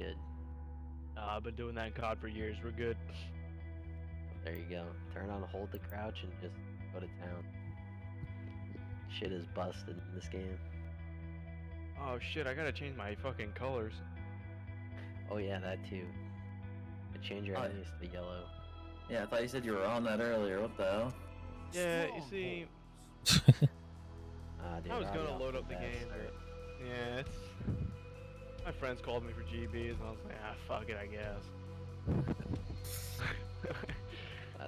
good. I've been doing that in COD for years. We're good. There you go. Turn on hold the crouch and just go to town. Shit is busted in this game. Oh shit, I gotta change my fucking colors. Oh yeah, that too. Change your enemies to yellow. Yeah, I thought you said you were on that earlier. What the hell? Yeah, you see, Dude, I was we're already gonna off load to up the a bad game, start. but yeah, it's... My friends called me for GBs, and I was like, ah, fuck it, I guess.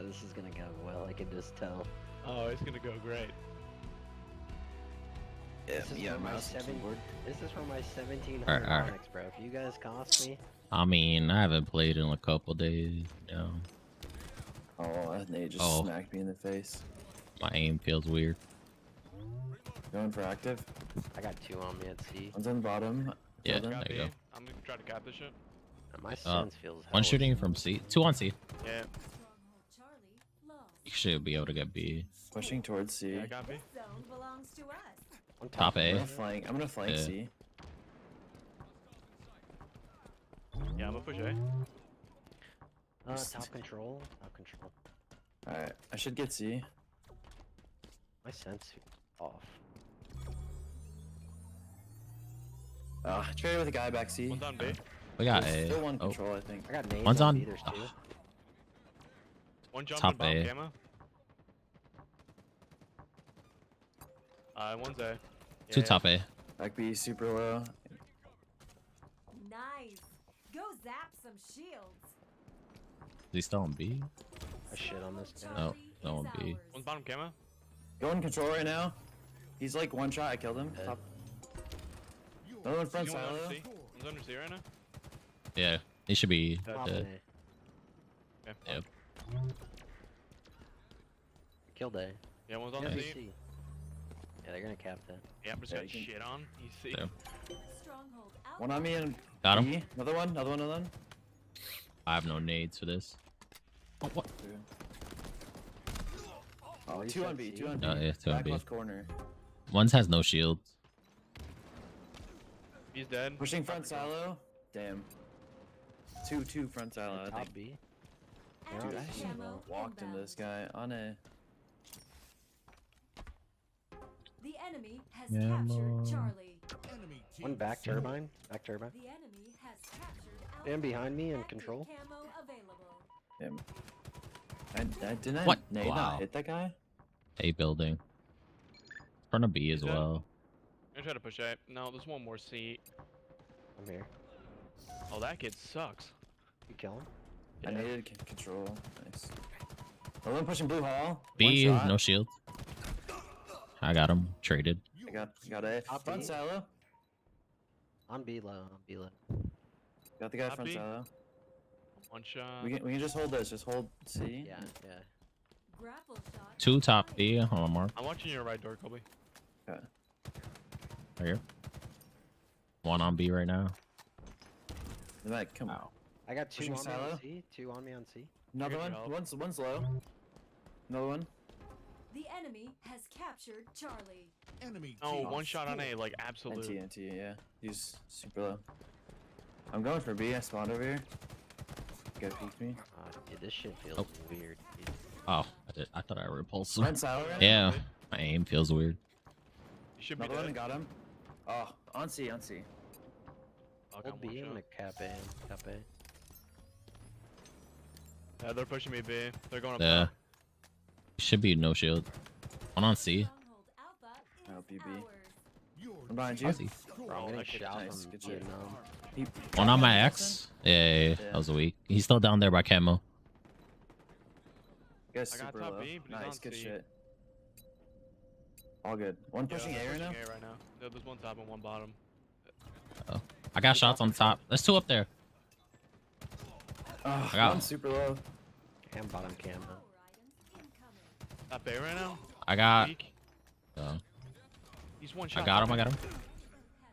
This is gonna go well, I can just tell. Oh, it's gonna go great. Yeah, This is yeah, for my mouse and keyboard. This is for my 1700 Alright. Onyx, bro. If you guys cost me, I mean, I haven't played in a couple days. You know, Oh, that Nate just Oh. smacked me in the face. my aim feels weird. Going for active. I got 2 on me at C. One's on the bottom. Yeah, Killed him. there you go. I'm gonna try to cap this shit. My sense feels One hella shooting from C, 2 on C. Yeah, You should be able to get B. Pushing towards C. yeah, I got me. on Top A. I'm gonna flank Yeah. C. Yeah, I'm gonna push A. Top control. Top control. Alright, I should get C. My sense feels off. Traded with a guy back C. One's on B. We got There's A. still one Oh, control, I think. I got nades One's on- B, there's 2. One jump Top in bomb A. gamma. One's A. 2 Yeah. top A. Back B, super low. Nice. Go zap some shields. Is he still on B? I shit on this guy. Oh, no on B. One's bottom gamma. Going control right now. He's like one shot. I killed him. Yeah. Top. Another one front One's under silo. C. One's under C right now. Yeah, he should be Top dead. A. Okay. Yep. Killed A. Yeah, one's on Yeah, C. C. Yeah, they're gonna cap that. Yeah, I'm just Yeah, got you can- shit on. You see? Yeah. Stronghold One on me and Got him. B. Another one. Another one. Another one. I have no nades for this. Oh, what? Oh, you 2 said on B. C? 2 on B. Oh, yeah, 2 on Back B. left corner. One has no shields. He's dead. Pushing front silo. Damn. Two front silo. I Top think. B. Dude, I Yeah, should well. walked into this guy on a. The enemy has Yeah, captured Charlie. One back turbine. Back turbine. The enemy has captured And behind me in Active control. Camo available. Damn. I didn't I What? Nate Wow. not hit that guy? A building. Front of B as He's dead. well. I'm gonna try to push A. No, there's one more C. I'm here. Oh, that kid sucks. You kill him? I Yeah. needed control. Nice. Another one pushing blue hall. B, One shot. no shield. I got him. Traded. I got a Top front B. silo. On B low. On B low. Got the guy Top front B. silo. One shot. We can just hold this. Just hold C. Yeah. Yeah. Grapple shot. 2 top B on a mark. I'm watching your right door, Kobe. Okay. Right here. 1 on B right now. The back. Come on. I got 2 Pushing on me silo? on C. 2 on me on C. Another Good one. help. One's low. Another one. The enemy has captured Charlie. Oh, team. one shot on A, like absolute. NT. Yeah. He's super low. I'm going for B. I spawned over here. You guys peeked me. Dude, this shit feels Oh. weird. Dude. Oh, I thought I repulsed him. Front silo. Right? Yeah, my aim feels weird. You should be Another one. dead. Got him. Oh, on C. On C. Fuck, Hold I'm B one in shot. the cap A. Cap A. Yeah, they're pushing me B. They're going up. Yeah. top. Should be no shield. 1 on C. Stronghold Alpha is Oh, BB. ours. I'm behind you. How's he? Bro, I'm Oh, getting that shit shot nice. from Good shit. Vietnam. He- 1 on my X. Yeah, that was a weak. He's still down there by camo. You guys I got super top low. B, but he's Nice, on good C. shit. All good. One Yeah, pushing they're A right now. pushing A right now. Yeah, there's one top and one bottom. I got shots on top. There's 2 up there. Oh, I got- one super low. And bottom camo. Power items incoming. Top A right now. I got. Weak. Uh, He's one shot. I got him. I got him. Has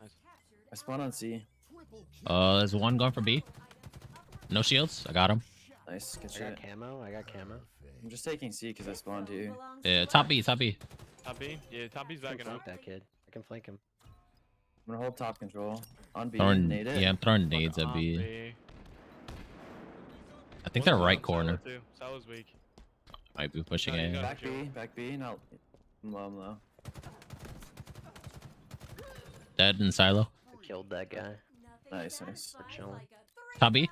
Nice. captured I spawned on C. There's one going for B. No shields. I got him. Nice, good I shit. got camo. I got camo. I'm just taking C because I spawned too. belongs to Yeah, us. top B. Top B. Top B. Yeah, top B's I can backing flank up. that kid. I can flank him. I'm gonna hold top control. On B, Throwing, nade it. yeah, I'm throwing nades at On B. B. I think One's they're right on corner. Silo, too. Silo's weak. Might be pushing No, you A. got- Back B. No, I'm low, I'm low. Dead in silo. I killed that guy. Nice, nice. We're chilling. Top B.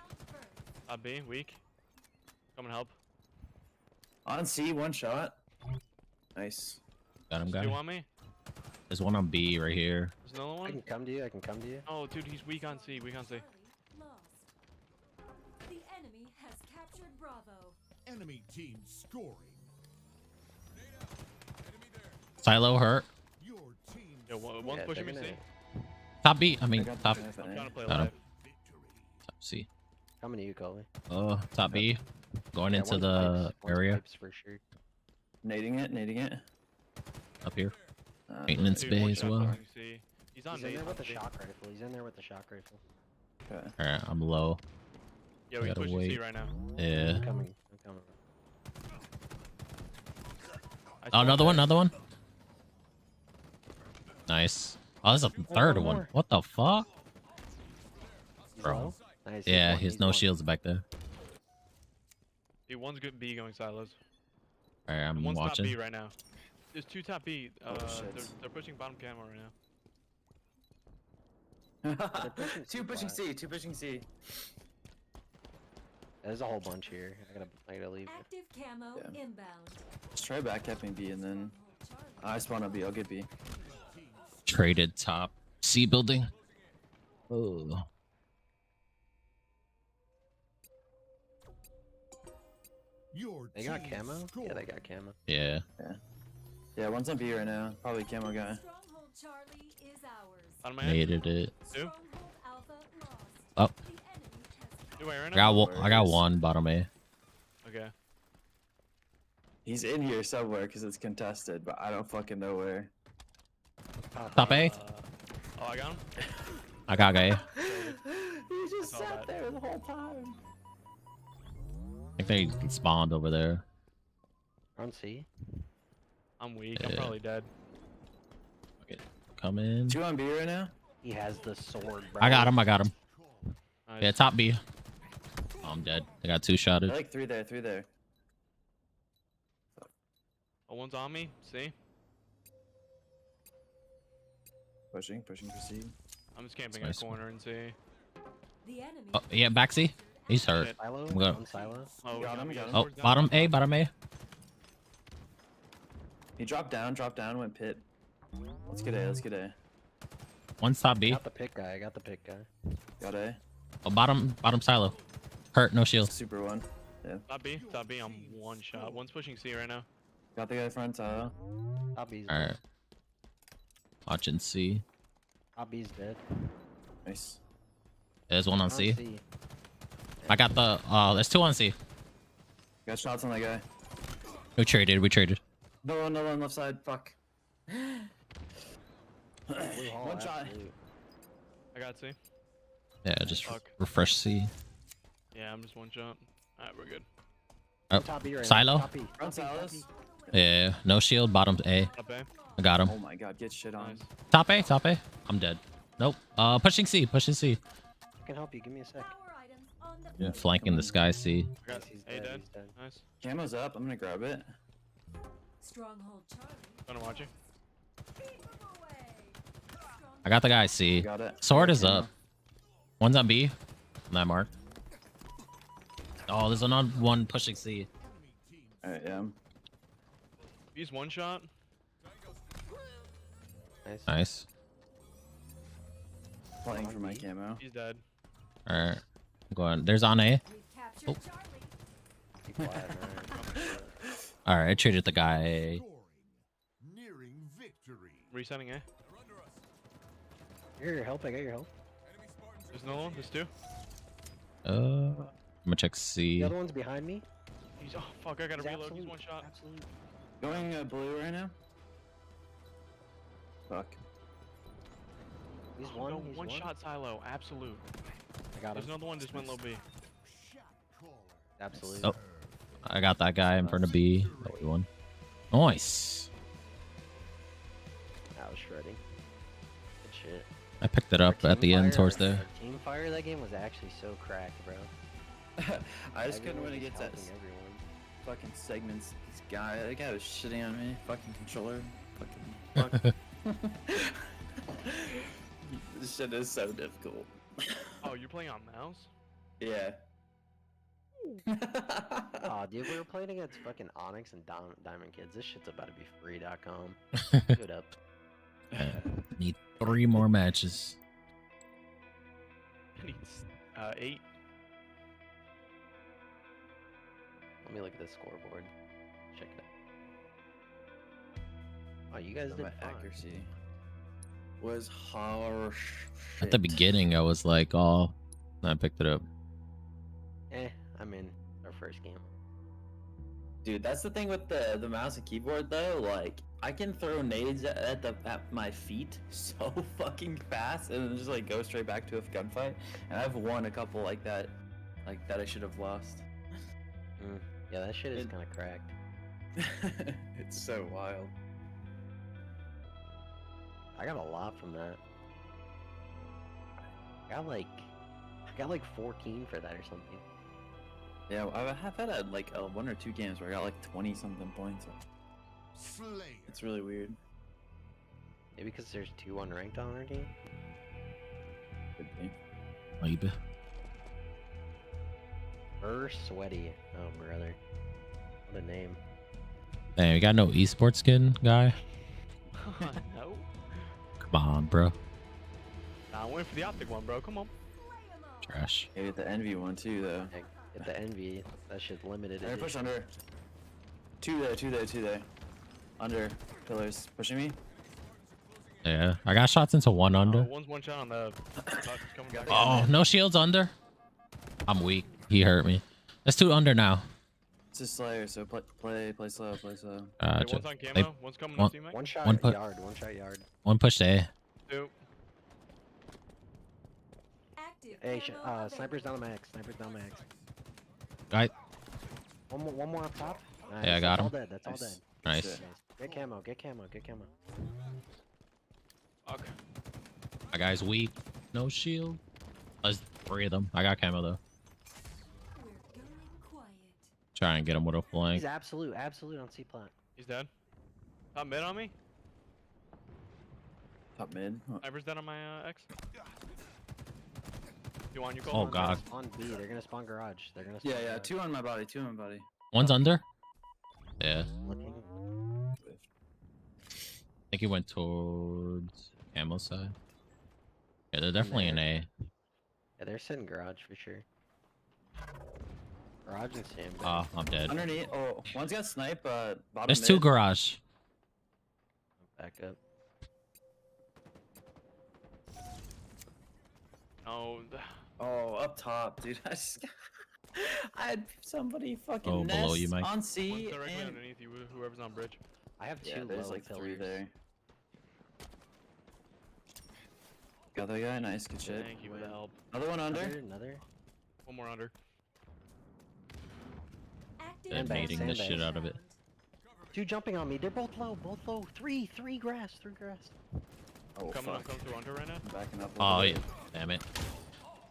Top B, weak. Come and help. On C, one shot. Nice. Got him, Do guy. you want me? There's one on B right here. There's another I one? can come to you. I can come to you. Oh, dude, he's weak on C. Weak on C. The enemy has captured Bravo. Enemy team scoring. Silo hurt. Your team Yo, one's Yeah, pushing me they're C. gonna- Top B. I mean, I got top, the I'm trying to play Got him. live. top C. Coming to you, Colby. Oh, top B. Going Yeah, into one's the pipes, one's area pipes for sure. Nading it. up here. Uh, Maintenance Dude, bay one as shot well. pushing C. He's on He's in nade. there with the C. shock rifle. He's in there with the shock rifle. Okay. Alright, I'm low. Yo, I he's gotta pushing C wait. right now. Yeah. I'm coming. I'm coming. I Oh, saw another him one, there. another one. Nice. Oh, there's a third one one. more. What the fuck? He's Bro. low? Nice, he's Yeah, one, he's he's no one. shields back there. Dude, one's good B going silos. Alright, And I'm one's top B watching. right now. There's two top B. shit. They're pushing bottom camera right now. pushing C Two pushing flat. C, two pushing C. There's a whole bunch here. I gotta leave. Active camo Yeah. inbound. Let's try back capping B and then Stronghold Charlie. I spawn on B. I'll get B. Traded top C building. Oh. Your They got team camo? Yeah, scoring. they got camo. Yeah. Yeah, one's on B right now. Probably camo guy. Stronghold Charlie is ours. On my head. Mated it. Two? Stronghold Alpha lost. Oh. The enemy has Two A right I now? got one bottom A. Okay. He's in here somewhere because it's contested, but I don't fucking know where. Top A. Oh, I got him? I got A. He just saw sat that. there the whole time. I think they spawned over there. On C. I'm weak. I'm Yeah. probably dead. Come in. Two on B right now? He has the sword, bro. I got him. Nice. Yeah, top B. Oh, I'm dead. I got two They're shotted. like three there. Oh, one's on me. See? Pushing, proceed. I'm just camping Nice. in a corner and see. the enemy. Oh, yeah, back C. He's hurt. Shit. Silo? I'm gonna- On silo? Oh, we Got him, we got him. Oh, Doors down. bottom A, bottom A. He dropped down, went pit. Let's get A. One's top I B. got the pick guy. Got A. Oh, bottom silo. Hurt, no shield. Super one. Top B. I'm one shot. One's pushing C right now. Got the guy front. Top B's dead. Alright. Watching C. Top B's dead. Nice. There's one on On C. C. I got the there's two on C. Got shots on that guy. We traded. No one left side. Fuck. Blue Hall, One shot. absolute. I got C. Yeah, just Fuck. refresh C. Yeah, I'm just one shot. Alright, we're good. Oh, Top B right Silo? now. Top B. Front Top B, silos. top B. yeah, no shield, bottom A. Top A. I got him. Oh my god, get shit on. Nice. Top A. I'm dead. Nope. Pushing C. I can help you. Give me a sec. Power items on the Yeah, flanking this guy C. I got He's A dead, dead. he's dead. Nice. Camo's up. I'm gonna grab it. Stronghold Charlie. Gonna watch you. Keep 'em away. I got the guy C. Got it. Sword is Camo. up. One's on B. On that mark. Oh, there's another one pushing C. Alright, yeah. He's one shot. Nice. Nice. Playing for my camo. He's dead. Alright. I'm going. There's on A. We've captured Charlie. Be quiet, man. Alright, I traded the guy A. Scoring. Nearing victory. Resetting A. I got your help. There's another one. There's two. I'm gonna check C. The other one's behind me. He's oh fuck! I gotta He's reload. He's absolute. one shot. Absolute. Going blue right now. Fuck. He's Oh, one. no, He's one shot silo. Absolute. I got There's him. another one. Just went low B. Shot caller. Absolute. Oh. I got that guy in front of B. Oh, we won. Nice. That was shredding. Good shit. I picked it up at the end towards the there. team fire. That game was actually so cracked, bro. I just couldn't win Everyone was against that helping everyone. fucking segments. This guy, that guy was shitting on me. Fucking controller. Fucking fuck. This shit is so difficult. Oh, you're playing on mouse? Yeah. Aw, dude, we were playing against fucking Onyx and Diamond Kids. This shit's about to be free.com. Do it up. Need 3 more matches. I need 8. Let me look at the scoreboard. Check it out. Oh, you guys did My fine. accuracy was harsh. At the beginning, I was like, oh, and I picked it up. I mean, our first game. Dude, that's the thing with the mouse and keyboard though. Like, I can throw nades at my feet so fucking fast, and then just like go straight back to a gunfight. And I've won a couple like that I should have lost. Yeah, that shit is kind of cracked. It's so wild. I got a lot from that. I got like 14 for that or something. Yeah, I have had like 1 or 2 games where I got like 20 something points. Slayer. It's really weird. Maybe because there's 2 unranked on our team. Could be. Maybe. Sweaty. Oh, brother. What a name. Damn, you got no esports skin, guy? No. Come on, bro. Nah, I'm waiting for the optic one, bro. Come on. Trash. Yeah, get the envy one too though. Heck, get the envy. That shit's limited. Hey, push edition. under. 2 there. Under pillars. Pushing me. Yeah, I got shots into 1 under. One's one shot on the. Coming back. Oh, no shields under. I'm weak. He hurt me. There's 2 under now. It's a Slayer, so play slow. Hey, Gotcha. one's on camo. One's coming one- up to you, mate. One shot One put- yard. One shot yard. One push A. 2. Active Hey, ammo sniper's available. down the max. Sniper's down the max. Right. One more up top. Nice. Yeah, I got That's all him. dead. That's all Nice. dead. Nice. Shit. Get camo. Get camo. Get camo. Fuck. My guy's weak. No shield. There's 3 of them. I got camo though. We're going quiet. Try and get him with a flank. He's absolute on C plant. He's dead. Top mid on me. Top mid. Sniper's dead on my X. You want you Oh, call? God. Spawn B. They're gonna spawn garage. They're gonna. Spawn Yeah, garage. 2 on my body. 2 on my body. One's under. Yeah. Looking. I think he went towards camo side. Yeah, they're definitely in A. Yeah, they're sitting garage for sure. Garage and Sam. Oh, I'm dead. Underneath. Oh, one's got snipe. Bottom. There's mid. 2 garage. Back up. No. Oh, up top, dude. I had somebody fucking Oh, below nest you, Mike. on One's C directly and underneath you. Whoever's on bridge. I have 2 yeah, there's low like 3 pillars. there. Got that guy. Nice, good shit. Thank you for the help. Another one under. Another. One more under. Active They're Sandbag, nading the sandbag. shit out of it. 2 jumping on me. They're both low. Both low. 3 grass. 3 grass. Oh Coming fuck. through under right now. I'm backing up. a Oh, little yeah. Damn it.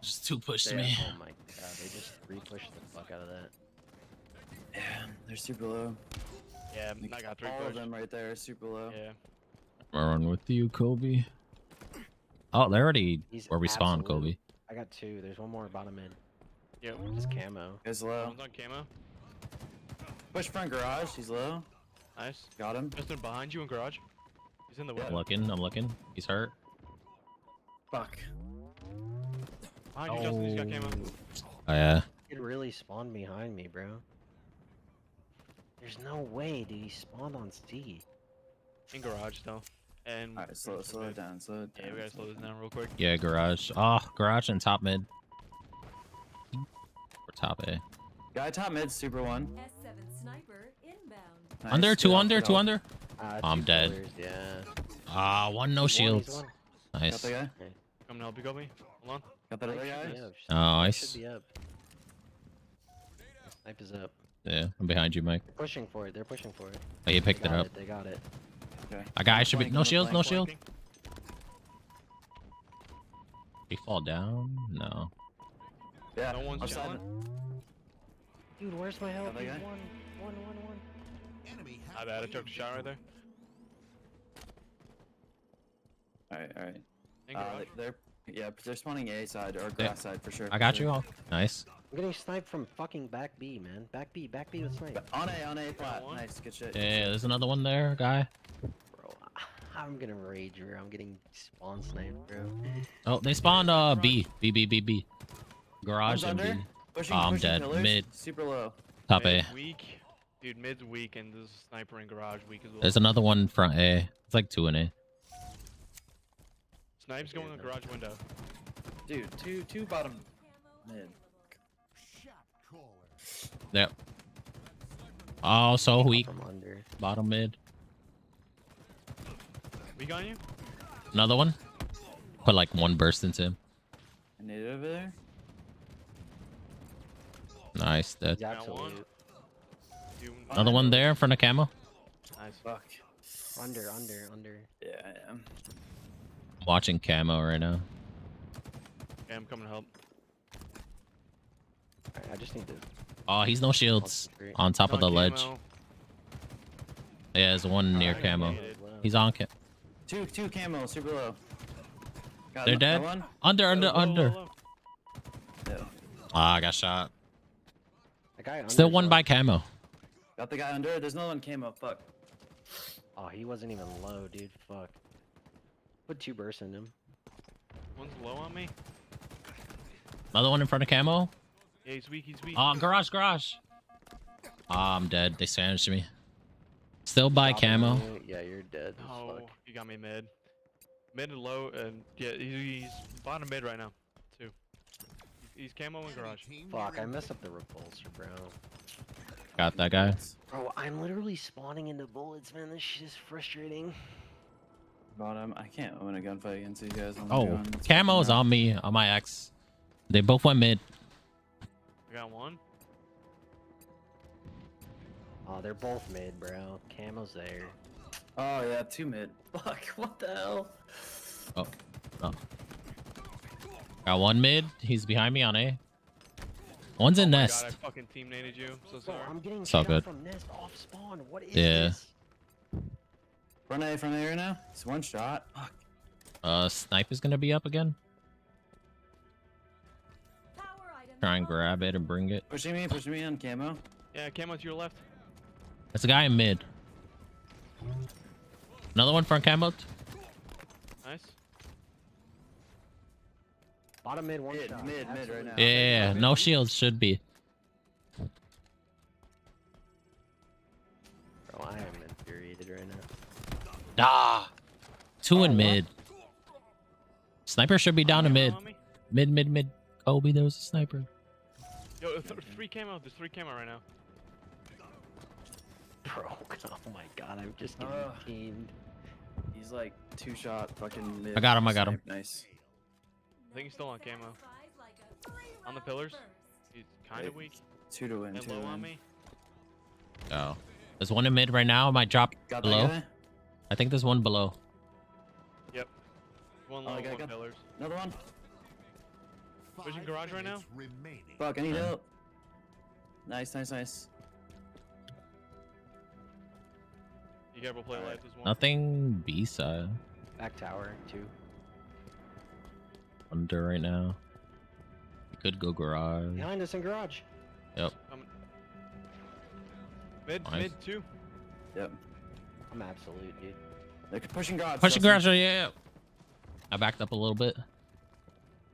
Just 2 pushed Damn. me. Oh my god. They just 3 pushed the fuck out of that. bit. Yeah, they're super low. Yeah, I got 3 All push. of them right there are super low. Yeah. We're on with you, Kobe. Oh, they're already He's where we spawned, absolute. Kobe. I got 2. There's one more bottom mid. Yep. Just camo. He's low. One's on camo. Push front garage. He's low. Nice. Got him. Justin behind you in garage. He's in the way. I'm looking. He's hurt. Fuck. Behind you, Justin. He's got camo. Oh, yeah. It really spawned behind me, bro. There's no way, dude. He spawned on C. In garage though. And Alright, slow it down. Slow it down. yeah, we gotta slow this down real quick. Yeah, garage. Oh, garage and top mid. Or top A. Guy top mid, super one. S7 sniper inbound. Nice, Under, get 2 off, under, get 2 off. under. I'm 2 dead. pillars, yeah. Ah, 1 no He's shields. one. Got Nice. the guy. Come to help you, Kobe. Hold on. Got that other Snipe should guy. be up. Oh, Snipe nice. should be up. Snipe is up. Yeah, I'm behind you, Mike. They're pushing for it. They're pushing for it. Oh, you picked They it got up. it. They got it. Okay. A guy should be. Flank, No I'm shields, no flank, shield. Flanking. He fall down? No. Yeah. No one's outside. chilling? Dude, where's my health? that Dude, guy? one. Enemy I bet I took a shot right there. Alright, alright. In garage. They're spawning A side or grass side for sure. I got you all. Nice. I'm getting sniped from fucking back B, man. Back B with snipe. On A flat. one. Nice, good shit. Yeah, there's another one there, guy. Bro, I'm gonna rage, bro. I'm getting spawn sniped, bro. Oh, they spawned B. Garage One's and B. under. Pushing, Oh, I'm pushing dead. pillars. Mid. Super low. Top A. Mid's weak. Dude, mid's weak, and this sniper in garage weak as well. There's another one front A. It's like 2 in A. Snipes going in the garage window. Dude, two bottom mid. Shot caller. Yep. Oh, so weak. From under. Bottom mid. Weak on you? Another one. Put like one burst into him. I need it over there. Nice. Dead. He's absolute. You, Another one there in front of camo. nice. Fuck. Under. Yeah, I am. Watching camo right now. Okay, I'm coming to help. Alright, I just need to. Oh, he's no shields. On top of the On ledge. camo. Yeah, there's one near I camo. made it. He's on cam. Two camo, super low. Got They're another dead. One. Under. Low. Yeah. Ah, I got shot. The guy under Still one by camo. Got the guy under. There's no one camo. Fuck. Oh, he wasn't even low, dude. Fuck. Put 2 bursts in him. One's low on me. Another one in front of camo. Yeah, he's weak. Garage. Ah, I'm dead. They sandwiched me. Still by camo. Yeah, you're dead. as Oh, fuck. you got me mid. Mid and low, and yeah, he's bottom mid right now, too. He's camo in garage. Fuck, I messed up the repulsor, bro. Got that guy. Bro, I'm literally spawning into bullets, man. This shit is frustrating. Bottom. I can't win a gunfight against these guys. On the Oh, gun. It's camo's fucking on me, on my X. They both went mid. I got one. Oh, they're both mid, bro. Camo's there. Oh yeah, 2 mid. Fuck. What the hell? Oh. Got one mid. He's behind me on A. One's in Oh my nest. God, I fucking team naded you. So Bro, sorry. I'm getting It's all shot good. from nest off spawn. What is Yeah. this? Front A right now. It's one shot. Fuck. Snipe is gonna be up again. Power item Try and grab it and bring it. Pushing me on camo. Yeah, camo to your left. There's a guy in mid. Another one front camo. Nice. Bottom mid, one Mid, shot. mid right Absolutely. now. Yeah, no shields should be. Bro, I am infuriated right now. Ah, 2 in Oh, what? mid. Sniper should be down to mid. On me? Mid. Kobe, there was a sniper. Yo, 3 camo. There's 3 camo right now. Bro, oh my god, I'm just getting teamed. He's like 2 shot fucking mid. I got him. Nice. I think he's still on camo. satisfies like a 3-round On the pillars. burst. He's kind of Wait. weak. 2 to win. And 2 to low on win. me. Oh, there's one in mid right now. Might drop Got below. that guy? I think there's one below. Yep. One Oh, low, I got- one got- pillars. Another one. Pushing garage right now? Remaining. Fuck, I need Yeah. help. Nice. You gotta play life as one. Nothing B side. Back tower, 2. Under right now. You could go garage. Behind us in garage. Mid, Nice. mid 2. Yep. I'm absolute, dude. They're pushing garage. Pushing Justin. garage. Yeah. I backed up a little bit.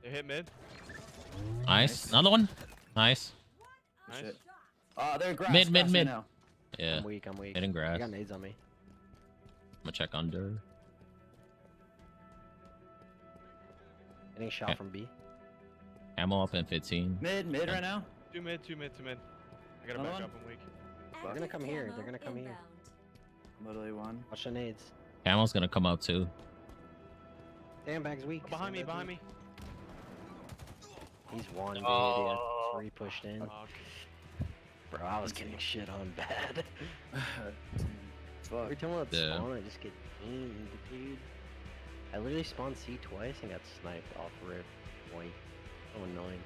They hit mid. Nice. Another one. Nice. Nice. Shit. They're grass. Mid, grass right mid. now. Yeah. I'm weak. Hitting I grass. got nades on me. I'm gonna check under. Getting shot Yeah. from B. Ammo up in 15. Mid right now. 2 mid. I gotta Another back one? up. I'm weak. They're gonna come here, Active they're gonna camo come here. inbound. Literally one. Watch the nades. Camo's gonna come up too. Sandbag's weak. Behind me, Sandbag's behind me. weak. He's one, dude. Oh. Yeah, 3 pushed in. Fuck. Bro, I was getting shit on bad. Fuck. Every time I would Yeah. spawn, I just get aimed, dude. I literally spawned C twice and got sniped off rip. point. So annoying.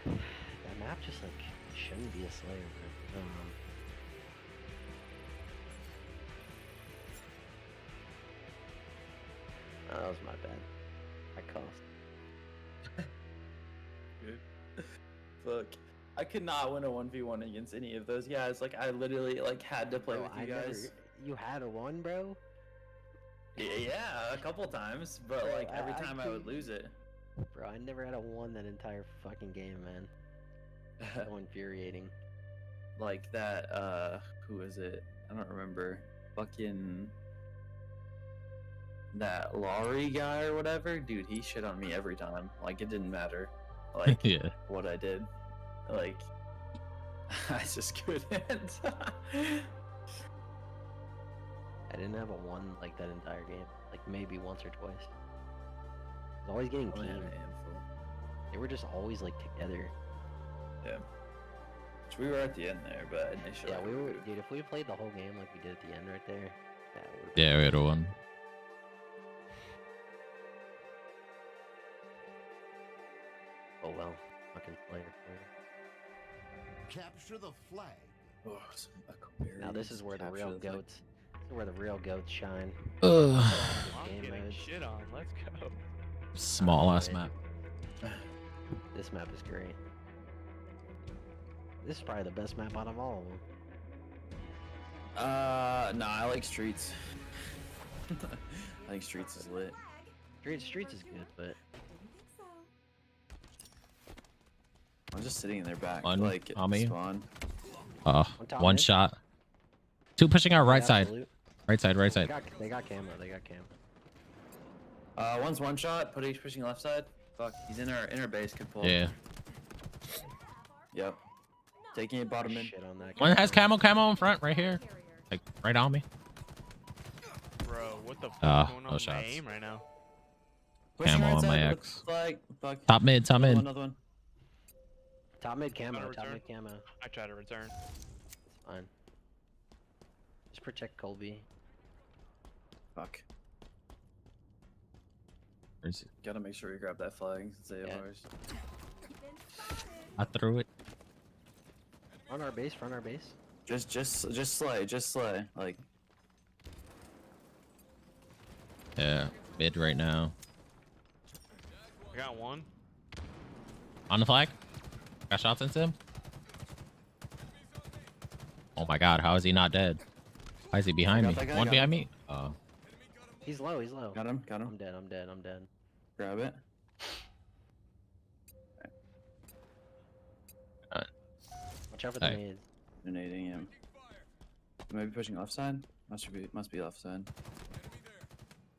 That map just like shouldn't be a Slayer, man. I don't know. Oh, that was my bad. I cost. Good. Fuck. I could not win a 1v1 against any of those guys. Like, I literally, like, had to play Bro, with you I guys. You had a one, bro? Yeah, a couple times, but, Bro, like, every I time I would couldn't- lose it. Bro, I never had a one that entire fucking game, man. So infuriating. Like, that, who is it? I don't remember. Fucking... That Laurie guy or whatever? Dude, he shit on me every time. Like, it didn't matter. Like, Yeah. what I did. Like, I just couldn't. I didn't have a one like that entire game. Like maybe once or twice. I was always getting Only had teamed. a handful. They were just always like together. Yeah. Which we were at the end there, but initially. Yeah, we were, dude. If we played the whole game like we did at the end right there, yeah, it would've Yeah, we had a one. Oh well, fucking player. Capture the flag. Oh, Now this is where the real goats. This is where the real goats shine. Ugh. I'm Game getting modes. shit on. Let's go. Small ass map. This map is great. This is probably the best map out of all of them. No, I like streets. I think streets is lit. Streets is good, but I'm just sitting in their back, One like on me. spawn. top One mid. shot. Two pushing our right side. Absolute. Right side, right They side. got camo. They got camo. One's one shot. Pushing left side. Fuck, he's in our base. Could pull. Yeah. Yep. Taking it bottom mid. Shit on that. One has camo in front, right here. Like, right on me. Bro, what the fuck Ah, going no on with my shots. aim right now? Pushing Camo right on my side, X. Flag. Fuck. Top mid, top Another mid. one, another one. Top mid camo. Gotta Top return. mid camo. I try to return. It's fine. Just protect Colby. Fuck. Where's it? Gotta make sure we grab that flag. Save Yeah. ours. I threw it. Front our base. Front our base. Just slay. Like, Yeah. Mid right now. I got one. On the flag. Got shots into him. Oh my god, how is he not dead? Why is he behind got me? that guy, One got behind him. me? Oh. He's low. He's low. got him. I'm dead. I'm dead. I'm dead. Grab it. Watch out for the Hey. nades. Donating him. Maybe pushing left side. Must be left side.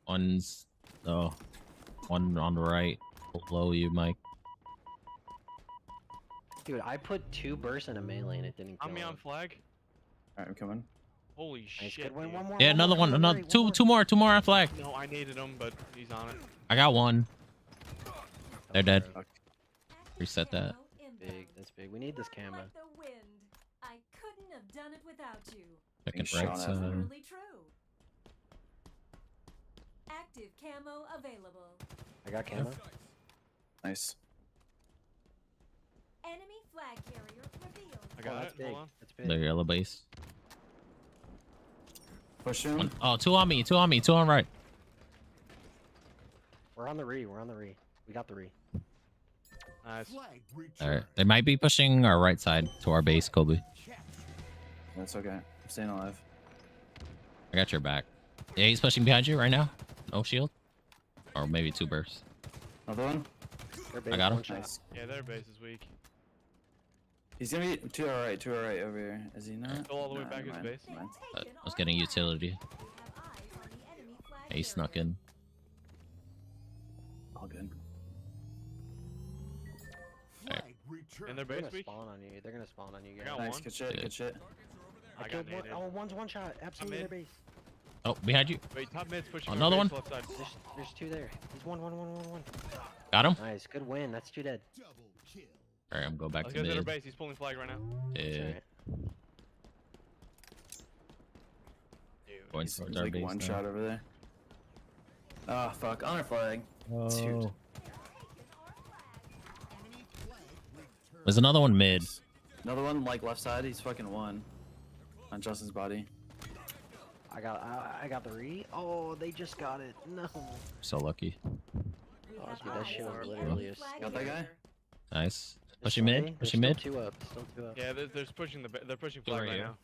One's oh. One on the right. Below you, Mike. Dude, I put 2 bursts in a melee and it didn't kill On me on him. flag. All right, I'm coming. Holy Nice, shit. good win. dude. One more. Yeah, another one. Another two more on flag. No, I needed him, but he's on it. I got one. They're dead. Bro, Reset that. Big. That's big. We need this camo. Like the wind. I couldn't have done it without you. Checking shot right at side. Totally true. Active camo available. I got camo. Nice. Enemy flag carrier revealed. I got that's it. big. Hold on. That's big. The yellow base. Push him. One, oh, two on me. Two on me. Two on right. We're on the re. We're on the re. We got the re. Nice. Flag All return. right. They might be pushing our right side to our base, Kobe. That's okay. I'm staying alive. I got your back. Yeah, he's pushing behind you right now. No shield. Or maybe 2 bursts. Another one. They're big. I got him. One shot. Nice. Yeah, their base is weak. He's gonna be two all right over here. Is he not? Go all the way Nah, back never his mind, base. never mind. I was getting utility. We have eyes on the enemy flag He snuck in. All good. Flag return. And their They're base gonna weak. spawn on you. They're gonna spawn on you I guys. got Nice. one. Good shit. Yeah. Good shit. I got killed one. naded. Oh, one's one shot. Absolutely in. their base. Oh, behind you. Wait, top mid's pushing. Another our one? base Left side. There's 2 there. He's one. Got him. Nice. Good win. That's 2 dead. Double kill. All right, I'm going back Let's to go to their mid. base. He's pulling flag right now. It's Yeah. alright. Dude. Going He's towards our like base one now. shot over there. Oh fuck, on our flag. Oh. Dude. There's another one mid. Another one like left side. He's fucking one on Justin's body. I got the re. Oh, they just got it. No. So lucky. We Oh, have dude, that shit was eyes on the literally enemy a flag Got that guy? carrier. Nice. This Pushing way, mid. they're Pushing still mid. 2 up. Still 2 up. Yeah, they're pushing they're pushing flag Right right here. now.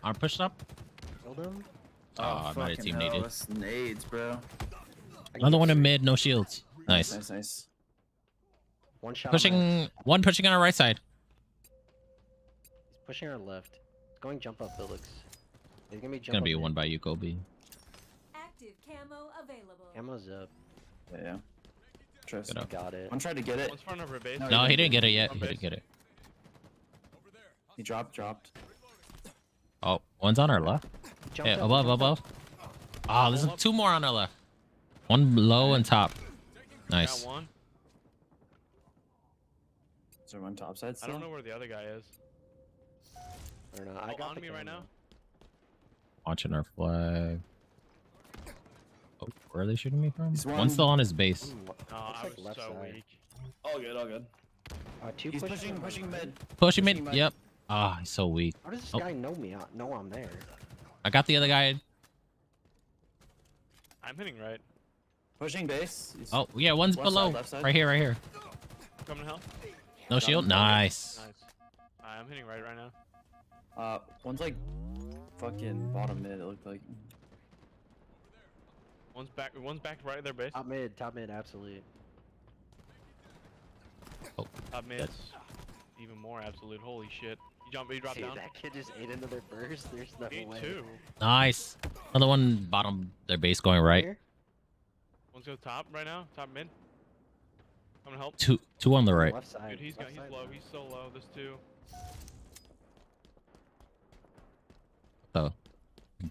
Arm pushed up. Killed him. Oh, I might have fucking team hell, needed. that's nades, bro. Another one in mid. No shields. Nice. Nice, nice. One shot. on my- Pushing. One pushing on our right side. He's pushing our left. He's going jump up, Felix. He's gonna be jump Gonna up be mid. one by you, Kobe. Active camo available. Ammo's up. Yeah. Trust. Good up. Got it. I'm trying to get it. One's front of our base. No, No, he he didn't get it yet. On He base. didn't get it. He dropped. Oh, one's on our left. He jumped Yeah, up, he above, jumped above. up. Oh, there's 2 more on our left. One low and top. Nice. Got one. Is there one top side I still? don't know where the other guy is. I don't know. I Oh, got on the me right camo. now. Watching our flag. Oh, where are they shooting me from? He's One's one- still on his base. Ooh, No, looks I like was left so side. weak. All good, all good. 2 He's pushing pushing mid. Pushing Pushing mid. mid. Yep. Ah, he's so weak. How does this Oh. guy know me? Know I'm there. I got the other guy. I'm hitting right. Pushing base. He's Oh, yeah, one's Left below. side, left side. Right here, right here. Coming to help. No Got shield. him. Nice. Nice. I'm hitting right now. One's like fucking bottom mid. It looked like. One's back right at their base. Top mid, absolute. Top mid's even more absolute. Holy shit. He dropped Dude, down. that kid just ate into their burst. There's no Me way. too. Nice. Another one bottom their base going right. Here? One's go top right now. Top mid. Coming to help. Two on the right. Left side. Dude, he's left side, low. bro. He's so low. There's 2. Oh,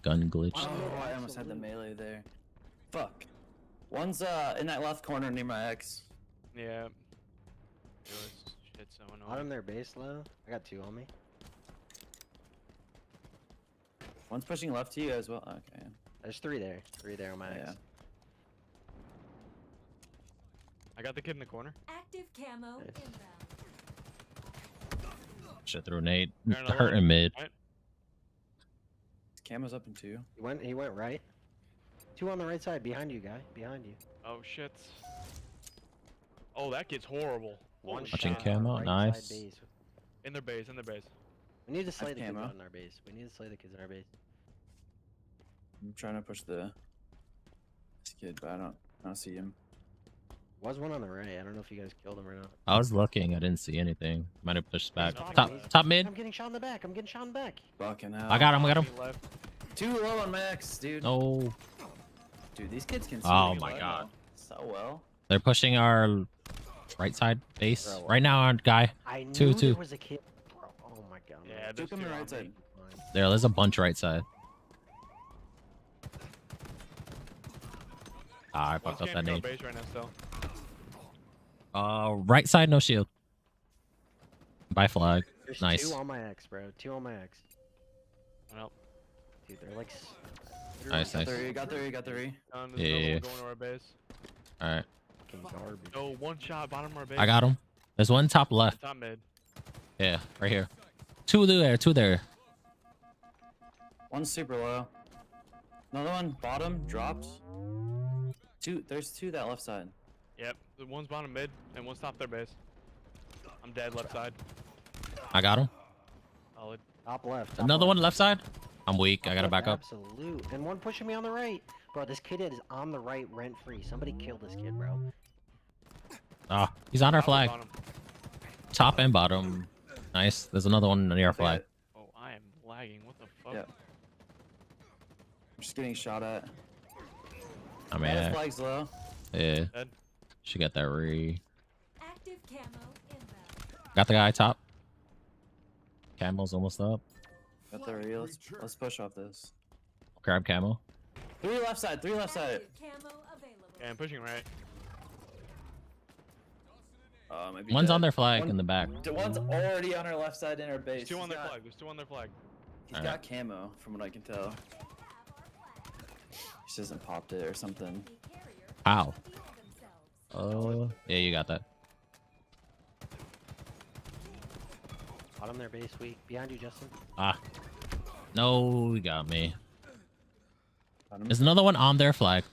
gun glitch. Oh, I almost had the melee there. Fuck. One's in that left corner near my ex. Yeah. Yo, this shit's so annoying. Bottom their base low. I got 2 on me. One's pushing left to you as well. Okay. There's 3 there. 3 there on my Yeah. X. I got the kid in the corner. Active camo Nice. inbound. Shit through a nade. They're in a Hurt low. in mid. Right? Camo's up in 2. He went right. 2 on the right side. Behind you, guy. Behind you. Oh shit. Oh, that kid's horrible. One Holy Watching shot shit. on camo, right nice. side base. In their base. In their base. We need to slay the kids camo. out in our base. We need to slay the kids in our base. I'm trying to push this kid, but I don't see him. Was one on the right. I don't know if you guys killed him or not. I was looking. I didn't see anything. Might have pushed back. He's Top, not- top mid. I'm getting shot in the back. I'm getting shot in the back. Fucking hell. I got him. I got him. He left. 2 low on my ex, dude. Oh, Dude, these kids can see Oh really my well. God. So well. they're pushing our right side base. Bro. Right now, our guy. I knew Two. there was a kid. Bro, oh my god. man. Yeah, there's Took him 2 the on right me. side. There's a bunch right side. Ah, I One's fucked up that camping our nade. base right now still. Right side, no shield. By flag. There's Nice. 2 on my X, bro. 2 on my X. Well, Dude, they're like. Nice, nice. Got 3. down to Yeah, yeah, yeah. going to our base. All right, Fucking garbage. Oh, one shot, bottom of our base. I got him. There's one top left. Top mid. Yeah, right here. 2 there. 2 there. One's super low. Another one bottom dropped. 2. There's 2 that left side. Yep. The one's bottom mid and one's top their base. I'm dead left side. I got him. Solid. Top left. top Another left. one left side. I'm weak. I Top gotta left, back up. Absolute. And one pushing me on the right. Bro, this kid is on the right rent free. Somebody kill this kid, bro. Ah, he's on our Top and flag. bottom. Top and bottom. Nice. There's another one near our flag. Oh, I am lagging. What the fuck? Yeah. I'm just getting shot at. I That mean, flag's low. yeah. Dead. She got that re. Active camo inbound. Got the guy top. Camo's almost up. Got the re. Let's push off this. Grab camo. 3 left side. 3 left side. Active camo available. Yeah, I'm pushing right. Maybe One's dead. on their flag One- in the back. One's already on our left side in our base. There's 2 on He's their got- flag. There's 2 on their flag. He's got camo, from what I can tell. He's Just hasn't popped it or something. Ow. Oh, yeah, you got that. Bottom their base weak. Behind you, Justin. Ah. No, he got me. Got him. There's another one on their flag.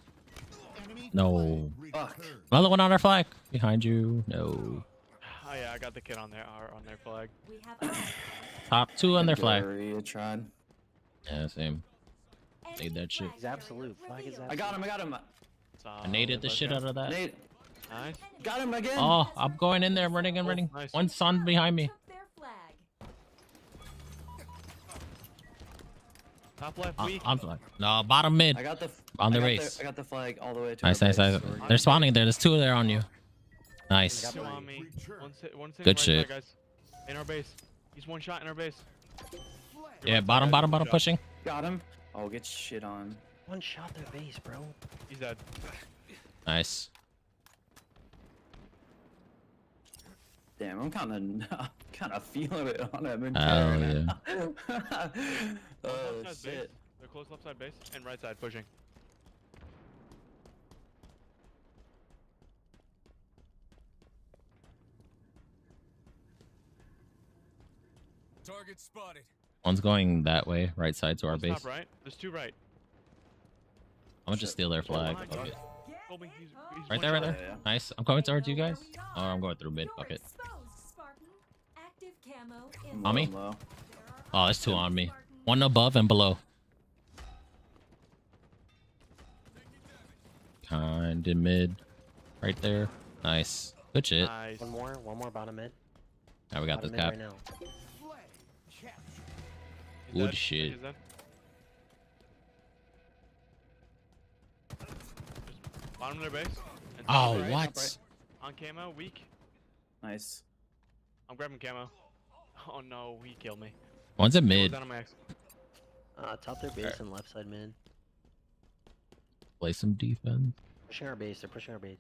Enemy No. flag Fuck. returned. Another one on our flag. Behind you. No. Oh yeah, I got the kid on their flag. We have Top 2 on their flag. Gary tried. Yeah, same. Need that shit. He's absolute. Flag is absolute. I got him. I got him. I naded the shit out of that. Nate, Nice. got him again. Oh, I'm going in there. I'm running and running. Nice. One son behind me. Took their flag. Top left weak. I'm flag. No, bottom mid. I got the. On the I got race. I got the flag all the way to. Nice, our nice, base. nice. They're spawning there. There's 2 there on you. Nice. Two on me. One sitting Good right shit. Side, guys. In our base. He's one shot in our base. Yeah, bottom, bottom, bottom, pushing. Got him. Oh, get shit on. One shot their base, bro. He's dead. Nice. Damn, I'm kind of feeling it on that mid Hell now. Left Oh side shit. base. They're close left side base and right side pushing. Target spotted. One's going that way, right side to our One's base. top right. There's 2 right. I'm gonna just steal their flag. behind Fuck you. it. Colby, he's Right one there, right shot. there. Yeah. Nice. I'm coming towards you guys. Oh, I'm going through mid. Fuck it. Active camo On me? Low. Oh, there's 2 on me. 1 above and below. Kinda mid. Right there. Nice. Good shit. Nice. One more bottom mid. Now we got Bottom this mid cap. right now. Flag captured. He's Good dead. shit. He's dead. Just bottom of their base. And top Oh, right. what? On camo, weak. Nice. I'm grabbing camo. Oh no, he killed me. One's a Camo's mid. down on max. Top their base and left side mid. Play some defense. Pushing our base. They're pushing our base.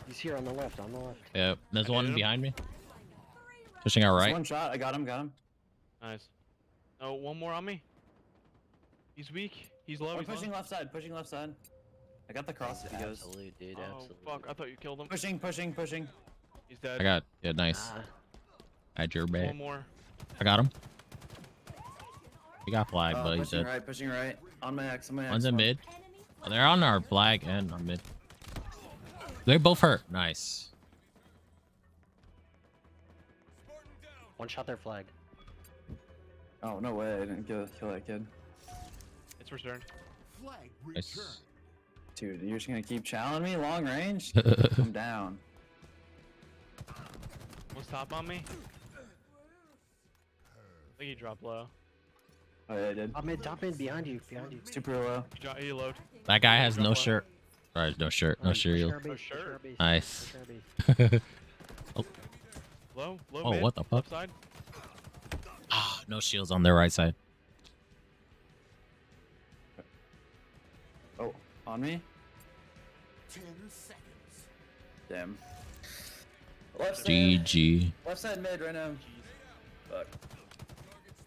He's here on the left. On the left. Yeah, there's I one hit him. behind me. Pushing our Just right. one shot. I got him. Got him. Nice. Oh, one more on me. He's weak. He's low. I'm He's pushing low. left side. Pushing left side. I got the cross if he goes. Absolute, dude. Oh Absolute. fuck! I thought you killed him. Pushing. Pushing. He's dead. I got. Yeah, nice. Ah, I had your back. One more. I got him. He got flagged, but he's Pushing dead. right. Pushing right. On my X. On my X. One's in mid. Oh, they're on our flag and our mid. They're both hurt. Nice. one shot their flag. Oh no way! I didn't kill that kid. It's returned. Flag Nice. returned. Dude, you're just gonna keep challenging me long range? I'm down. One's top on me. I think he dropped low. Oh yeah, I did. Top mid, behind you, behind you. Super low. He load. That guy has Drop no low. shirt. Alright, no shirt. No Pushing shield. our base, No pushing our shirt. base, Nice. pushing our base. Low. Low. Oh, mid, what the fuck? Left side. Ah, no shields on their right side. Oh, on me? 10 seconds. Damn. Left side. GG. Left side mid right now. Fuck.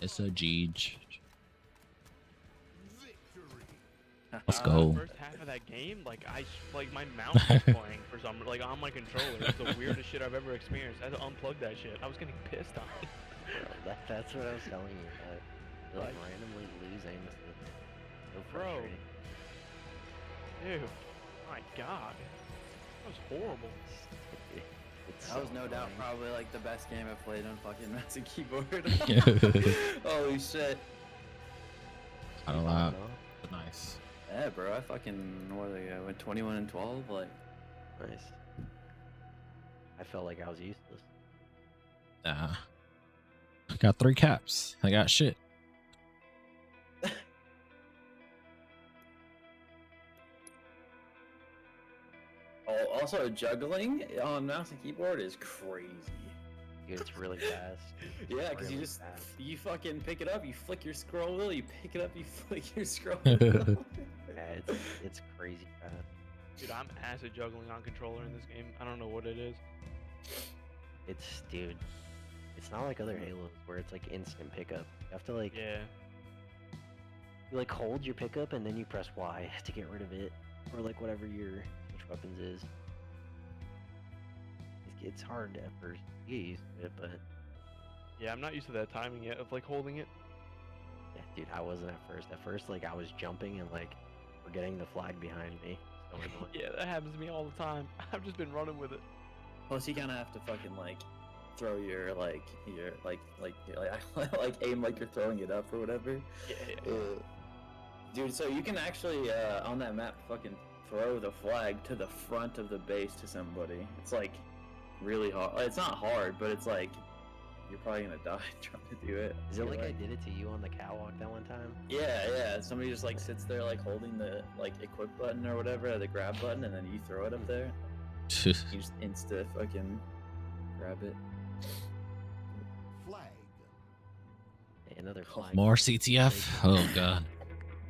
It's a GG. Victory. Let's go. First half of that game, like my mouse was playing for some like on my controller. It's the weirdest shit I've ever experienced. I had to unplug that shit. I was getting pissed off. That's what I was telling you. Like Like- randomly losing is so Bro. frustrating. Dude, my god, that was horrible. It's That was so no doubt annoying. probably like the best game I've played on fucking mouse and keyboard. Holy shit. I don't know. Nice. Yeah, bro, I fucking I went 21 and 12. Like, Nice. I felt like I was useless. Nah. I got 3 caps. I got shit. oh, also juggling on mouse and keyboard is crazy. Dude, it's really fast. Yeah, because you Really just fast. you fucking pick it up, you flick your scroll wheel, you pick it up, you flick your scroll wheel. Yeah, it's crazy fast. Dude, I'm acid juggling on controller in this game. I don't know what it is. Dude, it's not like other Halos where it's like instant pickup. You have to like Yeah. You like hold your pickup and then you press Y to get rid of it, or like whatever your switch weapons is. It's hard at first to get used to it, but Yeah, I'm not used to that timing yet of like holding it. yeah, dude, I wasn't at first. At first, like I was jumping and like forgetting the flag behind me. So annoying. Yeah, that happens to me all the time. I've just been running with it. Plus, you kind of have to fucking like throw your like aim like you're throwing it up or whatever. Yeah. Dude, so you can actually on that map fucking throw the flag to the front of the base to somebody. It's like really hard. It's not hard, but it's like you're probably gonna die trying to do it. Is it like I did it to you on the catwalk that one time? Yeah. Somebody just like sits there like holding the like equip button or whatever, the grab button, and then you throw it up there. You just insta fucking grab it. Flag. Hey, another flag. More CTF. Oh god.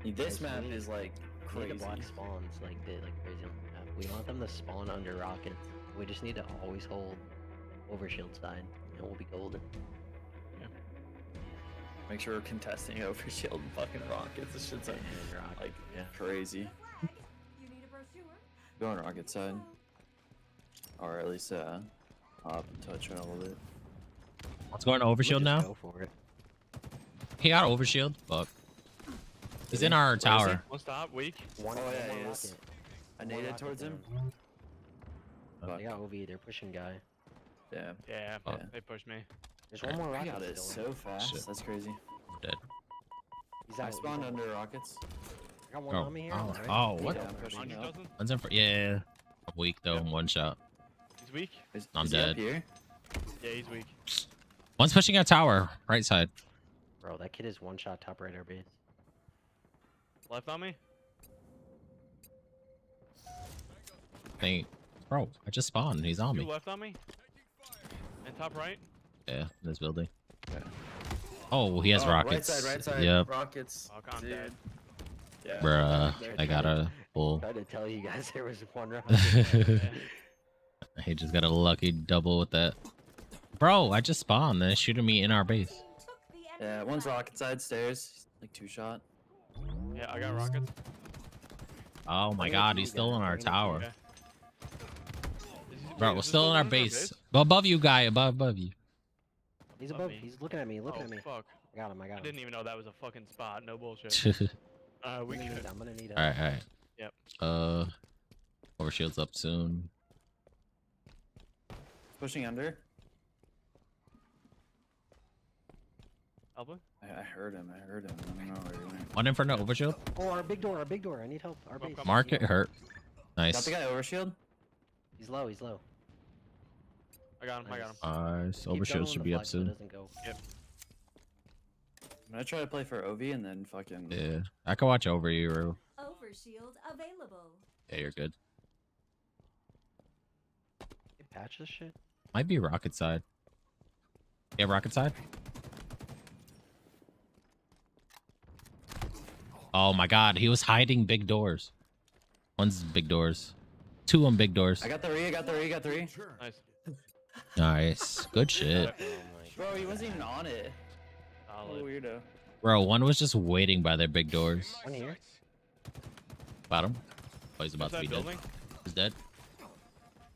This Guys, map we need- is like We need crazy. to block spawns like crazy on the map. We want them to spawn under rockets. We just need to always hold overshield side, and we'll be golden. Make sure we're contesting overshield and fucking rockets. This shit's like, And rockets, like yeah. crazy. You need a brochure? Go on rocket side. Or at least I'll have to touch it a little bit. What's going to We'll overshield just now? Go for it. He got overshield. Fuck. He's in our tower. One stop, weak. One, Oh, one yeah, more he is. rocket. I One more naded rocket towards him. down. They got OV. They're pushing guy. Yeah. Yeah, Oh. they pushed me. There's one more I rocket. got it still. so fast. Shit. That's crazy. Dead. He's I out. spawned under rockets. I got one Oh, on me here. oh, alright. oh, what? Yeah, I'm pushing 100 up. dozen? One's in for yeah. I'm weak though. I'm one shot. He's weak? I'm is he up dead. here? Yeah, he's weak. One's pushing a tower. Right side. Bro, that kid is one shot top right our base. Left on me? Hey, bro, I just spawned. He's on You me. left on me? And top right? Yeah, in this building. Oh, he has Oh, rockets. Right side. Yep. Rockets. Fuck, I'm Dude. dead. Yeah. Bruh, There. I got a full. Tried to tell you guys there was one rocket. He just got a lucky double with that. Bro, I just spawned. They're shooting me in our base. Took the enemy Yeah, one's flag. rocket side stairs. Like 2-shot. Yeah, I got rockets. Oh my god, he's still in our tower. Okay. Bro, we're still in our base. Above you, guy. Above you. He's Above above. me. He's looking at me. Looking Oh, at me. fuck. I got him. I I got him. didn't even know that was a fucking spot. No bullshit. Alright, We can. I'm gonna need alright. Yep. Overshield's up soon. Pushing under. Alba? I heard him. I don't know where he went. One in front of overshield. Oh, our big door. Our big door. I need help. Our base. Market hurt. Got Nice. the guy overshield? He's low. He's low. I got him. I got him. Nice. Keep going Overshield on should the be up flag so it soon. doesn't go. I'm gonna try to play for OV and then fucking. Yeah, I can watch over you. Ru. Overshield available. Yeah, you're good. Hey, patch this shit. Might be rocket side. Yeah, rocket side. Oh my god, he was hiding big doors. One's big doors. Two on big doors. I got the re. I got the re. Got the re. Turn. Nice. Nice. Good shit. Oh my Bro, he wasn't even on it. Oh, Solid. weirdo. Bro, one was just waiting by their big doors. One here. Bottom. Oh, he's about to Inside be building? dead. He's dead.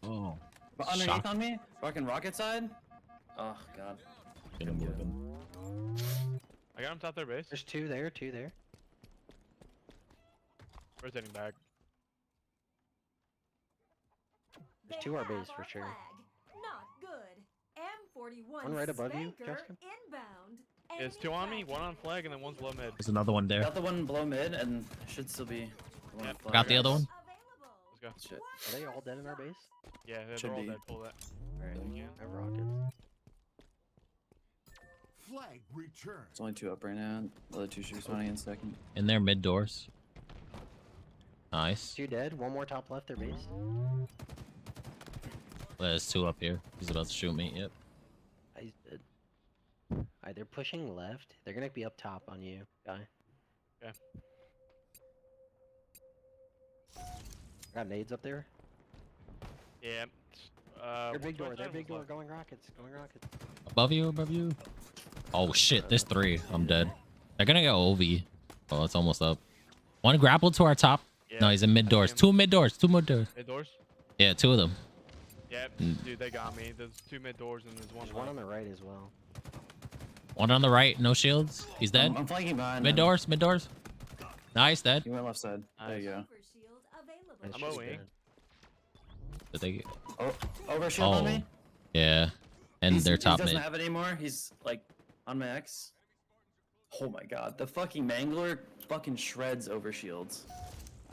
Oh. But underneath Shock. on me? Fucking rocket side? Oh, God. Gonna move him. I got him top their base. There's two there. Two there. Rotating back. There's They two our have base for our sure. flag. Not good. M41 One right above you, Spanker Jessica? inbound. There's Enemy two on me. flag One on flag and then one's low mid. There's another one there. Got the one below mid and should still be. The one Yep. on flag. Got the other one. available. Let's go. Shit. Are they all dead in our base? Yeah, they're Should all be. dead. Pull that. Alright. Yeah. I have rockets. Flag return. It's only 2 up right now. The other 2 should be spawning in second. In their mid doors. Nice. Two dead. One more top left. Their base. There's 2 up here. He's about to shoot me. Yep. He's dead. Alright, they're pushing left. They're gonna be up top on you, guy. Okay. Got nades up there. Yeah. Their big door. one's Their right big side, door. one's Going rockets. Going rockets. Above you, above you. Oh shit, there's 3. I'm dead. They're gonna go OV. Oh, it's almost up. One grapple to our top. Yeah, No, he's in mid doors. him. Two mid doors. Two mid doors. Mid doors? Yeah, two of them. Yep, dude, they got me. There's 2 mid doors and there's one There's one on left. the right as well. One on the right, no shields. He's dead. I'm flanking behind. Mid them. doors, mid doors. Nice, dead. He went left side. There you go. Super shield available. Nice, I'm she's owing. dead. Did they? Oh, overshield on Oh, me. yeah. And they're top He doesn't mid. have it anymore. He's like on my X. Oh my god, the fucking Mangler fucking shreds overshields.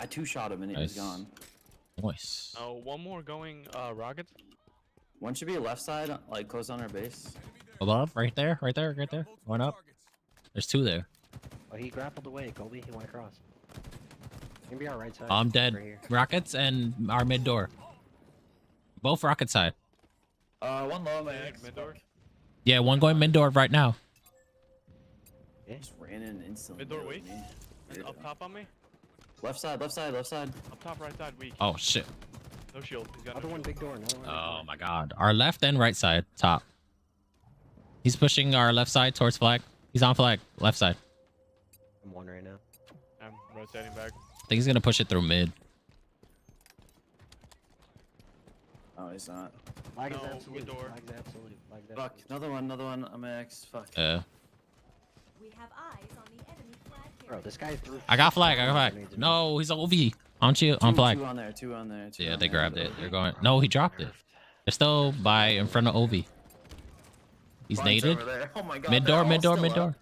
I 2-shot him and he was Nice. gone. Nice. Oh, one more going rockets. One should be left side, like close on our base. Above, right there, right there, right there. One up. There's two there. Oh, he grappled away, Colby. He went across. Maybe our right side. I'm dead. Right here. Rockets and our mid door. Both rocket side. One low on my Yeah, X. mid door. Yeah, one going mid door right now. Just ran in instantly. Mid door killed weak. me. And up top on me. Left side, left side, left side. Up top, right side, weak. Oh shit. No shield. He's got Another no one, shield. big door. Another one. big Oh door. my god. Our left and right side, top. He's pushing our left side towards flag. He's on flag, left side. I'm one right now. I'm rotating back. I think he's gonna push it through mid. Oh, he's not. Flag is No, absolute. mid door. Flag's absolute. Flag's Fuck, absolute. another one on my X. Fuck. We have eyes on the enemy flag Bro, carrier. this guy threw. I got flag, I got flag. grenades at me. No, he's OV. On you, on flag. Two on there, two on there. Two Yeah, on they there. grabbed it. They're going. No, he dropped it. They're still by in front of OV. He's Bunch naded. over there. Oh my god. Mid they're door, all mid door, still mid up. door.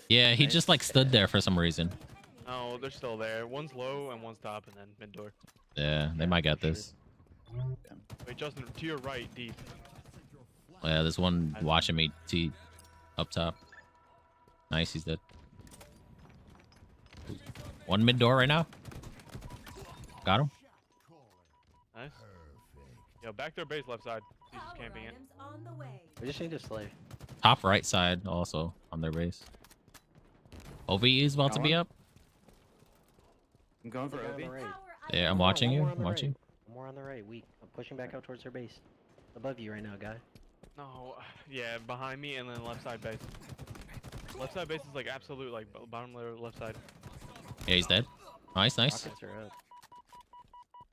Yeah, he Nice. just like stood there for some reason. Oh, they're still there. One's low and one's top, and then mid door. Yeah, they might get this. Wait, Justin, to your right, deep. Yeah, there's one watching me T up top. Nice, he's dead. One mid door right now. Got him. Nice. Yo, back their base left side. He's just Power camping it. items on the way. We just need to slay. Top right side also on their base. OV is about to be up. I'm going for One on OB. the right. Power Yeah, I'm items watching One you. more on I'm the watching. right. One more on the right. Weak. I'm pushing back out towards their base. Above you right now, guy. No, yeah, behind me and then left side base. Left side base is like absolute, like bottom layer left side. Yeah, he's dead. Nice, nice. Rockets are up.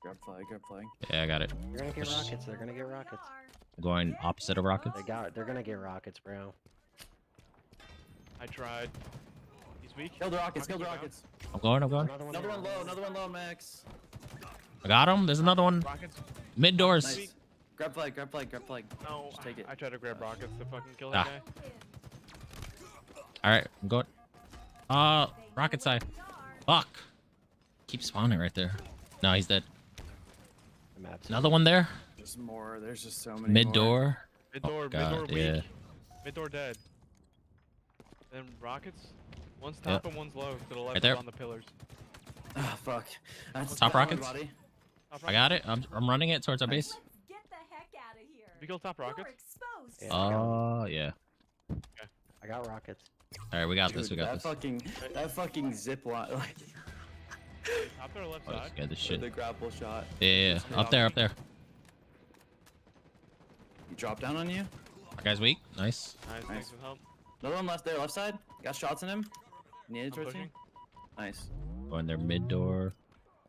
Grab flag, grab flag. Yeah, I got it. They're gonna get Push. rockets. They're gonna get rockets. I'm going opposite of rockets. They're gonna get rockets, bro. I tried. He's weak. Kill the rockets, kill the Rockets rockets. I'm going. I'm going. Another one. Another there. one low, another one low, Max. I got him. There's another one. Rockets. Mid doors. Nice. Grab flag, grab flag, grab flag. No, Just take it. I tried to grab rockets to fucking kill Ah. that guy. All right, I'm going. Rocket side. Fuck. Keep spawning right there. No, he's dead. I'm absolute. Another one there. There's more, there's just so many Mid more. door. Mid Oh, door, mid God, door weak. yeah. Mid door dead. Then rockets. One's top and one's low. To the left Right there. is on the pillars. Ah, fuck. That's Top that one rockets? body. Top I got it. I'm running it towards our base. Let's get the heck out of here. Did we kill top You're rockets? exposed. Yeah. Oh yeah. I got rockets. All right, we got this. We Dude, got this. that fucking zip line, like Top or left Oh, side? yeah, this the shit. grapple shot. Yeah, yeah, yeah. Up there, up there. He dropped down on you. Our guy's weak. Nice. Nice, thanks for the help. Another one left there, left side. Got shots in him. Needed I'm towards you. pushing. Nice. Going their mid door.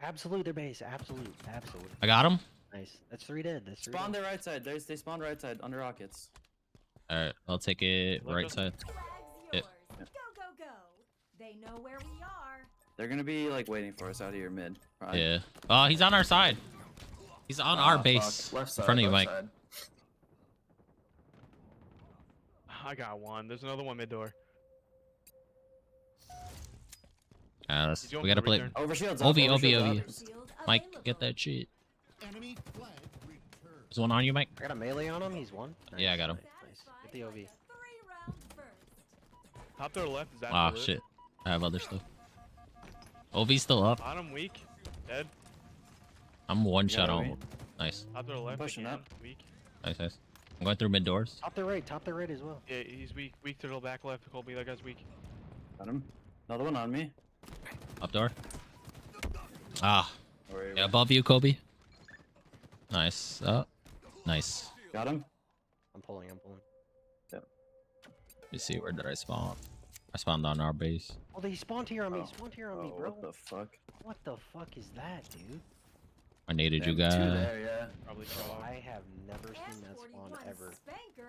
Absolute their base. Absolute. Absolute. I got him. Nice. That's 3 dead. That's 3 Spawn dead. their right side. They spawned right side under rockets. All right, I'll take it Look right up. side. Flag's Yeah. yours. Go, go, go. They know where we are. They're gonna be like waiting for us out here mid. Probably. Yeah. Oh, he's on our side. He's on our Ah, base. fuck. Left In side, front of you, left Mike. side. I got one. There's another one mid door. He's going We gotta for the play. return. Overshield's OV, up. OV, overshield's OV. up. Shield Mike, available. get that shit. Enemy flag returned. There's one on you, Mike. I got a melee on him. He's one. Nice. Yeah, I got him. Nice. Get the OV. 3-round burst. Top to the left is Ah, absolute. shit. I have other stuff. OV's still up. Bottom weak. Dead. I'm one You shot got on. OV? Nice. Top to the left pushing again. up. Weak. Nice, nice. I'm going through mid doors. Top the right. Top the right as well. Yeah, he's weak. Weak to the back left. Colby, that guy's weak. Got him. Another one on me. Up door. Ah, Or- yeah, above you, Kobe. Nice. Nice. Got him. I'm pulling. I'm pulling. Let me see, where did I spawn? I spawned on our base. Oh, they spawned here on me. Oh. Spawned here on me, Oh, bro. what the fuck? What the fuck is that, dude? I needed you Damn, two guys. there, yeah. Probably chalk. I have never seen that spawn ever.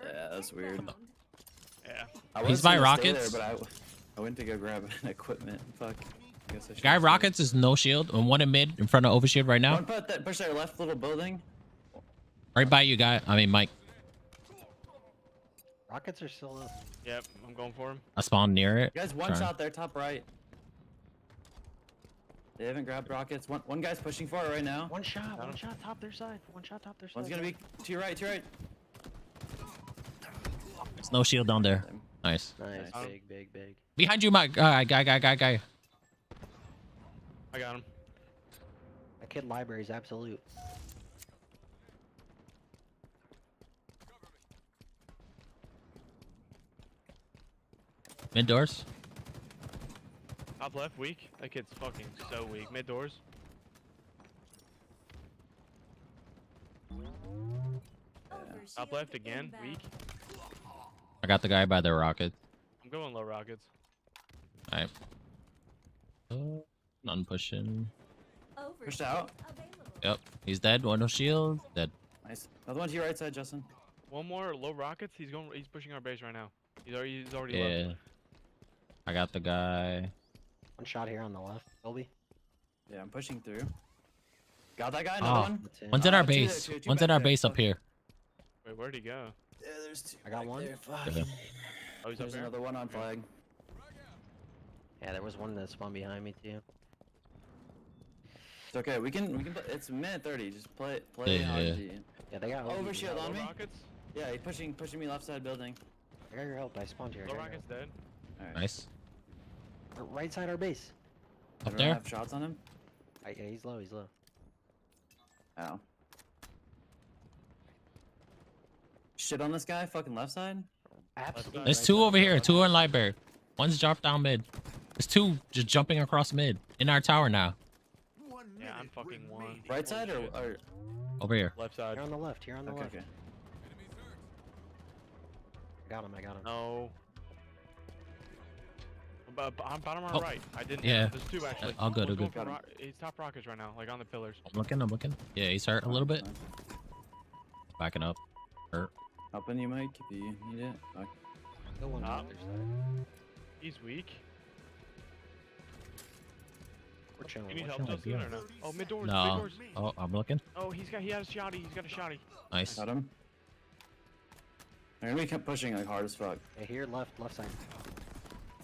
Yeah, that's weird. Yeah. I He's was by gonna stay rockets. there, but I went to go grab an equipment. Fuck. I guess I The guy should've rockets is no shield, and one in mid in front of overshield right stayed. now. One push their left little building. Right by you, guy. I mean, Mike. Rockets are still up. Yep, I'm going for him. I spawned near it. You guys, one Trying. shot there, top right. They haven't grabbed rockets. One guy's pushing for it right now. One shot top their side. One shot top their side. One's gonna be to your right, to your right. There's no shield down there. Nice. Nice, Nice. big. Behind you, Mike. Guy. I got him. That kid library is absolute. Mid doors. Top left, weak. That kid's fucking so weak. Mid doors. Top left again, weak. I got the guy by the rocket. I'm going low rockets. Alright. None pushing. Pushed out. Yep. He's dead. One no shield. Dead. Nice. Another one to your right side, Justin. One more low rockets. He's pushing our base right now. He's already Yeah. left. I got the guy. One shot here on the left, Colby. Yeah, I'm pushing through. Got that guy. Another Oh. one. That's it. One's in our two there, base. two One's back in our there. base up Okay. here. Wait, where'd he go? Yeah, there's two. I got back one. there. Fuck. Yeah. Oh, he's up There's there. another one on flag. Yeah, there was one that spawned behind me too. It's okay. We can. Play, it's a minute 30. Just play. Yeah. RG. Yeah, they got Over OB. shield Low on me. rockets. Yeah, he's pushing me left side building. I got your help. I spawned here. I Low got your rockets dead. All right. Nice. help. Right side our base. Up Everyone there. have shots on him. Yeah, he's low. He's low. Ow. Shit on this guy. Fucking left side. Absolutely. There's right two side. over here. Two in library. One's dropped down mid. There's two just jumping across mid in our tower now. Yeah, I'm fucking one. Right side or, Holy shit. or Over here. Left side. Here on the left. Here on the okay, left. okay. I got him. No. Bottom or Oh, right? I didn't. yeah. There's two actually. all good, all One's going good. for he's top rockets right now, like on the pillars. I'm looking. Yeah, he's hurt a little bit. Backing up. Hurt. Helping you, Mike, if you need it. Okay. Go one Ah. top their side. He's weak. We're chilling. You need we're help, chilling. Justin, or no? Oh, mid doors. Mid No. doors. Oh, I'm looking. Oh, he had a shotty. He's got a shotty. Nice. Got him. They're gonna be kept pushing like hard as fuck. Yeah, here, left side.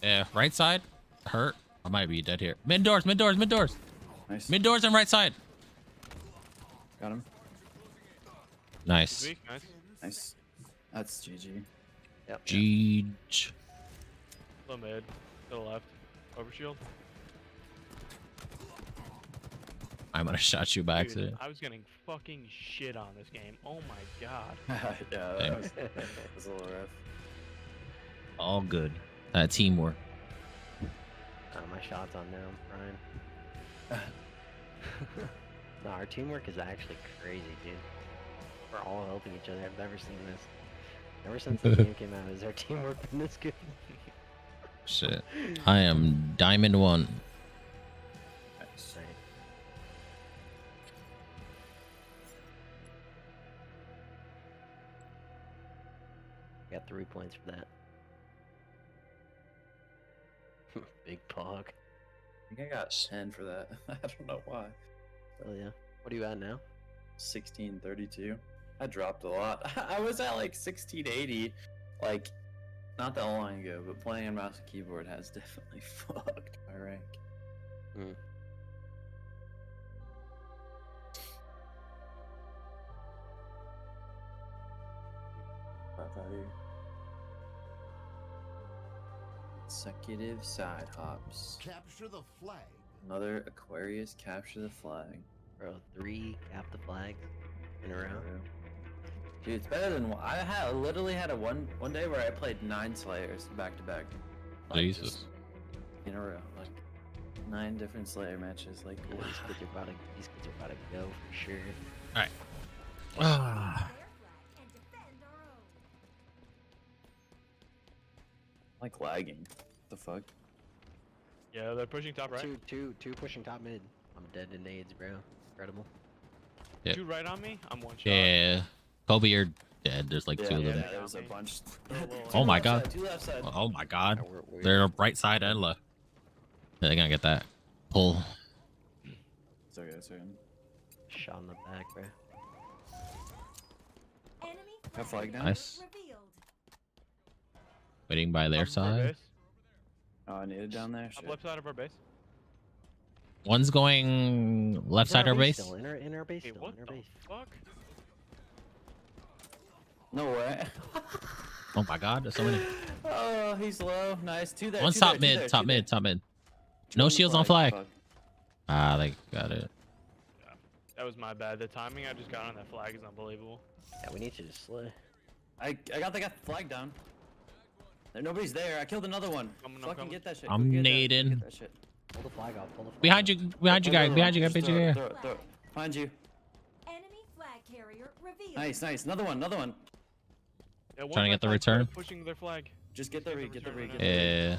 Yeah, right side. Hurt. I might be dead here. Mid doors. Nice. Mid doors and right side. Got him. He's Nice. weak. Nice. Nice. That's GG. Yep. Jeej. Low mid. To the left. Overshield. I'm gonna shot you by Dude, accident. I was getting fucking shit on this game. Oh my god. Yeah, Same. that was a little rough. All good. Teamwork. My shot's on them, Brian. No, our teamwork is actually crazy, dude. We're all helping each other. I've never seen this. Ever since the game came out, has our teamwork been this good? Shit. I am Diamond 1. Nice. Right. Got 3 points for that. Big pog. I think I got 10 for that. I don't know why. Oh yeah. What are you at now? 1632. I dropped a lot. I was at like 1680, like not that long ago, but playing on mouse and keyboard has definitely fucked my rank. Hmm. Consecutive side hops. Capture the flag. Another Aquarius capture the flag. Bro, 3 cap the flag in a row. Dude, it's better than one. I literally had a one day where I played 9 Slayers back to back. Like, Jesus. just in a row, like 9 different Slayer matches. Like, These kids are about to go for sure. Ah. like lagging. The fuck? Yeah, they're pushing top right. Two pushing top mid. I'm dead to nades, bro. Incredible. Yep. Two right on me. I'm one shot. Yeah. Kobe, you're dead. There's like two of them. Yeah, there was a bunch. Oh my god. Two left side. Oh my god. Yeah, we're- They're right side and left. Yeah, they're gonna get that pull. It's okay, it's okay. Shot in the back, bro. Enemy Got flag down. Nice. revealed. Waiting by their Top of our side. base. Oh, I needed down there. Top Shit. left side of our base. One's going left side of our base. Still, in our base. Hey, Still, what in our the base. fuck? No way. Oh my god, there's so many. Oh, he's low. Nice. Two there. One's two top there, two mid, there, top two mid, there. top mid. Two No on the shields on flag. Fuck. Ah, they got it. That was my bad. The timing I just got on that flag is unbelievable. Yeah, we need to just slay. I got the flag down. There, nobody's there. I killed another one. Coming, I'm Fucking coming. get that shit. I'm Go get that- nading. get that shit. Pull the flag off. Pull the flag Behind off. you, behind you, guy, behind you, guy, Just behind you. throw it, throw it. Behind you. Enemy flag carrier revealed. Nice, nice. Another one, another one. Yeah, one Trying to right get the side, return. they're pushing their flag. Just get the Get re, the get the re, return get right the re. Yeah.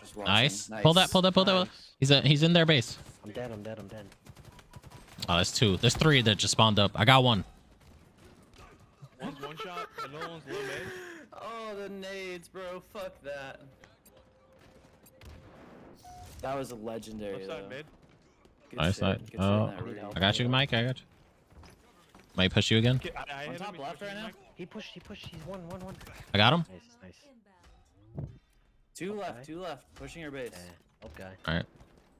Just watching. Nice. Pull that, pull that, pull that. Nice. He's in their base. I'm dead. I'm dead. I'm dead. Oh, there's two. There's three that just spawned up. I got one. One's one shot, another one's low base. Oh, the nades, bro. Fuck that. That was a legendary. Left side though. mid. Good Nice, shit, nice. good shit Oh. in that re. I got you, Mike. I got you. Might push you again. I On hit top him, he's left pushing right now? Mike. He pushed. He pushed. He's one. I got him. Nice. Nice. Inbound. Two Okay. left, two left. Pushing our base. Yeah. Okay. All right.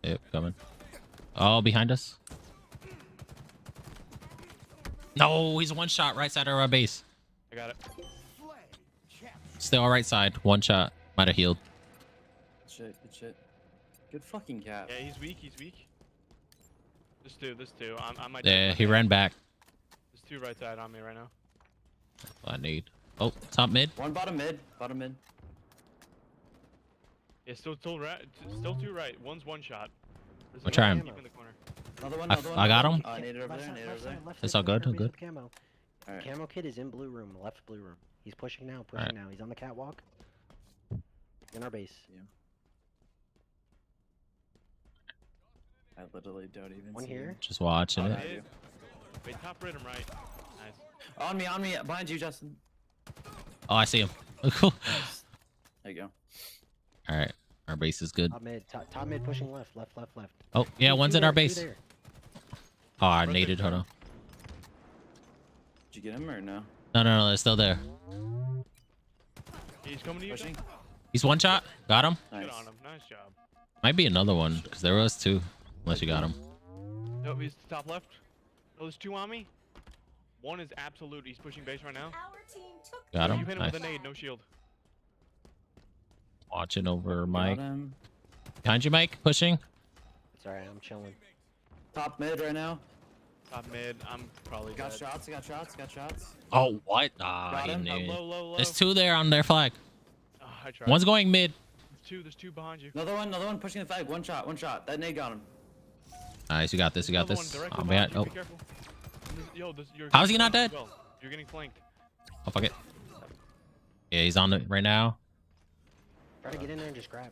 Yep, coming. Oh, behind us. No, he's one shot right side of our base. I got it. Flag captured. Still right side. One shot. Might have healed. Good shit, good shit. Good fucking cap. Yeah, he's weak, he's weak. This two. I might. Yeah, take he my ran hit. back. There's two right side on me right now. I need. Oh, top mid. One bottom mid, bottom mid. Yeah, still right. Still two right. One's one shot. There's I'll try another him. deep in the corner. Another one, I- another one. I got another him. one. Oh, I need it over Left there, I side, need it left over there. side, left It's side, all good, center all base good. with Camo. Alright. Camo kid is in blue room, left blue room. He's pushing now. Pushing Alright. now. He's on the catwalk. In our base. I literally don't even One see here. him. Just watching Oh, it. no. Mid. Wait, top right and right. Nice. On me, behind you, Justin. Oh, I see him. Cool. Nice. There you go. All right. Our base is good. Top mid. Top mid pushing left. Left. Oh, yeah, Two- one's two in our there, two base. there. Oh, I Right there, naded. Hold John. on. Did you get him or no? No, they're still there. He's coming to you. Pushing. John? He's one shot. Got him. Nice. Good on him. Nice job. Might be another one because there was two. Unless you got him. Nope, he's top left. Oh, there's two on me. One is absolute. He's pushing base right now. Our team took Got him. You hit him Nice. with a nade, no shield. Watching over Got Mike. him. Behind you, Mike. Pushing. It's alright. I'm chilling. Top mid right now. Top mid. I'm probably Got dead. shots, got shots, got shots. Oh, what? Ah, Got he him. naded. Low. There's two there on their flag. Oh, I tried. One's going mid. There's two behind you. Another one pushing the flag. One shot. That nade got him. Nice. You got this. You got Another one this. directly Oh, behind man. you, Oh, be careful. Yo, you're How is he getting not flanked dead? as well. You're getting flanked. oh, fuck it. Yeah, he's on it right now. Try to get in there and just grab.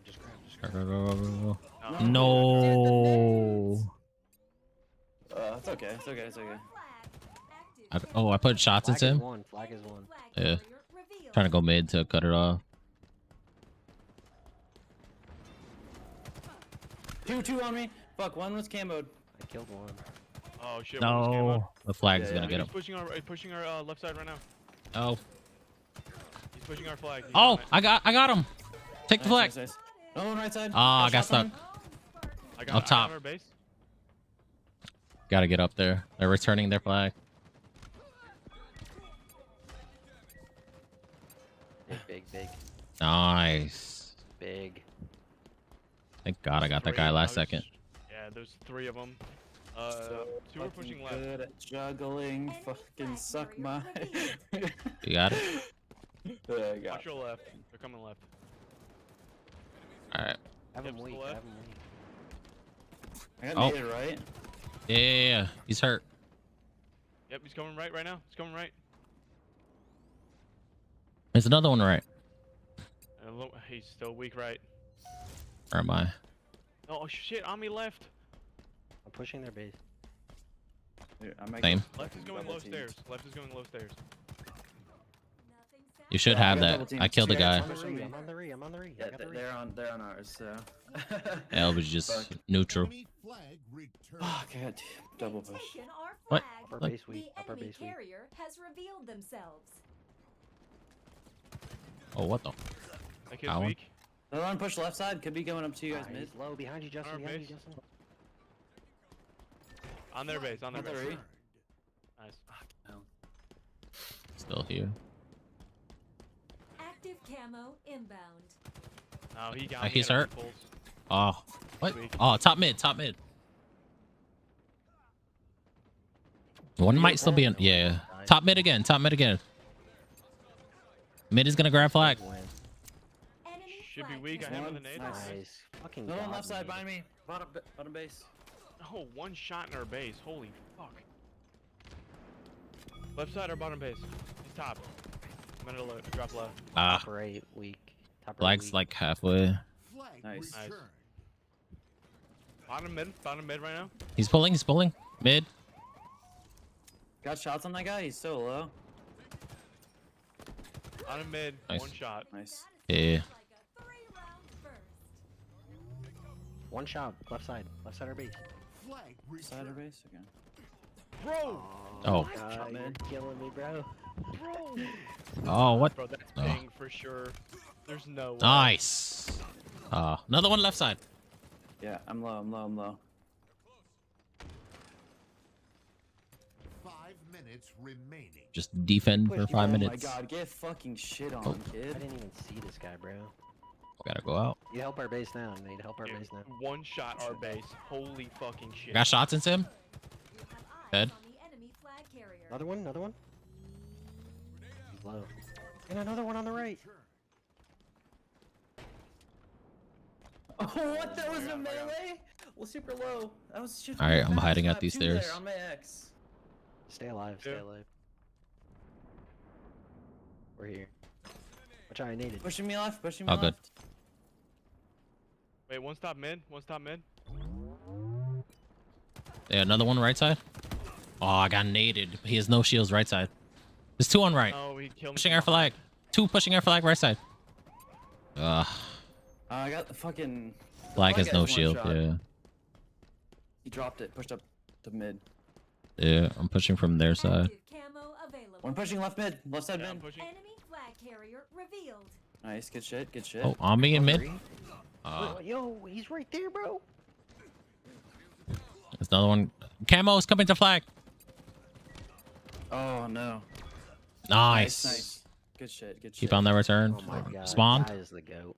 Go, go, go, go, go. No. No. It's okay. It's okay. I put shots Flag into is him. one. Flag is one. Yeah. Trying to go mid to cut it off. Two on me. Fuck, one was camoed. I killed one. Oh shit. one just came No. up. The flag's Yeah, gonna get He's him. pushing our left side right now. Oh. He's pushing our flag. He's Oh, on it. I got him. Take the flag. Nice. Another one right side. Ah, I got shots on stuck. him. I got up top. our base. Gotta get up there. They're returning their flag. Big. Nice. Big. Thank God I got that Three. guy I last was- second. Yeah, there's three of them. So Two are fucking pushing left. good at juggling. Enemy Fucking flag suck carrier my. revealed. You got it? Yeah, I got Watch your left. They're coming left. Alright. Have him Yep, weak. still Have left. him weak. I got Oh. naded, right? Yeah. He's hurt. Yep, he's coming right now. He's coming right. There's another one right. And look, he's still weak, right? Where am I? Oh shit, on me left. I'm pushing their base. Dude, I might Same. get Left is fucking going double low teamed. stairs. Left is going low stairs. You should Yeah, I have got that. double teamed. I killed the Yeah, guy. I'm on the re. I'm on the re. I'm on the re. I Yeah, got the re. they're on ours. So. Yeah, it was just Fuck. neutral. Enemy flag returned. Oh god, double push. Taken our What? flag. Upper Look. base weak. The Upper enemy base weak. carrier has revealed themselves. Oh, what the? That kid's Alan? weak. They're on push left side. Could be coming up to you guys mid. He's low behind you, Justin. Our Behind you, base. Justin. On their base, on their On the base. re. Nice. Still here. Active camo inbound. Oh, he got Oh, me he's at a hurt? pulse. Oh, what? Weak. Oh, top mid, top mid. One might still be in. Yeah, top mid again, top mid again. Mid is gonna grab flag. Win. Enemy Should be flag weak. I carrier. have with a nade. Nice. Nice. Fucking No one god, left side dude. behind me. Bottom base. Oh, one shot in our base. Holy fuck. Left side or bottom base? He's top. I'm gonna drop low. Ah, Top right weak. Top right flag's weak. like halfway. Flag Nice. Nice. returned. Bottom mid right now. He's pulling, he's pulling. Mid. Got shots on that guy. He's so low. Bottom mid, Nice. one shot. Nice. Yeah. Like a 3-round burst. One shot. Left side our base. Flag Side or returned. base again. Bro! Oh. God, man. you're killing me, bro. Bro! Oh, what? Bro, that's Oh. ping for sure. There's no way. Nice. Another one left side. Yeah, I'm low. 5 minutes remaining. Just defend for Push, 5 Oh my minutes. god, get fucking shit on, Oh. I kid. didn't even see this guy, bro. Gotta go out. You help our base now. Need help our Dude, base now. one shot our base. Holy fucking shit. Got shots into him. You have eyes Dead. on the enemy flag carrier. Another one. Another one. He's low. And another one on the right. Oh, what? That was a melee? Well, super low. That was shit. All right, I'm hiding at these Two there stairs. on my X. Stay alive. Stay Yeah. alive. We're here. Watch out, I needed. Pushing me left. Pushing me Oh, good. left. Wait, one stop mid. One stop mid. Yeah, another one right side. Oh, I got naded. He has no shields right side. There's two on right. Oh, he killed me. Pushing our flag. Two pushing our flag right side. I got the fucking. Flag has Flag no has one shield. shot. Yeah. He dropped it. Pushed up to mid. Yeah, I'm pushing from their side. Active camo available. One pushing left mid. Left side Yeah, I'm mid. pushing. Enemy flag carrier revealed. Nice. Good shit. Good shit. Oh, on me in mid. Three. Yo, he's right there, bro. There's another one. Camo's coming to flag. Oh, no. Nice. Nice. Good shit. Good shit. Keep on that return. Oh my god. Spawned. That is the goat.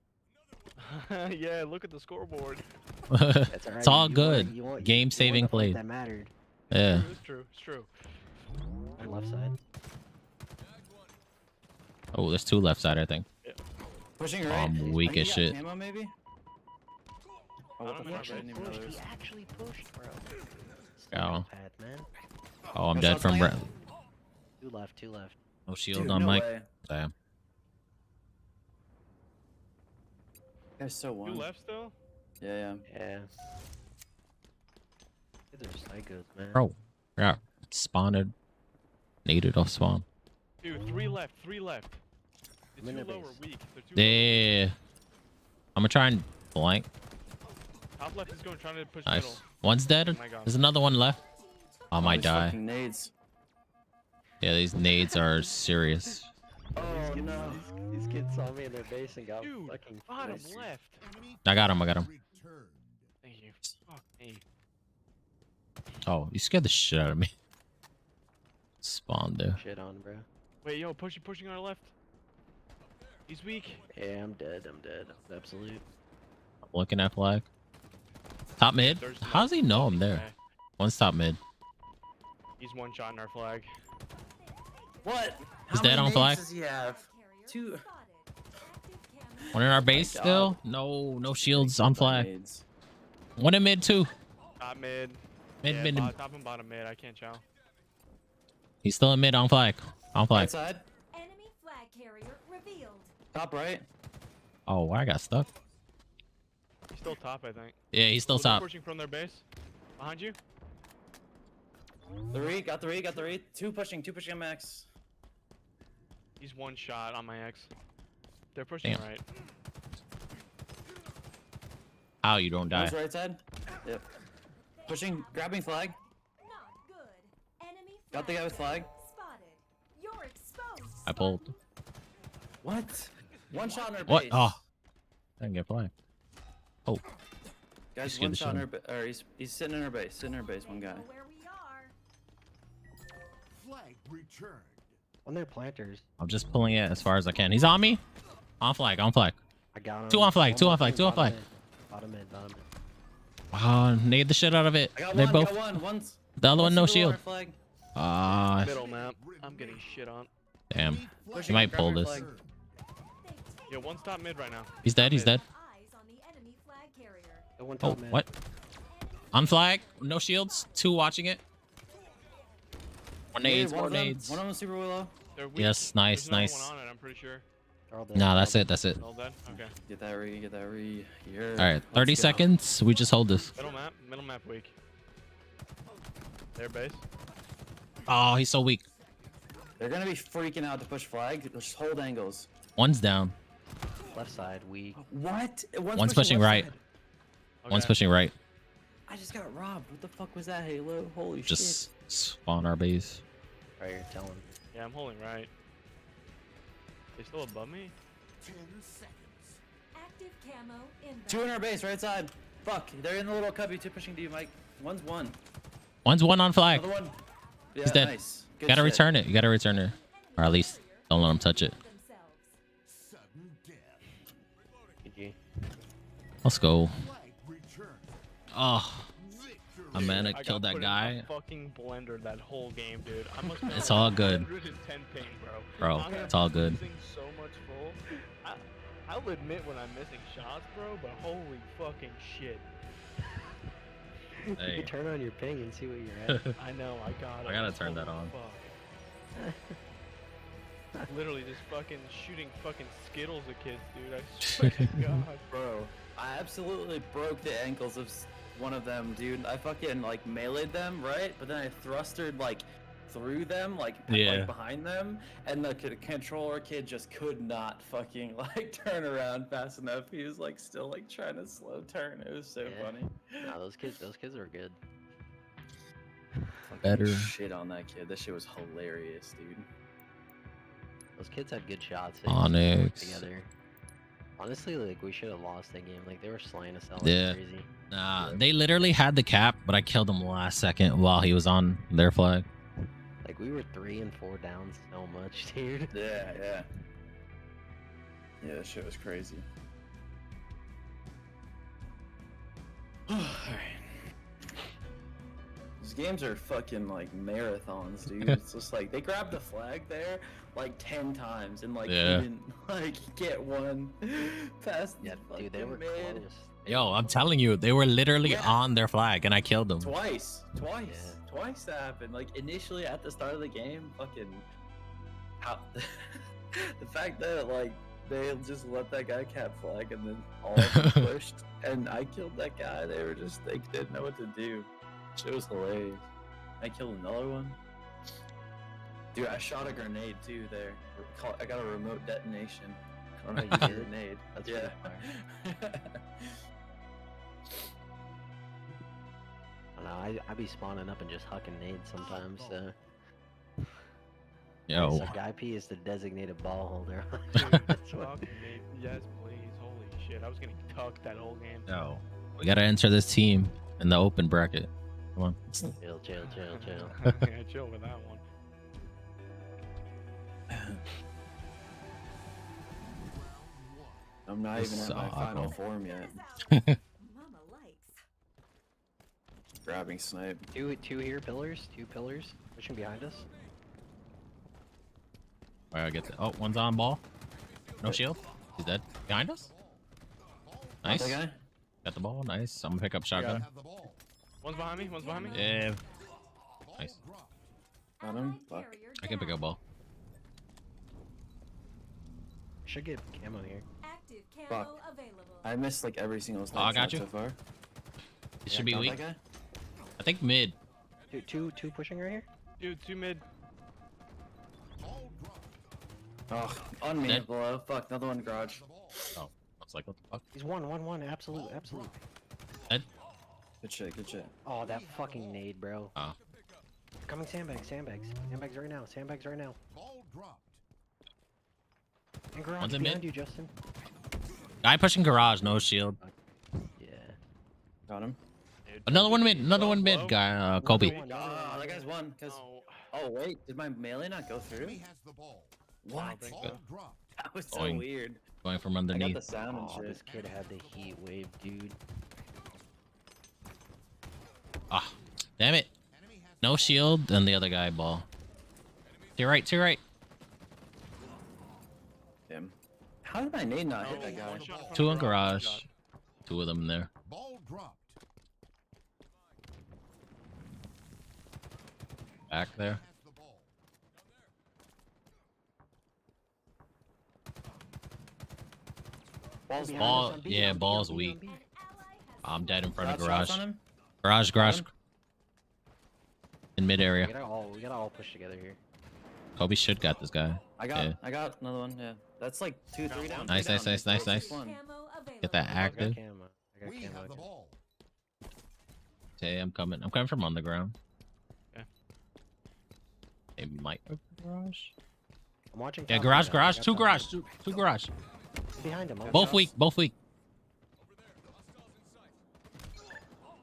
Yeah, look at the scoreboard. That's It's all You good. won- you won- Game you won saving the fight play. That mattered. Yeah. It's true. It's true. On left side. Oh, there's two left side, I think. Pushing right. I'm weak I think as he got shit. Camo, maybe? Oh, what I'm the in fuck? I our didn't even know Pushed. there He was. actually pushed, bro. Oh. Pad, man. Oh, I'm No dead shots from playing? Two left. Two left. no shield Dude, on no Mike. way. Damn. That's so You one. left still? Yeah, yeah. Yeah. They're just psychos, man. Bro. Yeah. Spawned. Naded off spawn. Dude, three left. Three left. The I'm in two their low are base. weak. They're too Yeah. I'm gonna try and blank. low. Top left is going trying to push Nice. middle. One's dead. Oh my God. There's another one left. I might These die. fucking nades. Yeah, these nades are serious. Oh, no. These kids saw me in their base and got Dude, fucking bottom flipped. left. Enemy I got him. I got him. returned. Thank you. Fuck me. Oh, you scared the shit out of me. Spawned there. Shit on, bro. Wait, yo, pushing on our left. He's weak. Yeah, I'm dead. I'm dead. Absolute. I'm looking at flag. Top mid. There's How does he know I'm there? Okay. One's top mid. He's one shot in our flag. What? Is How that many on nades flag? does he have? Carrier Two. spotted. Active camo. One in our base God. still. No shields on flag. Nades. One in mid too. Top mid. Mid, Yeah, mid. top and bottom mid. I can't chow. He's still in mid on flag. On flag. Right side. Enemy flag carrier revealed. Top right. Oh, I got stuck. He's still top, I think. Yeah, he's still Oh, they're top. pushing from their base. Behind you. Got the re. Two pushing max. He's one shot on my X. They're pushing Damn. right. How you don't die? One's right side. Yep. Pushing, grabbing flag. Not good. Enemy Got the guy with flag. spotted. You're exposed. I pulled. What? One shot in her What? base. Oh, I didn't get flag. Oh, Guys, scared one the shot in shit her base. Or he's sitting in her base. One guy. Know where we are. Flag returned. On their planters. I'm just pulling it as far as I can. He's on me. On flag. On flag. I got him. Two on flag, One two more on flag, thing, two on bottom flag. mid, Bottom mid, bottom mid. Nade the shit out of it. I got They're one. both. Got one. One's. The other one, no one's shield. silver flag. Middle map. I'm getting shit on. Damn. Pushing, He might grab pull her this. flag. Yeah, one's top mid right now. He's dead. He's dead. Eyes on the enemy flag carrier. The one Oh, top mid. what? On flag. No shields. Two watching it. More nades. One More of them- nades. One of them super low. They're weak. Yes, nice, There's another nice. one on it, I'm pretty sure. They're all dead. Nah, They're that's all it. That's it. All dead? Okay. Get that re. Here. All right, Let's 30 go. seconds. We just hold this. Middle map weak. Their base. Oh, he's so weak. They're gonna be freaking out to push flag. Just hold angles. One's down. dead. Left side, weak. What? One's pushing left right. side. One's Okay. pushing right. I just got robbed. What the fuck was that, Halo? Holy Just spawn our base. Right, you're telling. Yeah, I'm holding right. They still above me? 10 seconds. Active camo inbound. shit. Two in our base, right side. Fuck. They're in the little cubby. Two pushing D, Mike. One's one. One's one on flag. Another one. Yeah, He's dead. nice. You Good gotta shit. return it. You gotta return it. Or at least don't let him touch it. Themselves. Sudden death. GG. Let's go. Flag returned. Oh, Victory. a man I that got killed that put in guy. a fucking blender that whole game, dude. I must have It's all good. 110 ping, bro. Bro, I am it's all good. losing so much full. I'll admit when I'm missing shots, bro, but holy fucking shit. You Hey. can turn on your ping and see what you're at. I know, I got it. I gotta turn that Holy on. fuck. Literally just fucking shooting fucking Skittles at kids, dude. I swear to God. Bro, I absolutely broke the ankles of one of them, dude. I fucking like meleeed them, right? But then I thrustered like through them, like, Yeah. like behind them, and the controller kid just could not fucking like turn around fast enough. He was like still like trying to slow turn. It was so Yeah. funny. Nah, those kids are good. Fucking Better. shit on that kid. That shit was hilarious, dude. Those kids had good shots. They just Onyx. worked together. Honestly, like we should have lost that game. Like they were slaying us out like Yeah. crazy. Nah, they literally had the cap, but I killed him last second while he was on their flag. Like we were 3 and 4 down so much, dude. Yeah, yeah. Yeah, that shit was crazy. Alright. These games are fucking like marathons, dude. It's just like they grabbed the flag there like 10 times and like Yeah. couldn't like get one past Yeah, the dude, they were fucking mid. close. Yo, I'm telling you, they were literally Yeah. on their flag, and I killed them. Twice Yeah. that happened. Like initially at the start of the game, fucking how the fact that like they just let that guy cap flag and then all of them pushed and I killed that guy. They didn't know what to do. Shit was hilarious. I killed another one. Dude, I shot a grenade too there. I got a remote detonation. I don't know how you use a grenade. That's Yeah. pretty I don't know, I be spawning up and just hucking nades sometimes. Yo, So Guy P is the designated ball holder. Dude, That's what- fuck me. Yes, please. Holy shit. I was getting tucked that whole game. yo, we gotta enter this team in the open bracket. Come on. Chill, chill. Yeah, chill with that one. I'm not even at my Suck. final form yet. Mama likes. Grabbing snipe. Two here, pillars. 2 pillars pushing behind us. Alright, I get the. Oh, one's on ball. No shield. He's dead. Behind us. Nice. That guy? Got the ball. Nice. I'm gonna pick up shotgun. Have the ball. One's behind me. One's behind me. Yeah. Nice. Got him? Flag Fuck. carrier I can pick up down. ball. Should get camo here. Active Active camo Fuck. available. I missed like every single Oh, I got shot you. so far. It should be Got weak. that guy? I think mid. Two pushing right here. Dude, 2 mid. Oh, on me, Dead. below. Fuck, another one garage. Oh, I was like, what the fuck? He's one. Absolute. Dead? Good shit, good shit. Oh, that fucking nade, bro. Oh. Coming sandbags right now. Ball dropped. And garage One's in behind mid. you, Justin. Guy pushing garage, no shield. Yeah. Got him. Dude, Another one mid. Another low, one mid. low. Guy. Kobe. Another one. Oh, that guy's one. Cause Oh, oh wait, did my melee not go through? Enemy has the ball. What? think Ball so. dropped. That was so Going. weird. Going from I got the underneath. sound and Oh, shit. this kid had the heat wave, dude. Ah, damn it. No shield, and the other guy ball. To your right, to your right. Damn. How did my nade not hit no, that guy? one shot from Two the in garage. garage. Two of them in there. Ball dropped. Back there. Has the ball. Balls Behind Ball- us on B, yeah, on B, ball's on B, on weak. B. An ally has I'm dead in front of Shots garage. on him? Garage, garage. him? In mid area. We gotta all push together here. Kobe should got this guy. I got Yeah. another one, yeah. That's like 2, 3 down. Nice, three nice, down. nice, nice, nice. One. camo available. Get that I got active. camo. I got We camo. have the again. ball. Okay, I'm coming. I'm coming from on the ground. Okay. They might open garage. I'm watching. Yeah, top garage, side. garage, I got two top garage, side. two garage. Behind him. Both weak, both weak.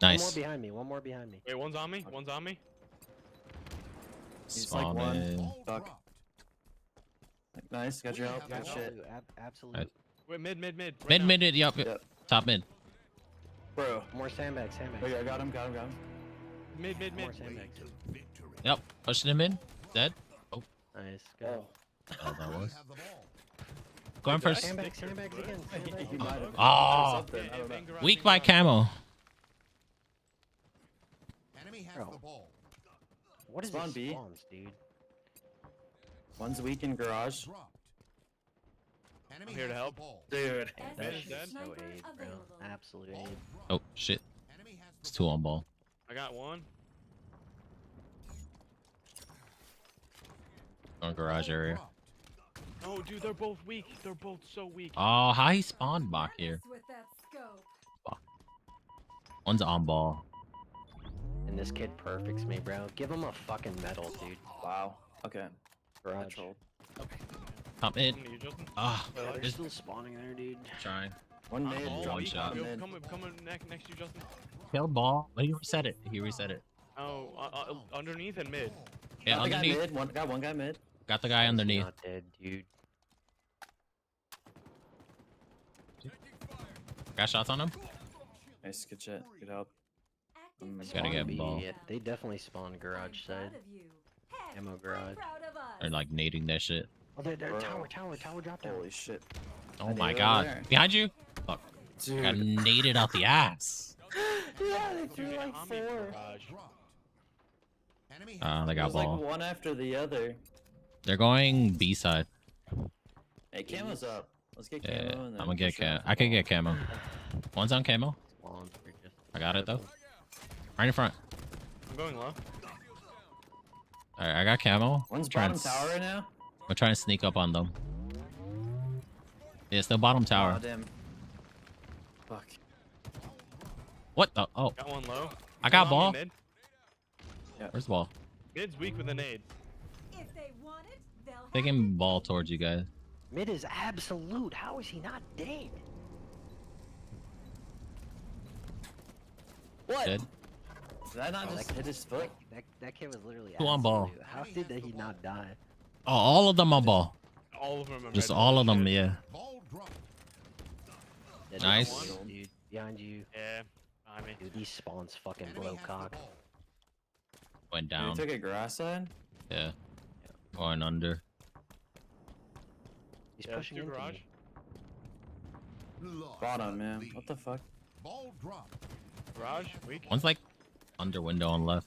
One more Nice. behind me. One more behind me. Wait, one's on me. One's on me. He's like one. Spawning. Ball Fuck. dropped. Nice, got your help. Yeah, Good shit. Absolute. Right. Wait, mid. Right Mid, now. mid, yup. Yep. Top mid. Bro. More sandbags. Okay, I got him. Mid. More sandbags. Victory. Yep. Pushing him in. Dead. Nice. Go. Oh. Oh, that We was. have the ball. Going Good first. guy. Sandbags again. Sandbags. He might have. Oh. Something, I don't know. Weak by camo. Enemy has Bro. the ball. What is Spawn this B. spawns, dude? One's weak in garage. Dropped. Enemy I'm here to has the help. ball. Dude. That Mid is shit's dead. so Sniper aid, bro. available. Absolute Ball aid. dropped. Oh shit. Enemy has It's the two on ball. I got one. Going garage area. dropped. No, dude, they're both weak. They're both so weak. Oh, how he spawned back here. Madness with that scope. One's on ball. And this kid perfects me, bro. Give him a fucking medal, dude. Wow. Okay. Garage. Trolled. Top mid. You, Justin? Ah, Yeah, they're just still spawning there, dude. trying. One I'm mid. all one weak. shot. Yo, Mid. Come next to you, Justin. Kill ball. But he reset it. He reset it. Oh, underneath and mid. Yeah, Got the guy underneath. mid. Got one guy mid. Got the guy underneath. Not dead, dude. Got shots on him. Nice, good shit. Good help. Active Mm, Gotta Spawn get B, ball. yeah, they definitely spawn garage I'm proud side. of you. Heck, Ammo I'm garage. proud of us. They're like nading that shit. Oh, they're Bro. tower drop down. Holy shit. Oh knew my they were god. there. Behind you. Fuck. Dude. Got naded out the ass. Yeah, they Dude, I'm in garage. Dropped. Enemy has They It got was like ball. one after the other. They're going B side. Hey, camo's up. Let's get Yeah, camo. And I'm then gonna get push camo. out. I can get camo. One's on camo. Spawns are just I got it though. Right in front. I'm going low. Alright, I got camo. One's Trying bottom to tower right now. We're trying to sneak up on them. Yeah, it's the bottom Oh, tower. damn. Fuck. What the? Oh, Got one low. I got One on ball. me, Mid. Where's the ball? Mid's weak with a nade. If they want it, they'll have Taking ball towards you guys. mid is absolute. How is he not dead? What? Dead. Did I not just hit his foot? That kid was literally Two on ball. absolute. How did he not die? Oh, all of them on ball. All of them are Just red all bull of them, shit. yeah. ball dropped. Yeah, Nice. one, dude. Behind you. Yeah, I mean. Dude, these spawns fucking Enemy blow has the cock. ball. Went Did he down. took a grass side? Yeah. Going under. He's Yeah, pushing two into garage. me. Lost Bottom, man. lead. What the fuck? Ball dropped. Garage, weak. One's like under window on left.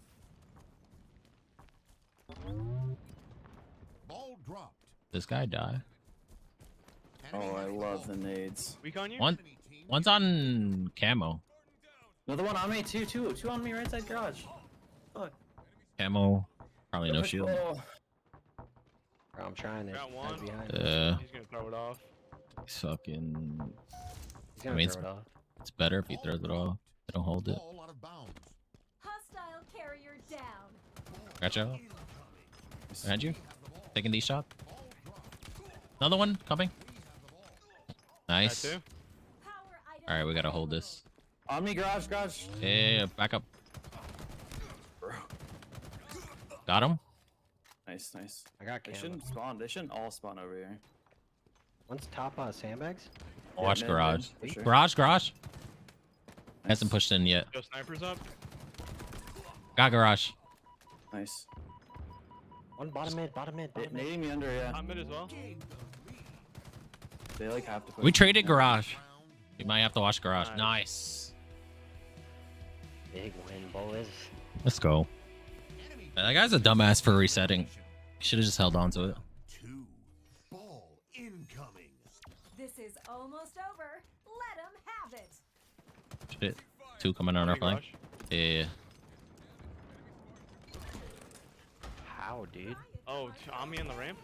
Ball dropped. This guy die. Oh, I love the nades. Weak on you? One's on camo. Another one on me. Two on me right side garage. Fuck. Camo. Probably no Push- shield. oh. Bro, I'm trying to. Got one. Behind. He's gonna throw it off. He's fucking. He's gonna I mean, throw it off. It's better if he throws it off. They don't hold it. Ball out of bounds. Hostile carrier down. Gotcha. Behind you. Taking these shots. Another one coming. Nice. Got two. Power item. All right, we gotta hold this. On me, garage. Yeah, back up. Got him. Nice. I got They camo. shouldn't spawn. They shouldn't all spawn over here. One's top sandbags. Watch mid, garage. mid, for sure. Garage. Nice. Hasn't pushed in yet. Yo, snipers up. Got garage. Nice. One bottom mid. Nading me under, yeah. I'm mid as well. They like have to push. We me. traded garage. You might have to watch garage. Nice. Nice. Big win, boys. Let's go. That guy's a dumbass for resetting. Should have just held on to it. 2. Ball incoming. This is almost over. Let him have it. Shit. Two coming on our Big flank. rush. Yeah. How, dude? Oh, on me on the ramp.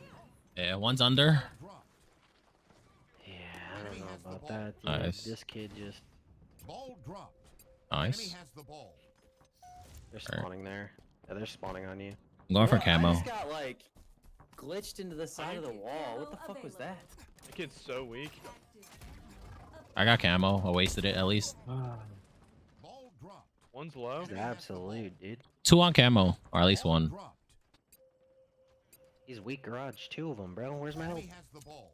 Yeah, one's under. Drop. Yeah, I don't know about that. Dude. Nice. This kid just. Ball dropped. Enemy Nice. has the ball. They're Alright. spawning there. Yeah, they're spawning on you. I'm going for Bro, I camo. just got like glitched into the side of the wall. What the fuck was that? That kid's so weak. I got camo. I wasted it at least. Ball dropped. One's low. He's absolute, dude. Two on camo, or at least Ball one. dropped. He's weak garage. Two of them, bro. Where's my help? Enemy has the ball.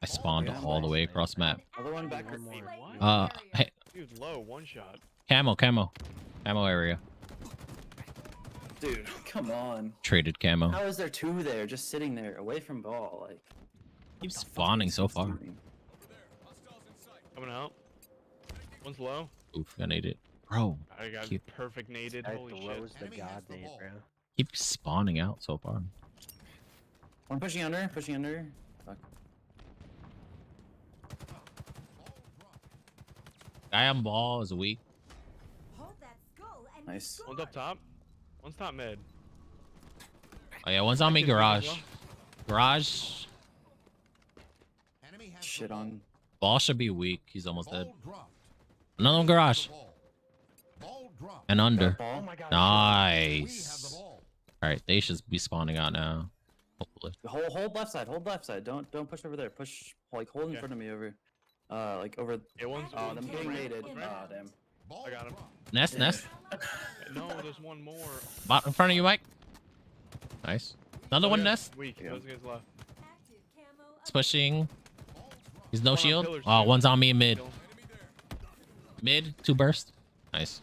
I spawned Yeah, all the way across map. Other one back Ally with me. slain What? the Hey, Dude, low. One shot. camo area. Dude, come on. Traded camo. How is there two there just sitting there away from ball? Like, Keeps spawning so far. Coming out. One's low. Oof, I need it. Bro, I got Keep- perfect naded. Guy Holy shit. throws the Enemy has god the nade, ball. bro. keep spawning out so far. I'm pushing under. Fuck. Guy on ball is weak. Hold that skull and Nice. score. One's up top. One's top mid. Oh yeah, one's on me Kid's weak as garage. well. Garage. Enemy has the Shit ball. on. Ball should be weak. He's almost dead. Ball dropped. Another one garage. Ball. Ball dropped. And under. Ball. Oh my god. We have the Nice. ball. Alright, they should be spawning out now. Hopefully. Hold left side. Hold left side. Don't push over there. Push like hold in Okay. front of me over. Like over. Yeah, one's. Oh, one's them getting ramp. naded. One's ramp. Oh damn. Ball I got him. dropped. Nest, nest. No, there's one more. Bot in front of you, Mike. Nice. Another Oh, one yeah, nest. Weak. Yeah. Those guys left. Active camo It's pushing. Ball dropped. He's no One on shield. pillars, Oh, too. one's on me in mid. Kill him. Mid, two burst. Nice.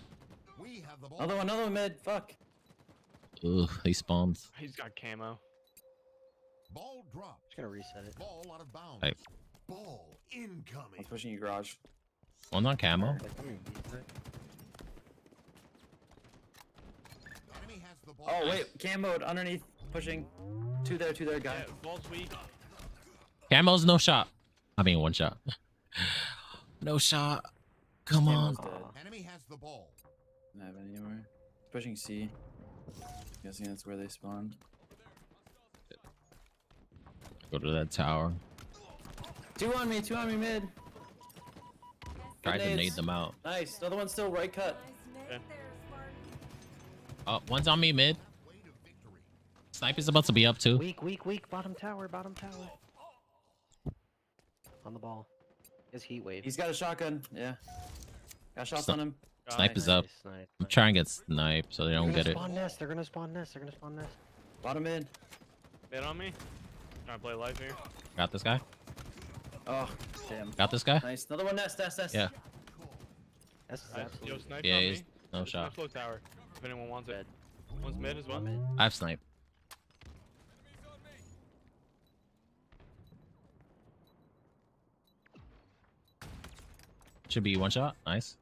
We have the ball. Another one mid. Fuck. Ugh, he spawns. He's got camo. Ball dropped. Just gonna reset it. Ball out of bounds. Hey. Ball I'm incoming. pushing you garage. One's on camo. Like, I'm gonna beat it. Enemy has the ball. Oh wait, cam mode underneath. Pushing. Two there, guy. Yeah, ball's weak. Camo's no shot. I mean, one shot. No shot. Come on. Camo's dead. Enemy has the ball. Don't have any anywhere. Pushing C. Guessing that's where they spawned. Go to that tower. Two on me mid. Tried to nade nades. them out. Nice. Another one's still right cut. Nice Okay. nade there, Spartan. Oh, one's on me mid. Way to victory. Snipe is about to be up too. Weak. Bottom tower. On the ball. His heat wave. He's got a shotgun. Yeah. Got shots Sni- on him. Snipe is up. Nice. I'm trying to get sniped so they don't get it. They're gonna spawn nest. Bottom mid. Mid on me. Trying to play life here. Got this guy. Oh, damn. Got this guy. Nice. Another one nest. Yeah. That's Nice. Yo, absolute. snipe Yeah, on he's me. no There's shot. Slow tower. If anyone wants it. Dead. One's mid as well. Mid. I have snipe. Should be one shot. Nice.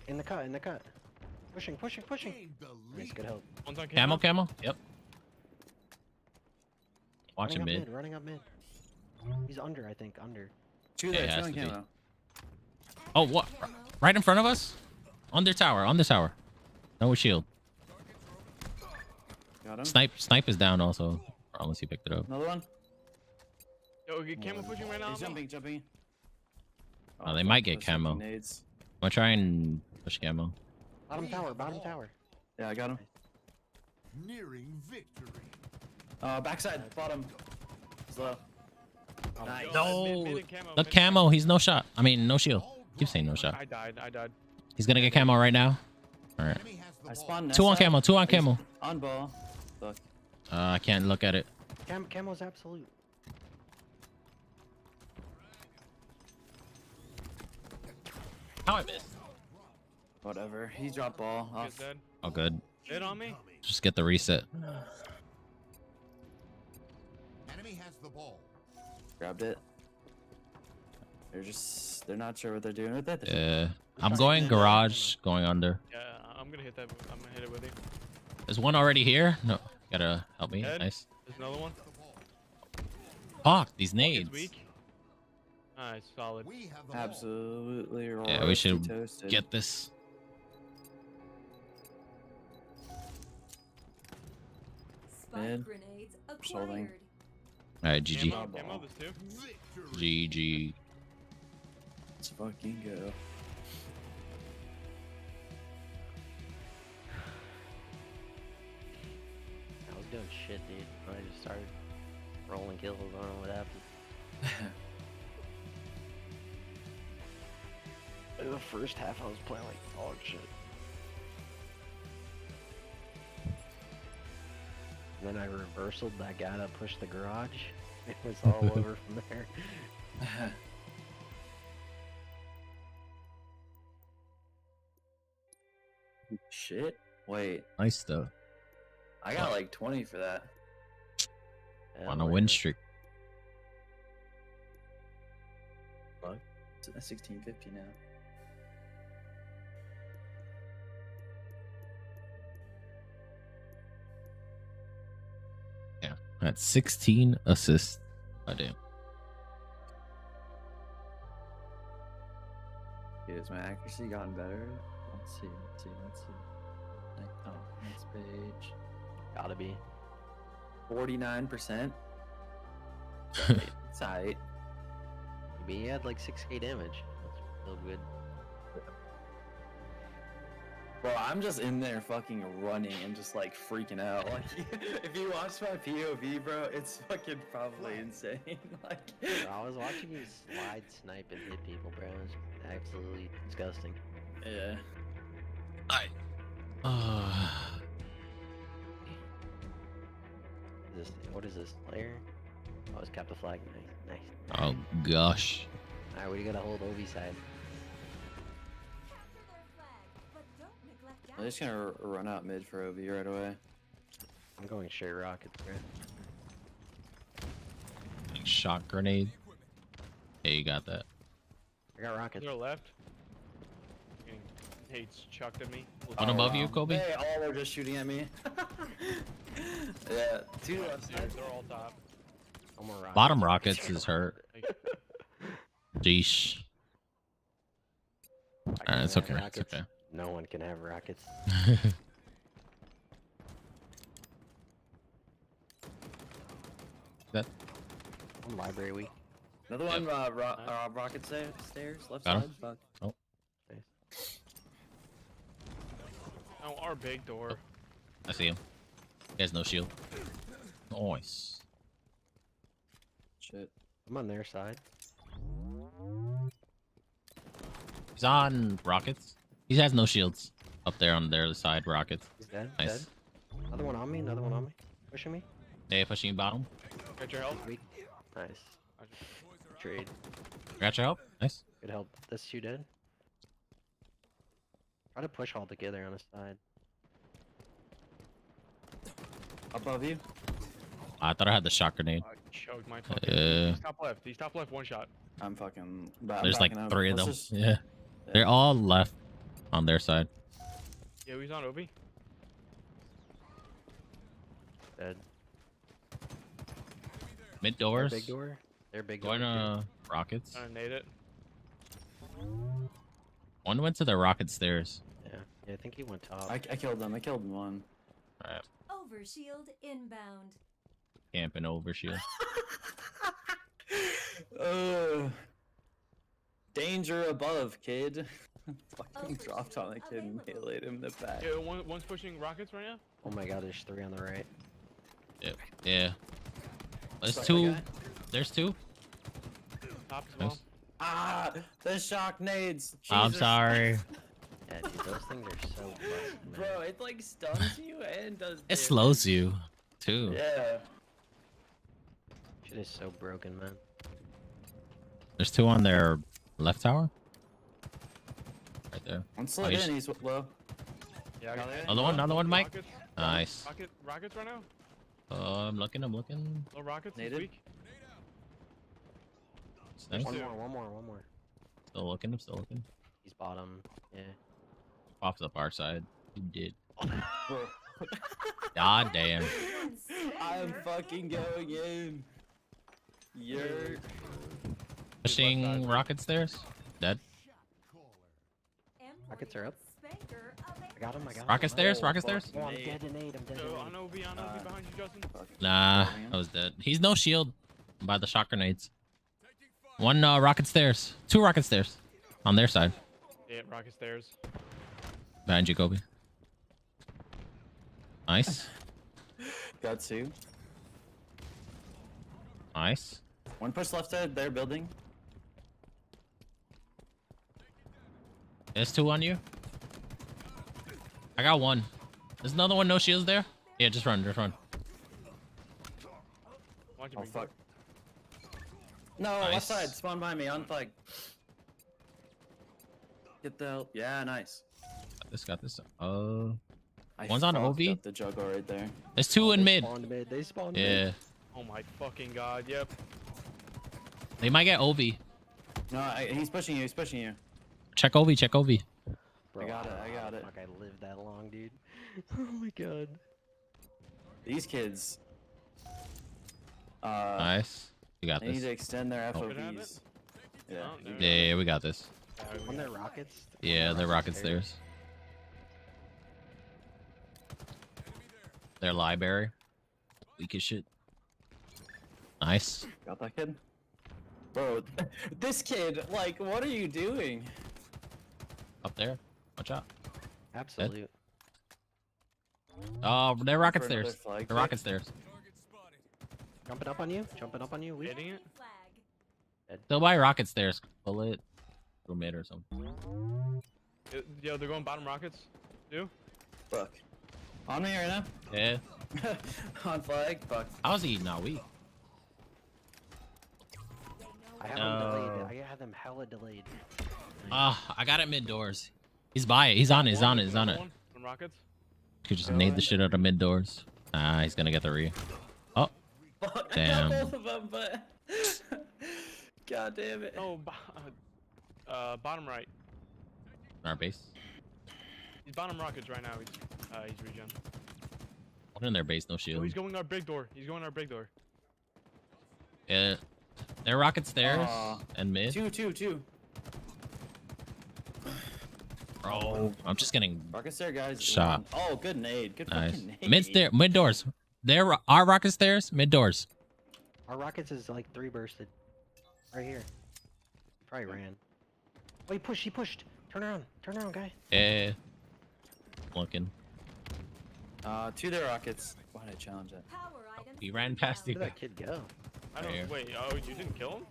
In the cut. Pushing. Gained the Nice, lead. good help. One's on Camo. Yep. Watching Running mid. up mid. He's under, I think. Under. Two Yeah, there, it has two on to be. camo. Oh, what? Right in front of us? On their tower. On the tower. No shield. Got him. Snipe is down also. Unless he picked it up. Another one. Yo, get camo pushing right now. He's jumping. Oh, they might get those fucking camo. Nades. I'm gonna try and push camo. Bottom tower, bottom tower. Yeah, I got him. Nearing victory. Backside, bottom. Slow. Nice. No. Mid and camo, The mid and camo, he's no shot. I mean, no shield. Keep saying no shot. I died. He's gonna get camo right now. All right. Enemy has the I ball. spawned. Two on nest side. camo. Two on He's camo. On ball. Fuck. I can't look at it. Camo's absolute. How I missed? Whatever. He dropped ball. Get Off. dead. Oh, good. Hit on me. Just get the reset. Enemy has the ball. Grabbed it. They're not sure what they're doing with it. I'm going garage, going under. Yeah, I'm gonna hit that. I'm gonna hit it with you. There's one already here. No, gotta help me. Dead. Nice. There's another one. Fuck, these It's nades. weak. Nice, solid. We have the ball. Absolutely. Yeah, we should roasty toasted. get this. Spike Mid. grenades Holding. acquired. All right, GG. Camo, there's two. Victory. GG. Let's fucking go. I was doing shit, dude. I just started rolling kills. I don't know what happened. In the first half, I was playing like dog shit. And then I reversaled that guy that pushed the garage. It was all over from there. Shit. Wait. Nice stuff. I got like 20 for that. Yeah, On a we're win good. streak. It's at 1650 now. Yeah. That's 16 assists. I do. Dude, has my accuracy gotten better? Let's see. Like, oh, next page. Gotta be. 49%. It's alright. I mean, he had like 6k damage. That's still good. Bro, I'm just in there fucking running and just like freaking out. Like, if you watch my POV, bro, it's fucking probably insane. Like, Bro, I was watching you slide, snipe, and hit people, bro. It was absolutely disgusting. yeah. What is this? Slayer? Oh, it's Cap the Flag. Nice. Oh gosh. Alright, we gotta hold Ovi side. Capture their flag, but don't neglect I'm just gonna run out mid for OV right away. I'm going straight rockets, bro. Shot grenade. Yeah, you got that. I got rockets. To the left. Getting hates chucked at me. One above you, Kobe? They all are just shooting at me. Yeah, two left side. They're all top. No more rockets. Bottom rockets is hurt. Like, Jeesh. I Alright, can it's have okay. It's rockets. okay. No one can have rockets. That I'm library weak. Another one, rocket stairs, left Got him. side. Fuck. oh, oh, our big door. I see him. He has no shield. Nice. Shit. I'm on their side. He's on rockets. He has no shields. Up there on their side, rockets. He's dead. Nice. Dead. Another one on me. Another one on me. Pushing me. They pushing bottom. Got your help? Weak. Nice. Trade. Got your help. Nice. Good help. This two dead. Try to push all together on the side. Above you. I thought I had the shot grenade. I choked my fucking. He's top left. He's top left. One shot. I'm fucking. There's like backing up. 3 of Let's them. just- Yeah. They're all left on their side. Yeah, he's on Obi. Dead. Mid doors. Big door. They're big. Going over, rockets. Trying to nade it. One went to the rocket stairs. too. Yeah, I think he went top. I killed them. I killed one. All right, Overshield inbound. camping over shield. Danger above, kid. Fucking Overshield dropped on the kid and available. melee him in the back. Yeah, one's pushing rockets right now. Oh my god, there's 3 on the right. Yep. Yeah. There's Suck that 2. guy. There's 2. Top as well. Nice. Ah, the shock nades. I'm Jesus. sorry. Yeah, dude, those things are so busted, man. Bro, it like stuns you and does. It damage. slows you, too. Yeah. Shit is so broken, man. There's 2 on their left tower. Right there. One slid he's- in. He's low. Yeah, I got it. Another one, Mike. Rockets. Nice. Rockets right now. I'm looking. Low rockets. He's Naded. weak. It's nice. One One more. Still looking. He's bottom. Yeah. Off the far side. You did. Bro. God damn. I'm fucking going in. You're. Pushing rocket stairs. Dead. Rockets are up. Spanker I got him. Rocket stairs. Rocket fuck. stairs. Oh, I'm dead to nade. I'm dead to So nade. on OV behind you, Justin. Nah, I was dead. He's no shield by the shock grenades. One rocket stairs. 2 rocket stairs on their side. Yeah, rocket stairs. Behind you, Kobe. Nice. Got 2. Nice. One push left side. They're building. There's 2 on you. I got 1. There's another one. No shields there. Yeah, just run. Watch Oh him. fuck. No, Nice. left side. Spawn by me. On flag. Get the help. Yeah, nice. Got this. I One's on fucked OV? up the juggle right there. There's 2 in mid. Spawned mid. They spawned Yeah. mid. Oh my fucking god. Yep. They might get OV. No, he's pushing you. He's pushing you. Check OV. Bro, I got it, don't I know got how the it. Fuck, I lived that long, dude. Oh my god. These kids. Nice. You got They need this. to extend their Should have FOVs. it? Yeah. Oh, you there got Yeah, we got this. On their rockets? Yeah, they're rocket stairs. Their library. Weak as shit. Nice. Got that kid? Bro, this kid, like, what are you doing? Up there. Watch out. Absolute. Oh, they're rocket For another stairs. flag They're pick? rocket stairs. Jumping up on you? Weak. Hitting it. flag. Still by rocket stairs. Bullet. Go mid or something. Yo, they're going bottom rockets. Do. Fuck. On me right Yeah. now? On flag? Fuck. How's he not weak? I have No. them delayed. I have them hella delayed. I got it mid doors. He's by it. He's on it. He's on it. He's on it. One from rockets. Could just nade the shit out of mid doors. Ah, he's gonna get the re. Oh, Fuck, Damn. I got both of them, but... God damn it. Oh, bottom right. our base. He's bottom rockets right now. He's regen. One in their base, no Oh, shield. he's going our big door. Yeah. They're rocket stairs Aw. and mid. Two. Bro, I'm just getting Rocket stair, guys. Shot. Oh, good nade. Good nice. fucking nade. Mid doors. There are rocket stairs, mid doors. Our rockets is like 3 bursted. Right here. Probably ran. Oh, he pushed. Turn around, guy. Yeah. Looking. To their rockets. Why did I challenge that? Power items He ran past you. Where did that kid go? I don't. Here. Wait. Oh, you didn't kill him?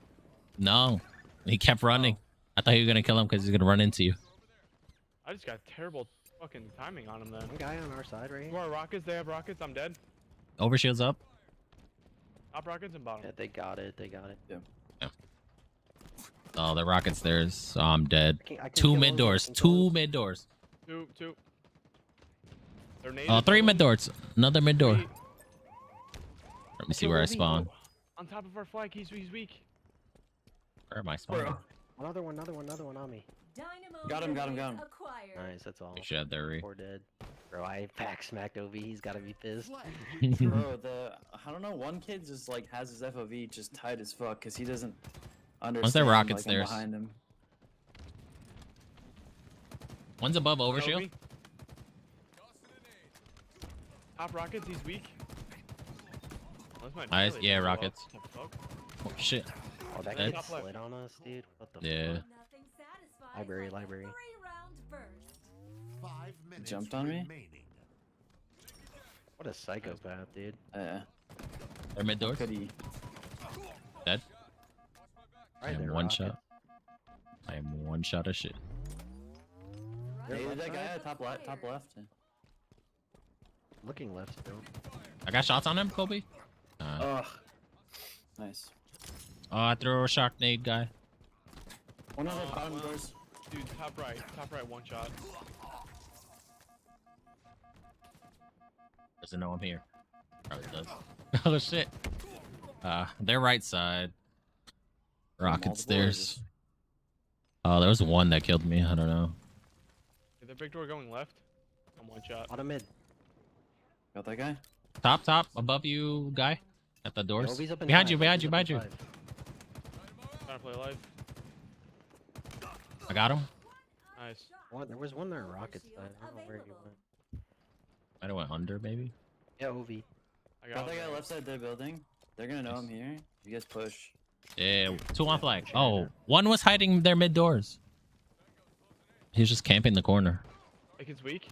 No. He kept running. I thought you were gonna kill him because he's gonna run into you. I just got terrible fucking timing on him then. One guy on our side right Who here. are rockets? They have rockets. I'm dead. Overshield's up. Top rockets and bottom. Yeah, they got it. Oh, the rocket stairs. So I'm dead. I can 2 kill mid those, doors. I can kill 2 those. mid doors. Two. They're native. Oh, 3 mid doors. Another mid door. Wait, Let me see where I OV. spawn. On top of our flag, he's weak. Where am I spawning? Bro. Another one on me. Dynamo Got him, got him, got him. acquired. Nice, that's all. Good shot there, Ree. Poor dead. Bro, I pack smacked OV. He's gotta be pissed. Flag Bro, I don't know, one kid just like has his FOV just tight as fuck because he doesn't understand. there rockets like, I'm there? behind him. One's above overshield. Obi. Top rockets, he's weak. Oh, that's my Nice, Charlie. yeah, Well, rockets. what the fuck? Oh shit. Oh, that Dead. kid slid on us, dude. What the Yeah. fuck? Nothing satisfies Library, like a library. 3-round burst. 5 minutes Jumped on me? remaining. What a psychopath, dude. Yeah. They're mid doors. Could he? Dead. I Right am there, one rocket. shot. I am one shot of shit. They're Hey, left that guy side? at top left. Top left. Looking left still. I got shots on him, Kobe. Ugh. Nice. Oh, I threw a shock nade guy. One of the Oh, bottom well. doors. Dude, top right, one shot. Doesn't know I'm here. Probably does. Oh shit. Their right side. Rocket Multiple stairs. Oh, there was one that killed me. I don't know. Is the big door going left? I'm one shot. Bottom mid. Got that guy? Top, above you, guy. At the doors. OV's up Behind you, inside. behind you, OV's up behind you. inside. Trying to play live. I got him. Nice. There was one there rocket side. I don't know where he went. Might have went under, maybe. Yeah, OV. I Got got that him. guy left side of the building. They're gonna know I'm here. You guys push. Yeah, 2 on flag. Oh, one was hiding their mid doors. He was just camping the corner. Like it's weak.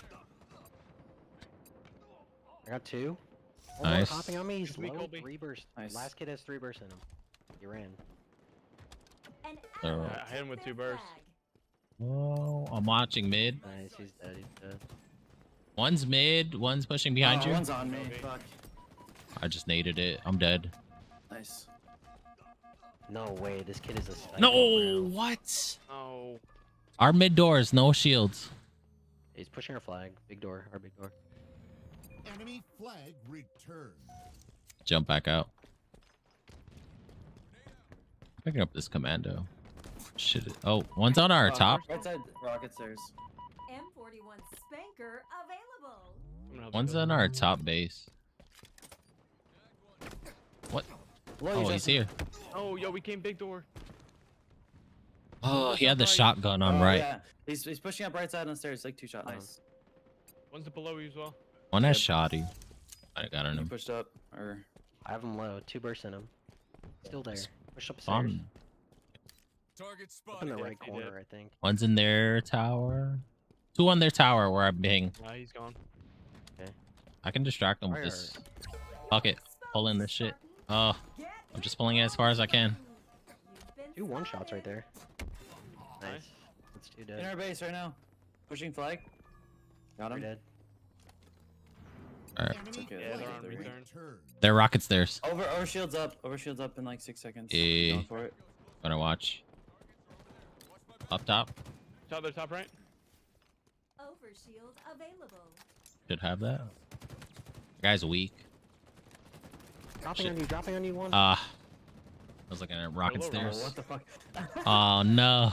I got 2. One Nice. more hopping on me. He's Good week, low. Colby. 3 burst. Nice. Last kid has 3 bursts in him. He ran. An They're ally right. I hit him with took 2 their bursts. flag. Oh, I'm watching mid. Nice, he's dead. He's dead. One's mid, one's pushing behind Oh, you. One's on me. Okay. Fuck. I just naded it. I'm dead. Nice. No way. This kid is a psycho, No, bro. what? Oh. Our mid doors, no shields. He's pushing our flag. Big door. Our big door. Enemy flag returned. Jump back out. Picking up this commando. Shit. Oh, one's on our top. Right side rocket stairs. M41 Spanker available. I'm gonna help One's you. on our top base. What? Below you, Oh, he's Justin. here. Oh, yo, we came big door. Oh, he had the Right. shotgun on Oh, right. Yeah. He's pushing up right side on the stairs. Like 2 shot. Nice. One's below you as well. One has shoddy. I got on He him. pushed up. Or I have him low. 2 bursts in him. Still there. Push up stairs. Bomb. Target Up in the Yeah, right he corner, did. I think. One's in their tower. 2 on their tower where I'm being. Nah, he's gone. I can distract them with Where this. Fuck it. Pull in this shit. Oh, I'm just pulling it as far as I can. 2 1-shots right there. Nice. That's 2 in dead. our base right now. Pushing flag. Got We're him. dead. Alright. Enemy okay. Yeah, they're flag on return. returned. Their rocket stairs. Over shields up. Over shields up in like 6 seconds. Eh. Going for it. Gonna watch. Up top. Shot their top right. Overshield available. Should have that. Guy's weak. Dropping Shit. on you. Dropping on you. 1. I was looking at rocket Hello, Oh, stairs. what the fuck? Oh no.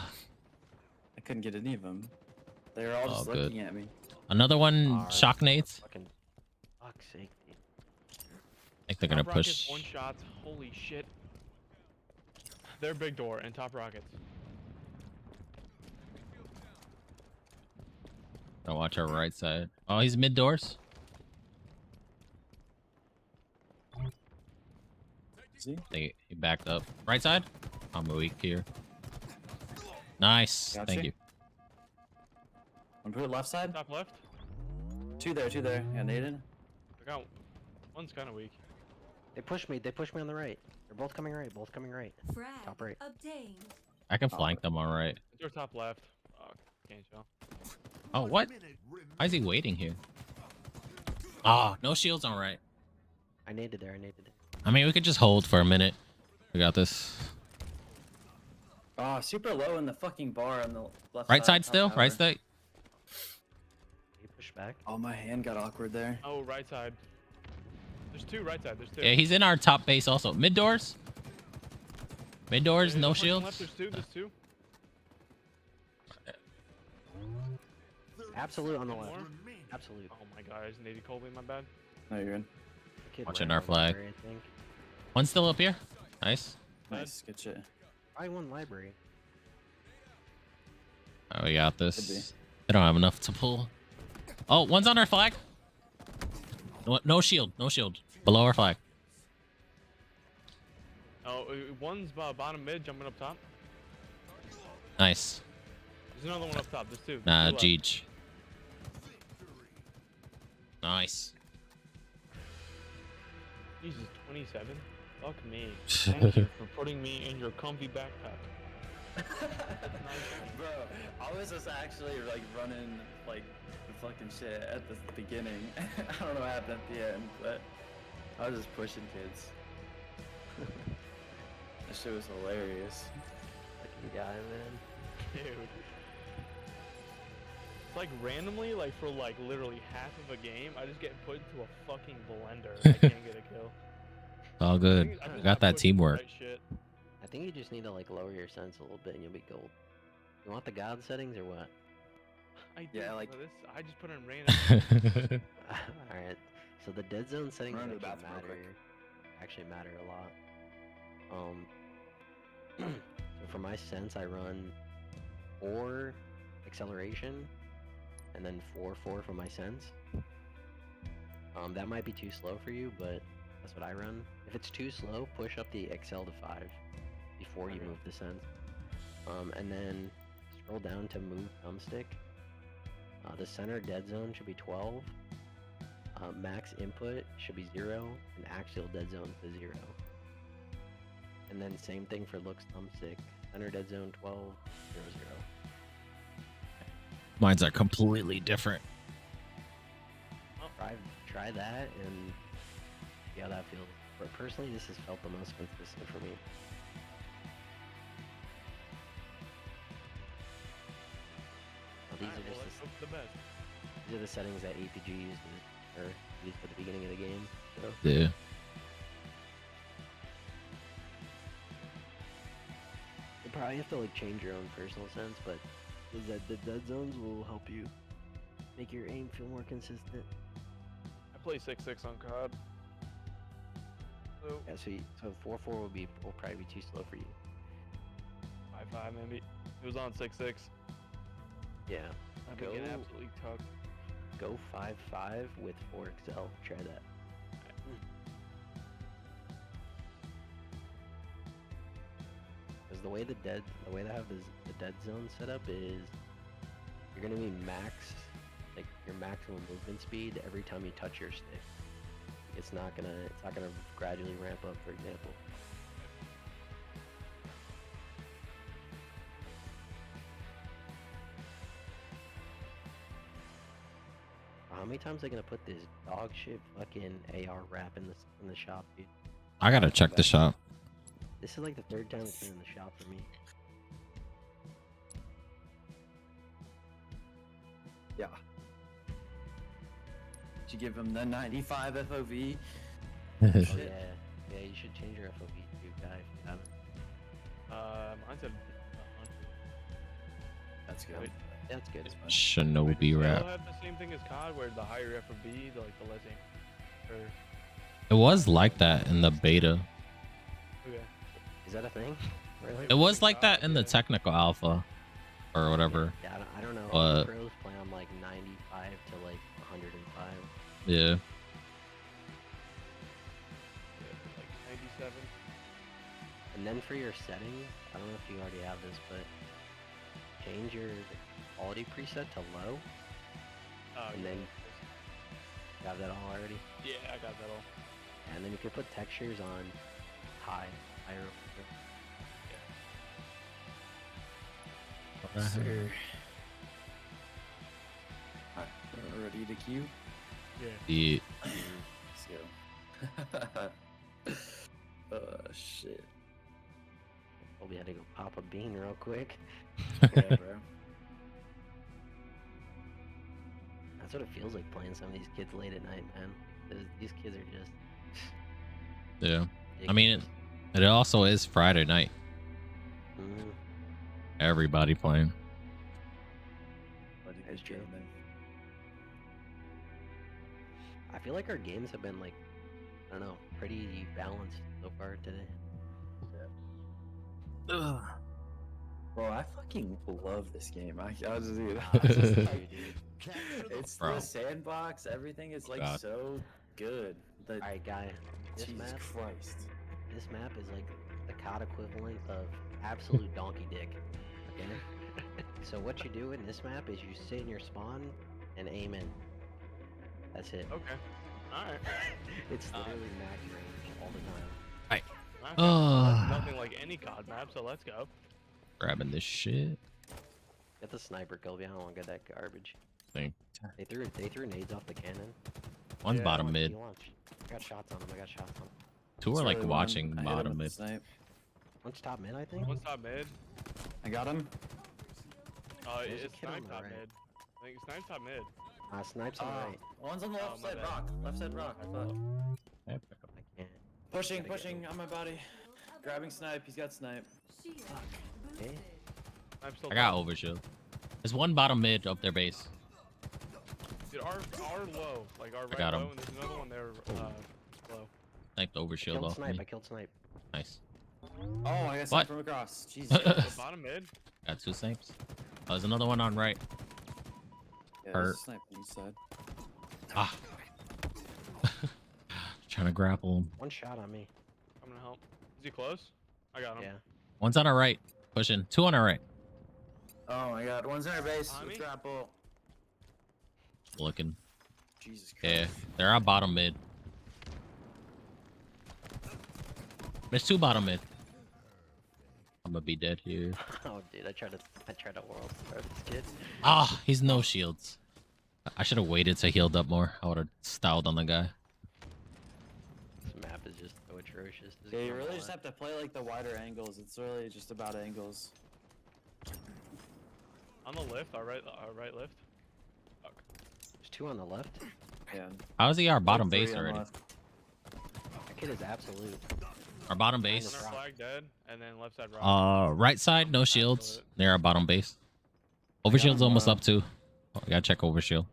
I couldn't get any of them. They were all Oh, just good. looking at me. Another one. Alright. Shock nades. Fucking. Fuck's sake, dude. I think they're gonna Top rockets, push. 1 shots. Holy shit. They're big door and top rockets. Gonna watch our right side. Oh, he's mid doors. See? He backed up. Right side. I'm weak here. Nice. Gotcha. Thank you. Wanna put it left side? Top left. 2 there. 2 there. Yeah, naded. I got one's kind of weak. They pushed me. They pushed me on the right. They're both coming right. Both coming right. Frag Top right. obtained. I can flank them all right. They're top left. Fuck. Can't tell. Oh, 1 what? minute Why is he waiting here? Ah, no shields on right. I naded there. I naded it. I mean, we could just hold for a minute. We got this. Oh, super low in the fucking bar on the left Right side top still? tower. Right side? You push back. Oh, my hand got awkward there. Oh, right side. There's 2 right side. There's 2. Yeah, he's in our top base also. Mid doors? Mid doors, no There's one shields? Left. There's 2. There's 2. Absolute on the One left. more? remaining. Absolute. Oh my god, I just needed Colby, my bad. No, you're good. The kid Watching ran our out of flag. library, I think. One's still up here. Nice. Nice, good shit. Probably one library. Oh, we got Could this. They don't have enough to pull. Oh, one's on our flag. No shield. No shield. Below our flag. Oh, one's bottom mid, jumping up top. Nice. There's another one up top. There's two. Nah, Two left. Jeej. Nice. Jesus, 27. Fuck me. Thank you for putting me in your comfy backpack. Bro, I was just actually like running like the fucking shit at the beginning. I don't know what happened at the end, but I was just pushing kids. That shit was hilarious. Fucking guy, man. Dude. It's like randomly, like for like literally half of a game, I just get put into a fucking blender. I can't get a kill. All good. I just Got that pushed the teamwork. right shit. I think you just need to like lower your sense a little bit and you'll be gold. You want the god settings or what? I Yeah, did, like- but this, I just put in random. Alright. So the dead zone settings Run to the actually bathroom real matter. quick. Actually matter a lot. So for my sense I run 4 acceleration and then 4 for my sense. That might be too slow for you, but that's what I run. If it's too slow, push up the excel to 5 before you Okay. move the sense. And then scroll down to move thumbstick. The center dead zone should be 12. Max input should be 0, and axial dead zone to 0. And then same thing for looks thumbstick. Center dead zone 12, 0, 0. Mines are completely different. Try that and see how that feels. But personally, this has felt the most consistent for me. Now, these Alright, are well, just let's hope for the best. these are the settings that APG uses or used at the beginning of the game. So Yeah. you probably have to like change your own personal sense, but is that the dead zones will help you make your aim feel more consistent. I play 6-6 on COD. So Yeah, so 4-4 will probably be too slow for you. 5-5 maybe. It was on 6-6. Yeah. I've been getting absolutely tucked. Go 5-5 with 4XL. Try that. Because the way they have the dead zone set up is you're gonna be like your maximum movement speed every time you touch your stick. It's not gonna gradually ramp up, for example. How many times are they gonna put this dog shit fucking AR wrap in the shop, dude? I gotta check the shop. This is like the 3rd time it's been in the shop for me. Yeah. Did you give him the 95 FOV? Oh Shit. yeah, you should change your FOV too, guy. If you haven't. Mine's at 100. That's good. Wait. That's good. It's fine. Shinobi Still rap. have the same thing as COD, where the higher FOB, the less aim. Or It was like that in the beta. okay. Is that a thing? Really? It was like that in the technical alpha or whatever. Yeah, I don't know. But- Pros play on like 95 to like 105. Yeah. Yeah, like 97. And then for your settings, I don't know if you already have this, but change your quality preset to low. Oh, And yeah. then- You have that all already? Yeah, I got that all. And then you can put textures on higher. Sir. Alright, we're ready to queue? Yeah. Yeah. Let's go. Shit. Well, we had to go pop a bean real quick. Yeah, bro. That's what it feels like playing some of these kids late at night, man. These kids are just. Yeah. I mean, it also is Friday night. Mhm. Everybody playing. Bloody That's good true. game, man. feel like our games have been like, I don't know, pretty balanced so far today. Ugh. Bro, I fucking love this game. I was just, dude, Capture the it's Bro. the sandbox. Everything is like God. so good. The, Alright, guy. This Jesus map, Christ. this map is like the COD equivalent of absolute donkey dick. Okay? So what you do in this map is you sit in your spawn and aim in. That's it. Okay. Alright. It's literally max range all the time. Okay. Oh. That's nothing like any COD map, so let's go. Grabbing this shit. Get the sniper, Kobe. I don't want to get that garbage. Thing. They threw nades off the cannon. One's Yeah, bottom He mid. launched. I got shots on him. I got shots on him. Two are It's like really watching one. I hit him bottom with mid. the snipe. One's top mid, I think. One's top mid. I got him. There's a It's kid on snipe the top right. mid. I think snipe top mid. Snipes on the right. One's on the left my side bad. rock. Left side rock. Fuck. I can't. Pushing, Gotta get pushing on my body. Grabbing snipe. He's got snipe. Shield Okay. boosted. I'm still I got top. overshield. There's one bottom mid up their base. Dude, our low, like our right got low, him. and there's another one there low. Like the overshield Killed off snipe. me. I killed snipe. Nice. Oh, I got What? snipe from across. Jesus. The bottom mid. Got two snipes. Oh, there's another one on right. Yeah, Hurt. there's a snipe on the side. Ah. Trying to grapple him. One shot on me. I'm gonna help. Is he close? I got him. Yeah. One's on our right. Pushing. Two on our right. Oh my god, one's in our base. Behind With me? grapple. Looking. Jesus Christ. Yeah. They're on bottom mid. There's two bottom mid. I'm gonna be dead here. Oh, dude, I tried to world star this kid. Ah, he's no shields. I should have waited to healed up more. I would have styled on the guy. This map is just so atrocious. This Yeah, you game really a just lot. have to play like the wider angles. It's really just about angles. On the lift, our right lift. There's two on the left. Yeah. How is he our bottom Like three base on the already? left. That kid is absolute. Our bottom On base. our flag dead, and then left side rock. Right side, no shields. They're our bottom base. Overshield's him, almost up too. Oh, I gotta check overshield.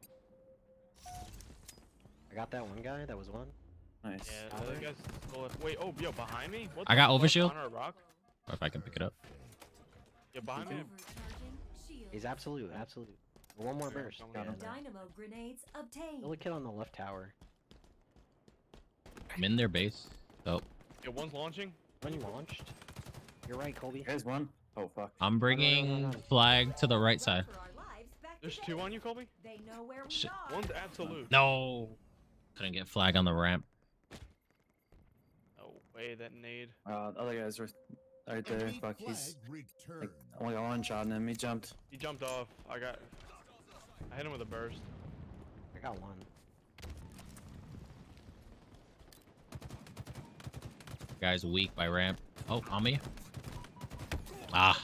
I got that one guy. That was one. Nice. Yeah, the other guy's still left. Wait, oh, yo, behind me? What I the got fuck? overshield. On our rock? Or if I can pick it up. Yeah, behind me. Overcharging shield. He's absolute. One more Yeah, burst. I'm Yeah. gonna- Dynamo grenades obtained. The only kid on the left tower. I'm in their base. Oh, Yeah, one's launching. One launched. You're right, Colby. There's one. Oh fuck. I'm bringing flag to the right side. For our lives back There's together. two on you, Colby? They know where we Shit. are. One's absolute. No. Couldn't get flag on the ramp. Oh, wait, that nade. The other guys were right there. enemy Fuck, flag he's returned. like only got one shot on him. He jumped. He jumped off. I hit him with a burst. I got one. Guy's weak by ramp. Oh, on me. Ah,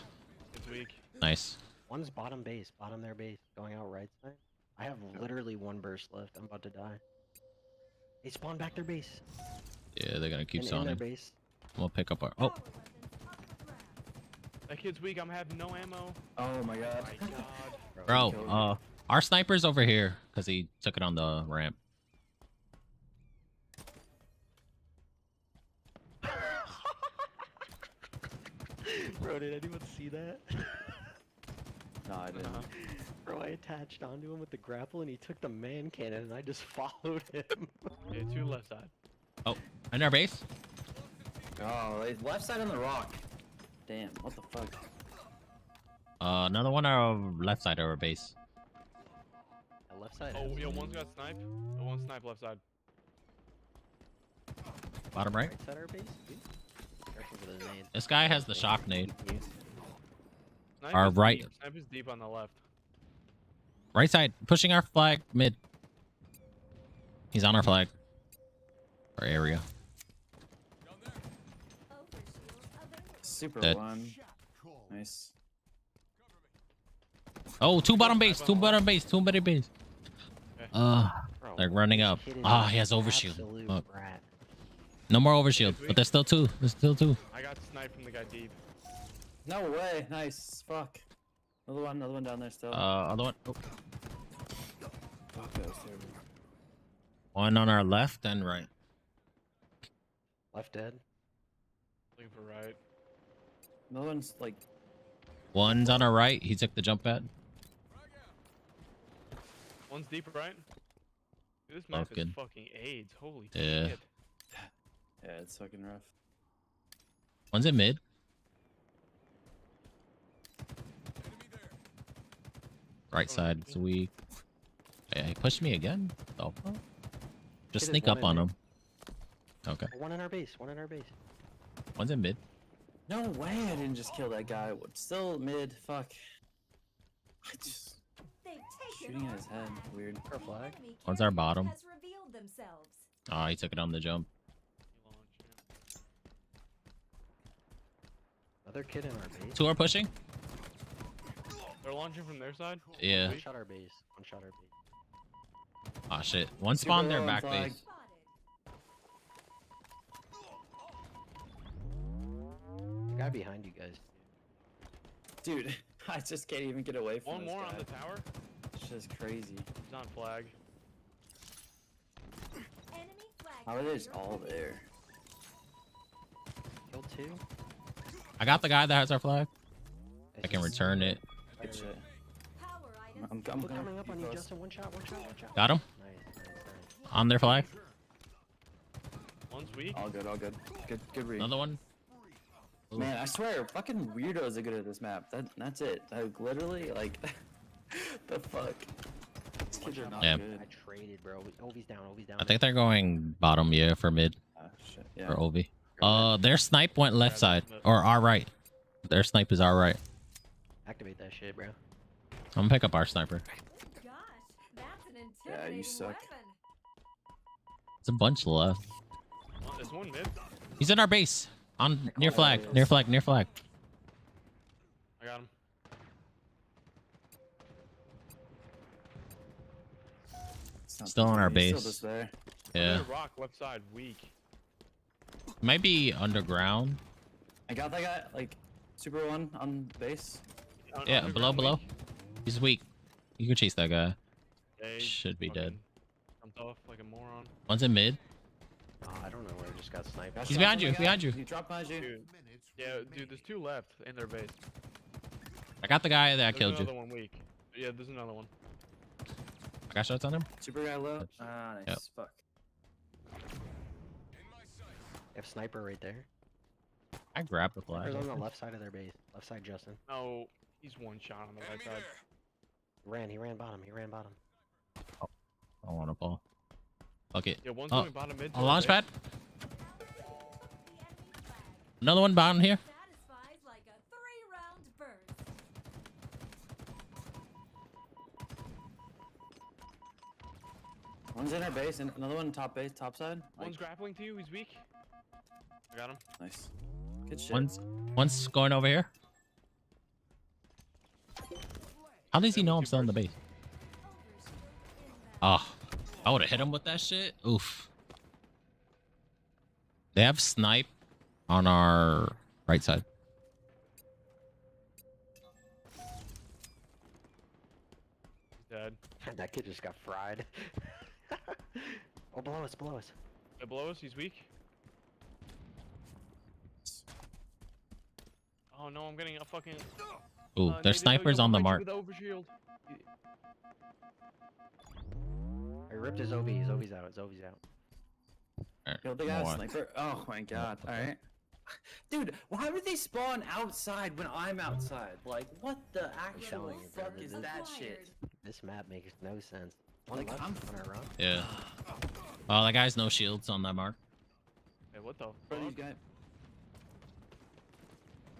It's weak. nice. One's bottom base. Bottom their base. Going out right side. I have literally one burst left. I'm about to die. They spawned back their base. Yeah, they're gonna keep In their zoning. base. I'm gonna pick up our. Oh, Power weapons up for grabs. That kid's weak. I'm having no ammo. Oh my god. My god. bro. Our sniper's over here because he took it on the ramp. Bro, did anyone see that? No, I didn't. Uh-huh. Bro, I attached onto him with the grapple and he took the man cannon and I just followed him. Yeah, two left side. Oh, in our base. Oh, it's left side on the rock. Damn, what the fuck? Another one on our left side of our base. The left side. Oh, has yo, one's got snipe. Oh, one snipe left side. Bottom right. right side of our base. Dude. Careful with the nade. This guy has the shock nade. Snipe Our is right. Deep. Snipe is deep on the left. Right side, pushing our flag mid. He's on our flag. Our area. Overshield available. Super Dead. one. Shot call. Nice. Oh, two bottom base, two bottom base, two bottom base. Okay. Bro, They're running this up. kid is Ah, an he has overshield. absolute Fuck. rat. No more overshield, but there's still two. There's still two. I got sniped from the guy deep. No way. Nice. Fuck. Another one down there still. Other one. Oh. Fuck, that was terrible. One on our left and right. Left dead. Looking for right. No one's like. One's on our right. He took the jump pad. One's deep right. Dude, this map is Good. fucking AIDS. Holy Yeah. shit. Yeah, it's fucking rough. One's in mid. Right side is weak. Yeah, he pushed me again. Oh, just Kid is sneak one up in on mid. him. Okay. One in our base. One in our base. One's in mid. No way I didn't just kill that guy. Still mid. Fuck. I just They've taken shooting our at his head. flag. Weird. Our flag. The enemy One's our carrier bottom. has revealed themselves. Oh, he took it on the jump. Another kid in our base. Two are pushing. They're launching from their side. Yeah. One shot our base. One shot our base. Oh shit. One spawned their low on back flag. base. Spotted. The guy behind you guys. Dude, I just can't even get away from One this more guy. on the tower. It's just crazy. He's on flag. Enemy flag How are they just carrier all revealed. there? Killed two. I got the guy that has our flag. I can Nice. return it. Good shit. Power items I'm People coming coming up on you, close. Justin. One shot. One shot. One shot. Got him Nice. Nice. Nice. on their flag. One's weak. All good, all good. Good read. Another one. Man, I swear, fucking weirdos are good at this map. That's it. Like, literally, like, the fuck. These kids are not Yeah. good. I traded, bro. Ovi's down. Ovi's down. I think they're going bottom, yeah, for mid Ah, shit. Yeah. for Ovi. Their snipe went left side or our right. Their snipe is our right. Activate that shit, bro. I'm gonna pick up our sniper. Gosh, that's an Yeah, intimidating you suck. weapon. There's a bunch left. There's one mid. He's in our base. On near flag. Near flag. Near flag. I got him. It's not Still on our he's base. Still just there. Yeah. Another rock left side weak. Might be underground. I got that guy, like, super one on base. Yeah, Underground below, below. weak. He's weak. You can chase that guy. Yeah, he Should be dead. fucking Jumped off like a moron. One's in mid. Oh, I don't know where I just got sniped. Got He's shot behind from you, the guy. behind you. He dropped behind you. Dude. Yeah, dude, there's two left in their base. I got the guy that There's killed another you. one weak. Yeah, there's another one. I got shots on him. Super guy low. Ah, nice. Yep. Fuck. They have sniper right there. I grabbed the flag. Sniper's on the left side of their base. Left side, Justin. No, he's one shot on the right side. He ran bottom. He ran bottom. I want to ball. Fuck it. Yeah, one's Oh, going bottom mid. A launch pad. Another one bottom here. Satisfies like a 3-round burst. One's in our base, and another one top base, top side. Like, One's grappling to you. He's weak. I got him. nice. Good shit. One's going over here. How does he know I'm still in the base? Oh, I would have hit him with that shit. Oof. They have snipe on our right side. He's dead. That kid just got fried. Oh, below us, below us. Yeah, below us. He's weak. Oh no, I'm getting a fucking. Ooh, Native- their sniper's yo, on the behind mark. you with overshield. I ripped his OV. His OV's out. His OV's out. Alright, Yo, they got a more. sniper. Oh my god. Alright. Dude, why would they spawn outside when I'm outside? Like, what the actual telling you, bro, fuck is that shit? This map makes no sense. One Like, left I'm- on our run. Yeah. Oh, that guy's no shields on that mark. Hey, what the Bro, these fuck? guys.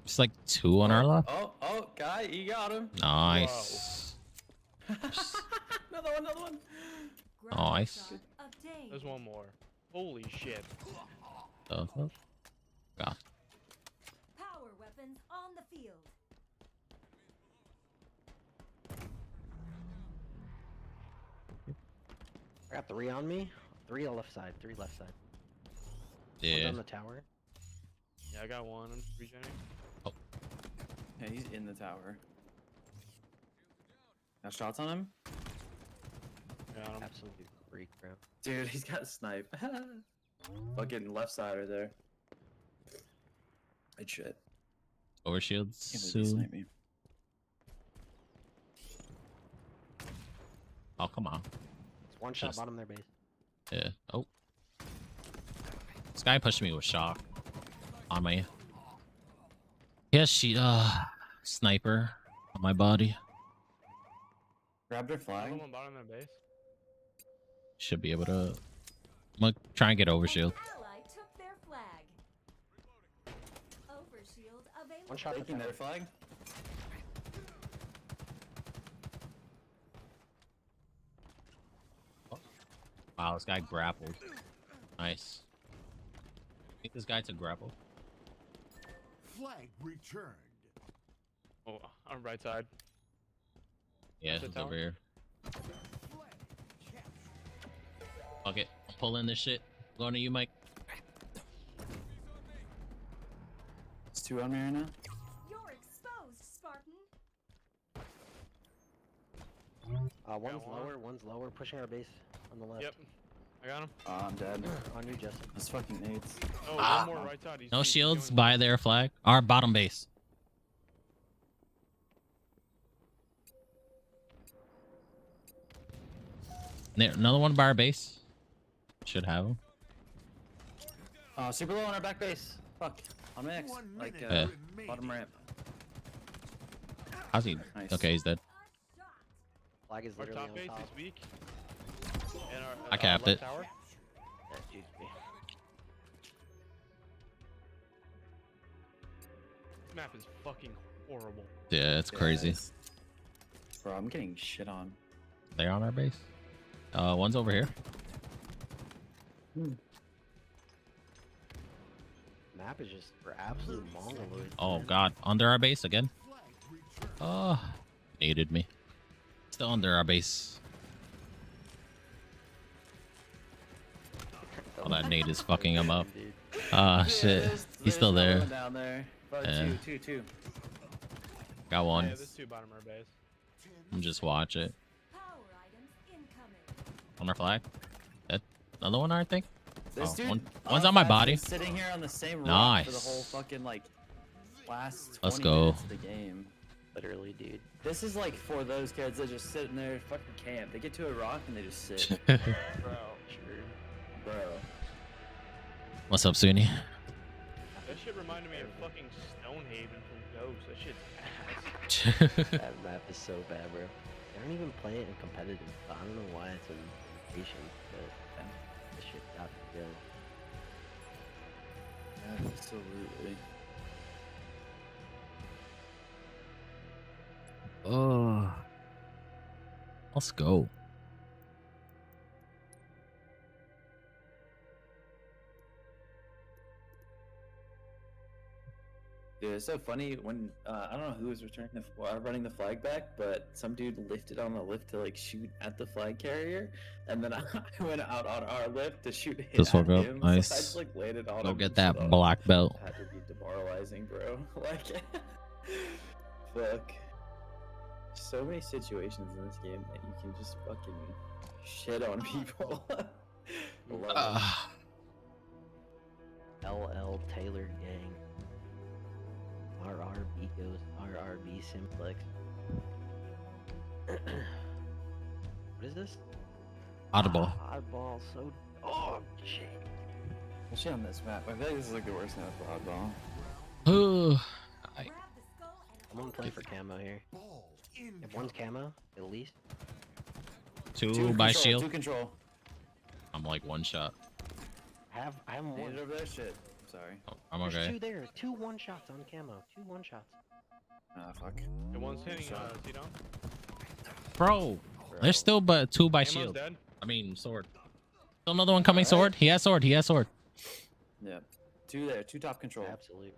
It's like two on our left. Oh, guy, you got him. Nice. Another one. Nice. Obtained. There's one more. Holy shit. The fuck? God. Power weapons on the field. I got 3 on me. 3 on left side. 3 left side. One's Yeah. on the tower. Yeah, I got one. I'm regenerating. Yeah, he's in the tower. Got shots on him? Got him. Absolutely freak, bro. Dude, he's got a snipe. Fucking left side right there. Good shit. Overshields Can't believe he soon. sniped me. Oh, come on. It's one shot Just- bottom their base. Yeah. Oh. This guy pushed me with shock on my. Yes, she sniper on my body. Grabbed her Another flag. one bottom their base. Should be able to. I'm gonna try and get overshield. Ally took their flag. Overshield available. One shot. Taking their flag. Wow, this guy grappled. Nice. I think this guy took grapple. Flag returned. Oh, on right side. Yeah, The it's tower? over here. Flag captured. Fuck it. I'm pulling this shit. Going to you, Mike. It's 2 on me right now. You're exposed, Spartan. One's one. lower, pushing our base on the left. Yep. I got him. Oh, I'm dead. On you, Justin. That's fucking nades. Oh, Ah. one more right side. No he's shields doing- by their flag. Our bottom base. There, another one by our base. Should have him. Super low on our back base. Fuck. On max. 1 Like, minute Yeah. remaining. bottom ramp. How's he? Nice. Okay, he's dead. Flag is Our literally top on base top. is weak. And our, I capped left it. Tower. Yeah, GG. This map is fucking horrible. Yeah, it's crazy. Yes. Bro, I'm getting shit on. They're on our base. One's over here. Map is just for absolute mongoloids. Oh man. god, under our base again. Flag returned. Oh, needed me. Still under our base. Oh, that nade is fucking him up. Dude. Ah, shit. There's He's still another there. one down there. Fuck, Yeah. two. Got one. Yeah, there's 2 bottom our base. I'm just watch it. Power items incoming. On our flag. Dead. Another one, I think. This Oh, dude, one's on my Fab's body. been sitting here on the same rock for the Nice. whole fucking like last 20 Let's go. minutes of the game. Literally, dude. This is like for those kids that just sit in their fucking camp. They get to a rock and they just sit. Bro. Bro. What's up, Sunni? That shit reminded me of fucking Stonehaven from Ghost. That shit's ass. That map is so bad, bro. They don't even play it in competitive. I don't know why it's in nation, but this shit got to go. Absolutely. Oh. Let's go. Dude, it's so funny when I don't know who was running the flag back, but some dude lifted on the lift to like shoot at the flag carrier, and then I went out on our lift to shoot hit Just at woke up. him. Nice. So I just like landed on Go him get and that shit. black belt. Had to be demoralizing, bro. Like, fuck. So many situations in this game that you can just fucking shit on people. Love it. Ah. LL Taylor Gang. RRB goes RRB Simplex. What is this? Audible. Oddball, so. Oh, shit. Especially on this map. I feel like this is like the worst map for oddball. Ooh. Grab the skull and I'm gonna play for camo here. Ball If one's camo, at least. Two by shield. Two control. I'm like one shot. I have one. Needed over there? Shit. Sorry. Oh, I'm There's okay. two there. 2 1-shots on camo. 2 1-shots. Ah, fuck. And one's hitting Tito. Bro, there's still but 2 by Ammo's shield. dead. I mean sword. Still another one coming. Alright. Sword. He has sword. He has sword. Yeah. Two there. Two top control. Absolute.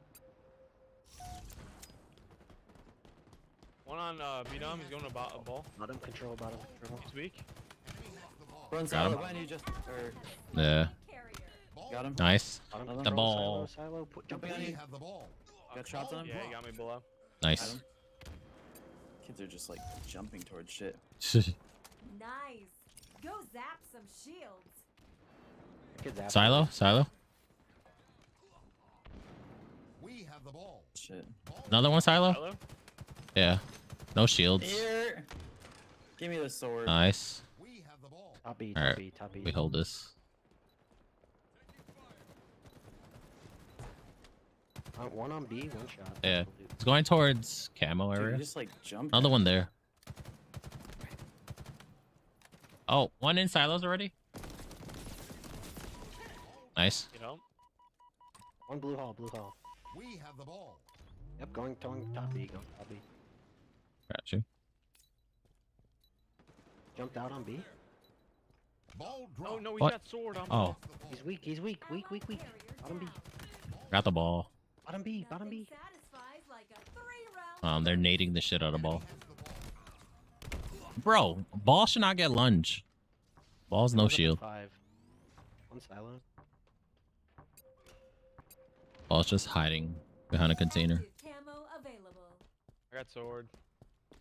One on B-Dom. He's going to ball. Bottom control, bottom control. He's weak. Run Got silo him. behind you, just. Or, Yeah. carrier. got him. Nice. Bottom The control, ball. Silo, put, Jumping on We you. have the ball. Got shots on him? Yeah, he got me below. Got Nice. him. Kids are just like jumping towards shit. Nice. Go zap some shields. I could zap Silo, silo. We have the ball. Shit. Another one silo. Hello? Yeah. No shields. Here. Give me the sword. Nice. We have the ball. Top B, All top right. B, top B. We hold this. One on B, one shot. Yeah. That'll do. It's going towards camo Dude, you area. just like jumped. Another one there. Oh, one in silos already. Nice. You know? One blue hall, blue hall. We have the ball. Yep, going top B, going top B. Got you. Jumped out on B. Ball drop. Oh no, he's What? got sword on. Oh, He's weak, weak. Bottom B, got the ball. bottom B, bottom B. Nothing satisfies like a 3-round. They're nading the shit out of ball. Bro, ball should not get lunge. Ball's no Goes up to shield. 5. One silo. Ball's just hiding behind a container. Active camo available. I got sword.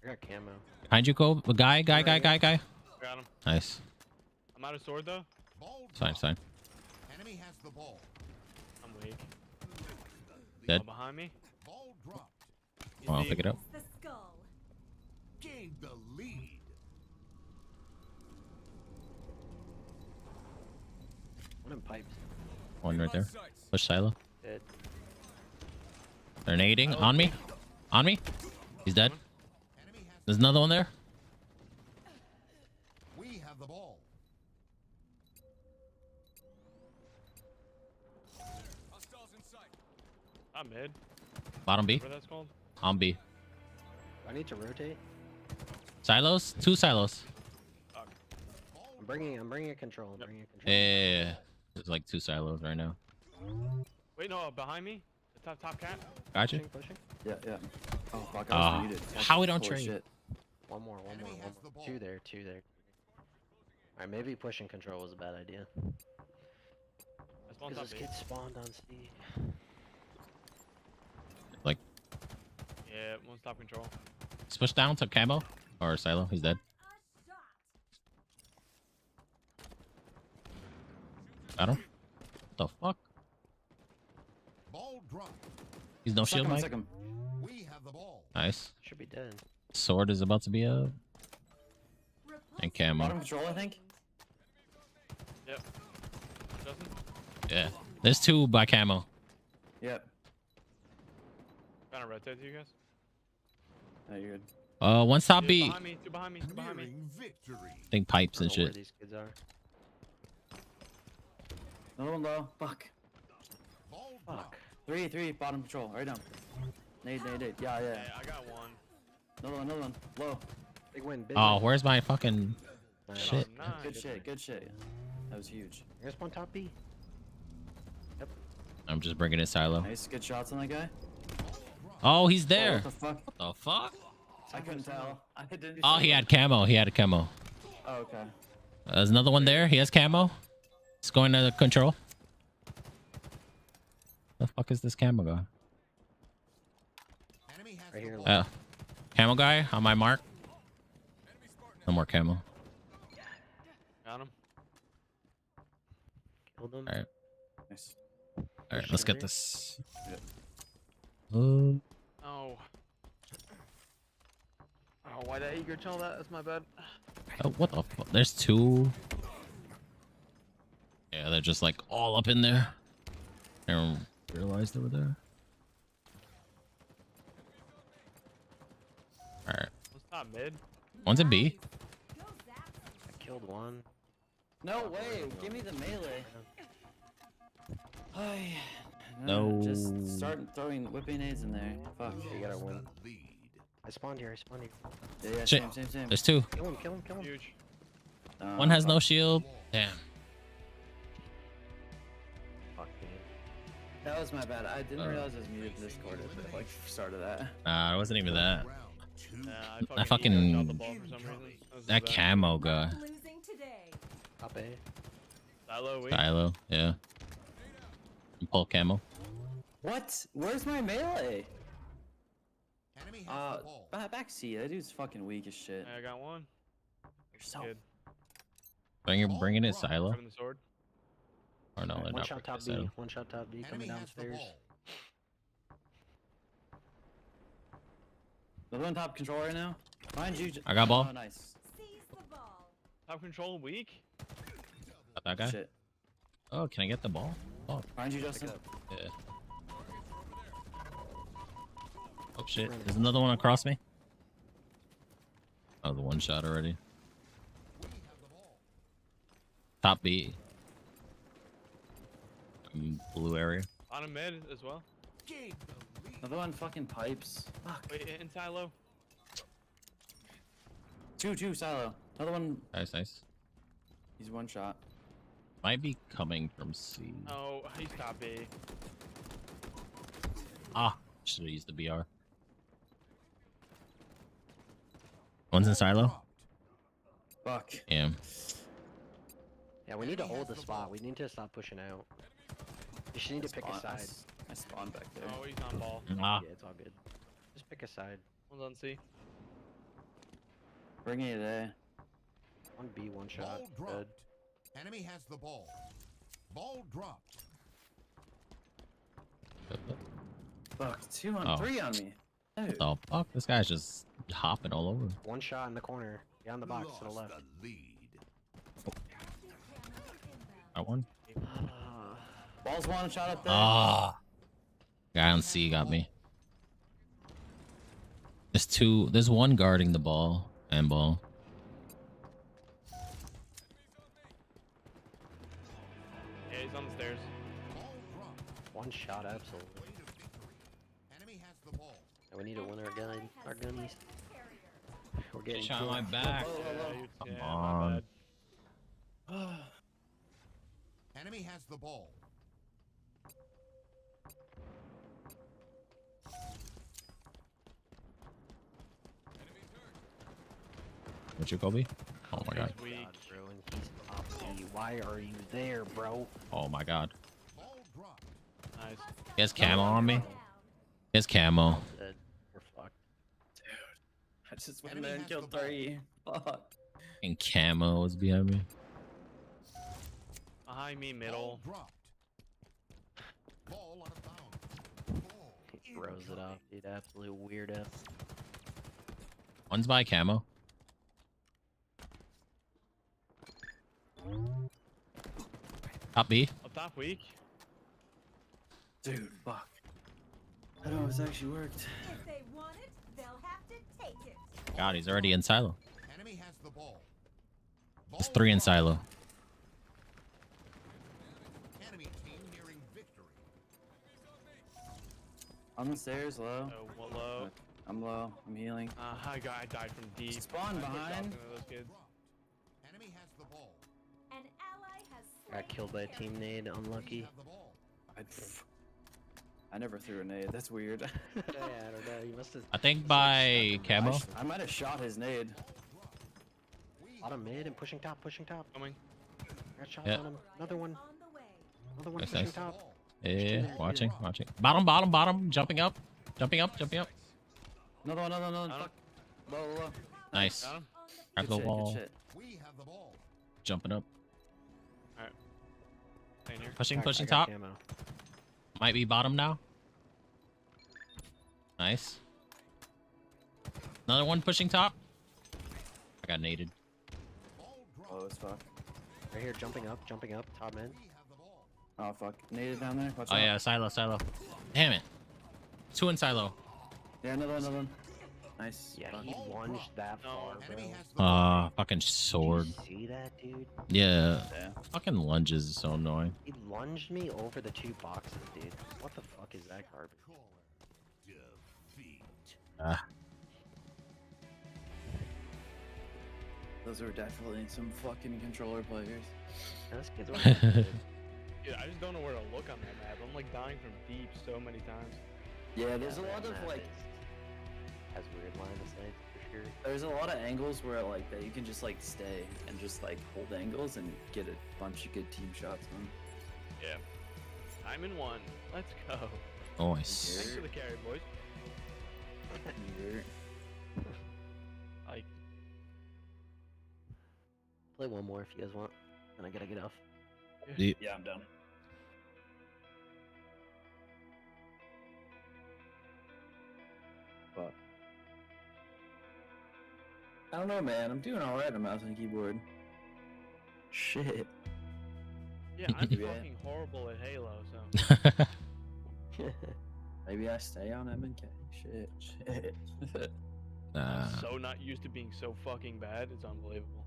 I got camo. Behind you, Cole. Guy. Got him. Nice. I'm out of sword though. Ball It's fine, it's fine. Enemy has the ball. I'm weak. Dead. Oh, behind me. Ball dropped. He's Well, I'll deep. pick it up. The skull. Gained the lead. One in pipes. One right there. Push silo. Dead. They're nading on me. On me. He's dead. There's another one there. We have the ball. I'm mid. Bottom B. Whatever that's called. On B. I need to rotate. Silos. 2 silos. I'm bringing a control. I'm bringing a control. Yeah. There's like 2 silos right now. Wait, no, behind me. The top cat. Got you. Pushing. Yeah, yeah. Oh fuck, I was muted. How we don't Holy trade? shit. One more. Enemy has the ball. Two there. Alright, maybe pushing control was a bad idea. I spawned Because top this B. kid spawned on C. Like, Yeah, one stop control. let's push down to camo. Or silo. He's dead. A shot. Got him. What the fuck? Ball dropped. He's no Suck shield, him, Mike. suck him. We have the ball. Nice. Should be dead. Sword is about to be up. And camo. Bottom control, I think. Yep. Doesn't? Yeah. There's 2 by camo. Yep. Trying to rotate to you guys. Oh, you're good. One's top Two B. behind me. Two behind me. Two behind me. Nearing victory. I think pipes I and don't know where shit. these kids are. Another one low. Fuck. Ball dropped. Fuck. 3, bottom control. Right down. Nade. Yeah, yeah. Hey, I got one. Another one. Low. Big win. Big Oh, win. where's my fucking Nice. shit? Nice. Good shit. That was huge. Here's one top B. I'm just bringing in silo. Nice, good shots on that guy. Oh, he's Oh, there. what the fuck? The fuck? I couldn't tell. I didn't. Oh, he had camo. He had a camo. Oh, okay. There's another one there. He has camo. It's going to control. The fuck is this camo guy? Enemy has Right the here. ball. Camo guy on my mark. No more camo. Got him. Killed him. All right. Nice. All right, let's get this. Yep. Oh. Oh, why did I eager tell that? That's my bad. Oh, what the fuck? There's 2. Yeah, they're just like all up in there. I don't realize they were there. All right. Let's not mid. One's in B. Go zap some. I killed one. No way. Give me the melee. Ay, No. Just start throwing whipping aids in there. Fuck. You gotta win. Lead. I spawned here. Yeah, Shit. same. There's 2. Kill him. Huge. One has no fuck. shield. Damn. Fuck, man. That was my bad. I didn't realize I was muted Discord at the start of that. Nah, it wasn't even that. Round 2. Yeah, I fucking- shot the ball for some reason. was That bad. camo guy. Losing today. Top A. Silo, wait. Silo, yeah. Pull camo. What? Where's my melee? Enemy has the ball. Back C. That dude's fucking weak as shit. Hey, I got one. You're so. Good. Bringing it silo. Having the sword. Or no, they're One not shot bringing top it B. silo. One shot top B coming Enemy has the downstairs. ball. Another one top control right now. Behind you. I got ball. Oh, nice. Seize the ball. Top control weak. Got that guy. Shit. Oh, can I get the ball? Oh, Behind you, Justin. yeah. Oh shit. There's another one across me. Oh, the one shot already. Top B. Blue area. On a mid as well. Another one fucking pipes. Fuck. Wait, in silo. Two silo. Another one. Nice, nice. He's one shot. Might be coming from C. Oh, he's top B. Ah, should have used the BR. One's in silo. Fuck. Yeah. Yeah, we need to hold the spot. We need to stop pushing out. You should need to pick a side. I spawned back there. Oh, he's on ball. Ah, Yeah, it's all good. Just pick a side. One's on C. Bring it there. One B, one shot. Ball Good. dropped. Enemy has the ball. Ball dropped. Fuck. 2 on Oh. 3 on me. Dude. the fuck? This guy's just hopping all over. One shot in the corner. Behind the box to the left. The lead. I won. Ball's one shot up there. Ah, guy on C got me. There's two. There's one guarding the ball and ball. Yeah, he's on the stairs. Ball dropped. One shot, absolutely. Way to victory. Enemy has the ball. And we need to win our gun. Our gunnies. We're getting Shot on my killed. back. Yeah, Come my on. bad. Enemy has the ball. Would you, Kobe? Oh my god. He's weak. God, bro, and he's top C. Why are you there, bro? Oh my god. Ball dropped. Nice. He has camo on me. He has camo. Dead. We're fucked. I just went Enemy there and has killed the ball. 3. Fuck. And camo is behind me. Behind me, middle. Ball dropped. Ball out of bounds. Ball He throws it off, dude. Absolute weirdo. One's by camo. Top B. Up top weak. Dude, fuck. I don't know if this actually worked. If they want it, they'll have to take it. God, he's already in silo. Enemy has the ball. There's Ball 3 in dropped. silo. Enemy team nearing victory. On the stairs, low. Oh, well, low. I'm low. I'm healing. I died from deep. Spawn I quit behind. talking to those kids. Dropped. Enemy has the ball. An ally has Got killed by a team nade. We Unlucky. have the ball. I never threw a nade. That's weird. Yeah, I don't know. He must have. I think by camo. I might have shot his nade. Bottom mid and pushing top, pushing top. Coming. Got shots Yeah. on him. Another one. on the way. Another one Nice, pushing nice. top. Yeah, watching, watching. Bottom, jumping up. Jumping up. Another one. Got him. Fuck. Low. Nice. Got him. On the Grab the Good wall. shit. We have the ball. Jumping up. Staying here. Pushing I got top. camo. Might be bottom now. Nice. Another one pushing top. I got naded. Ball dropped. Low as fuck. Right here, jumping up, top mid. We have the ball. Oh fuck. Naded down there. Watch Oh out. yeah, silo. Damn it. 2 in silo. Yeah, another one. Nice. Yeah, Fuck. he lunged that No, far, bro. Enemy has the ball. Fucking sword. Did you see that, dude? Yeah. Yeah. Fucking lunges is so annoying. He lunged me over the 2 boxes, dude. What the fuck is that garbage? Defeat. Those were definitely some fucking controller players. Those kids were good. Dude, I just don't know where to look on that map. I'm like dying from deep so many times. Yeah, there's a Yeah, lot that of map like, has weird line of sight for sure. there's a lot of angles where like that you can just like stay and just like hold angles and get a bunch of good team shots on. Yeah. I'm in 1. Let's go. Nice. Thanks for the carry, boys. Like, Play one more if you guys want. And I gotta get off. Yeah, I'm done. Fuck. I don't know, man. I'm doing alright on mouse and keyboard. Shit. Yeah, I'm Yeah. fucking horrible at Halo, so. Maybe I stay on M&K. Shit. Nah. I'm so not used to being so fucking bad. It's unbelievable.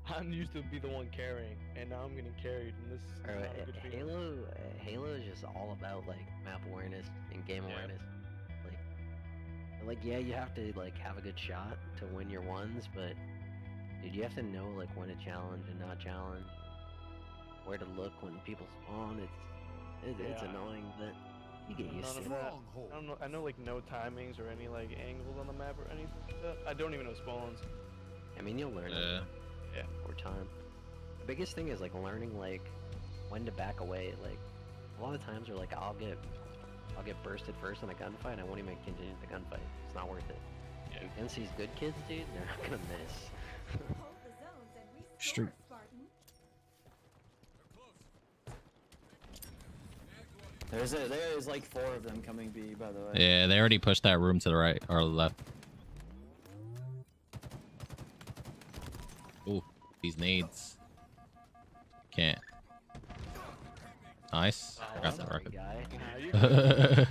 I'm used to be the one carrying, and now I'm getting carried, and this is Bro, not a good feeling. Halo is just all about like map awareness and game Yeah. awareness. Like yeah, you have to like have a good shot to win your ones, but dude, you have to know like when to challenge and not challenge, where to look when people spawn. It's Yeah. annoying, but you get used None to of it. that. Stronghold. I don't know. I know like no timings or any like angles on the map or anything like that. I don't even know spawns. I mean, you'll learn Yeah. it over time. The biggest thing is like learning like when to back away. Like a lot of times, where like I'll get bursted first in a gunfight, and I won't even continue the gunfight. It's not worth it. Yeah. Against these good kids, dude, they're not gonna miss. Hold the zones and restore, Street. Spartan. There is like 4 of them coming B, by the way. Yeah, they already pushed that room to the right or left. Ooh, these nades. Can't. Nice. Oh, Got the Sorry, rocket. guy. Nah, you good.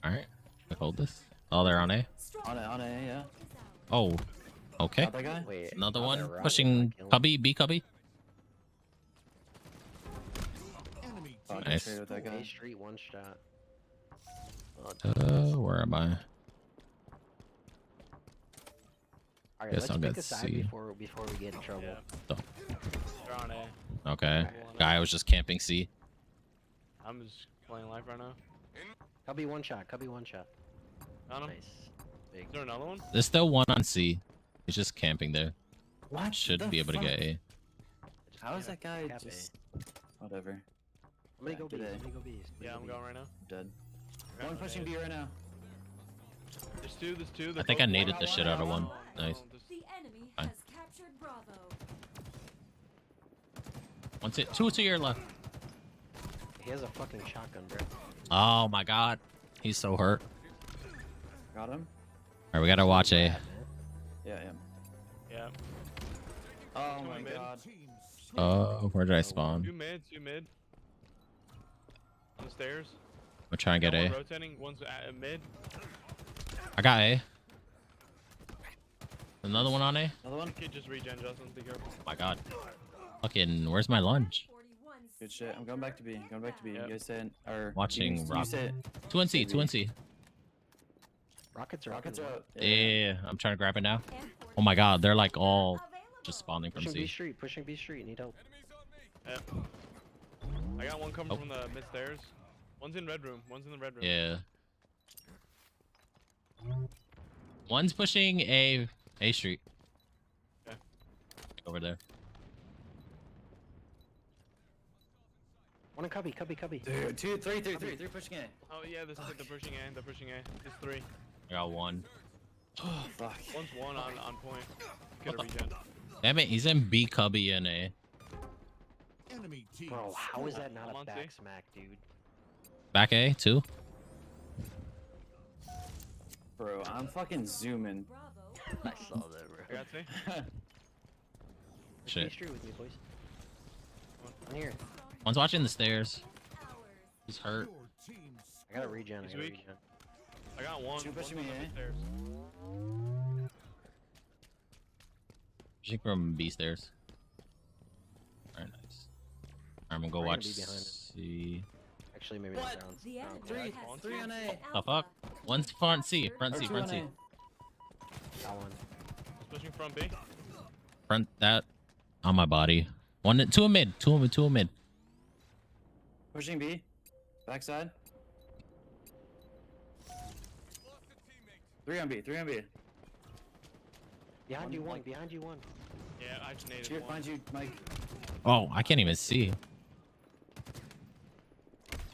Alright. Hold this. Oh, they're on A. On A, yeah. Oh. Okay. Got that guy? Wait, Another oh, one they're rocket, pushing kill him. cubby, B cubby. Enemy Fuck, team I Nice. traded with that A guy. street, one shot. Oh, Where am I? Alright, guess let's I'll pick get a side C. before we get in trouble. Yeah. They're on A. Okay. Guy was just camping C. I'm just playing life right now. Cubby one shot. Cubby one shot. On him. Nice. Big. Is there another one? There's still one on C. He's just camping there. What? Should the be able to get fuck? A. How is that guy Cap A. just... Whatever. I'm gonna Yeah, go B. get A. I'm gonna go B. Yeah, I'm going right now. Dead. Grab One my pushing nade. B right now. There's two. There's two. I They're think I both- naded got the one, shit I out got of one. one. Nice. The enemy Fine. has captured Bravo. One's it. Two to your left. He has a fucking shotgun, bro. Oh my god. He's so hurt. Got him? Alright, we gotta watch A. Bad, man. Yeah, Yeah. Oh Two my in mid. god. team Oh, where did I spawn? Two mid. Two mid. On the stairs. I'm trying to get Got one A. rotating. One's at mid. I got A. Another one on A? Another one? Kid just regen. Justin, be careful. Oh my god. Fucking, where's my lunch? 41 Good shit. I'm going back to B. Going back to B. Yep. You guys said... Or... Watching you Rock. said... 2 NC, 2 NC. Rockets are Rockets up. are up. Yeah, I'm trying to grab it now. and Oh my god, they're like all available. just spawning from Pushing B C. street. Pushing B street. Need help. Yep. I got one coming Oh. from the mid stairs. One's in red room. One's in the red room. Yeah. One's pushing A street. Okay. Over there. One in cubby. Cubby. Cubby. Dude, 2, 3 pushing A. Oh yeah, this is the pushing A. They're pushing A. There's three. I got one. Oh, fuck. One's one on point. Get a What regen. Damn it, he's in B cubby and A. enemy team. Bro, how is that not I'm a on C. back smack, dude? Back A, 2. Bro, I'm fucking zooming. Bravo. I saw that, I bro. got C. Push B Shit. street with me, boys. I'm here. One's watching the stairs. Ours. He's hurt. Your team I gotta regen. I He's gotta weak. regen. I got one. Two One's pushing on me, the eh? mid stairs. Pushing from B stairs. Very nice. I'm gonna go We're gonna watch be behind it. C. Actually, maybe What? not rounds. The enemy Three. has Three on A. captured The fuck? Alpha. One's front C. Front Or C. 2 Front on C. A. Got one. He's pushing from B. Front that. On my body. One, 2 in mid. 2 in mid. 2 in mid. Pushing B. Backside. 3 on B. 3 on B. Behind One, you, one. like- Behind you, one. Yeah, I just needed Cheer, one. find you, Mike. Oh, I can't even see.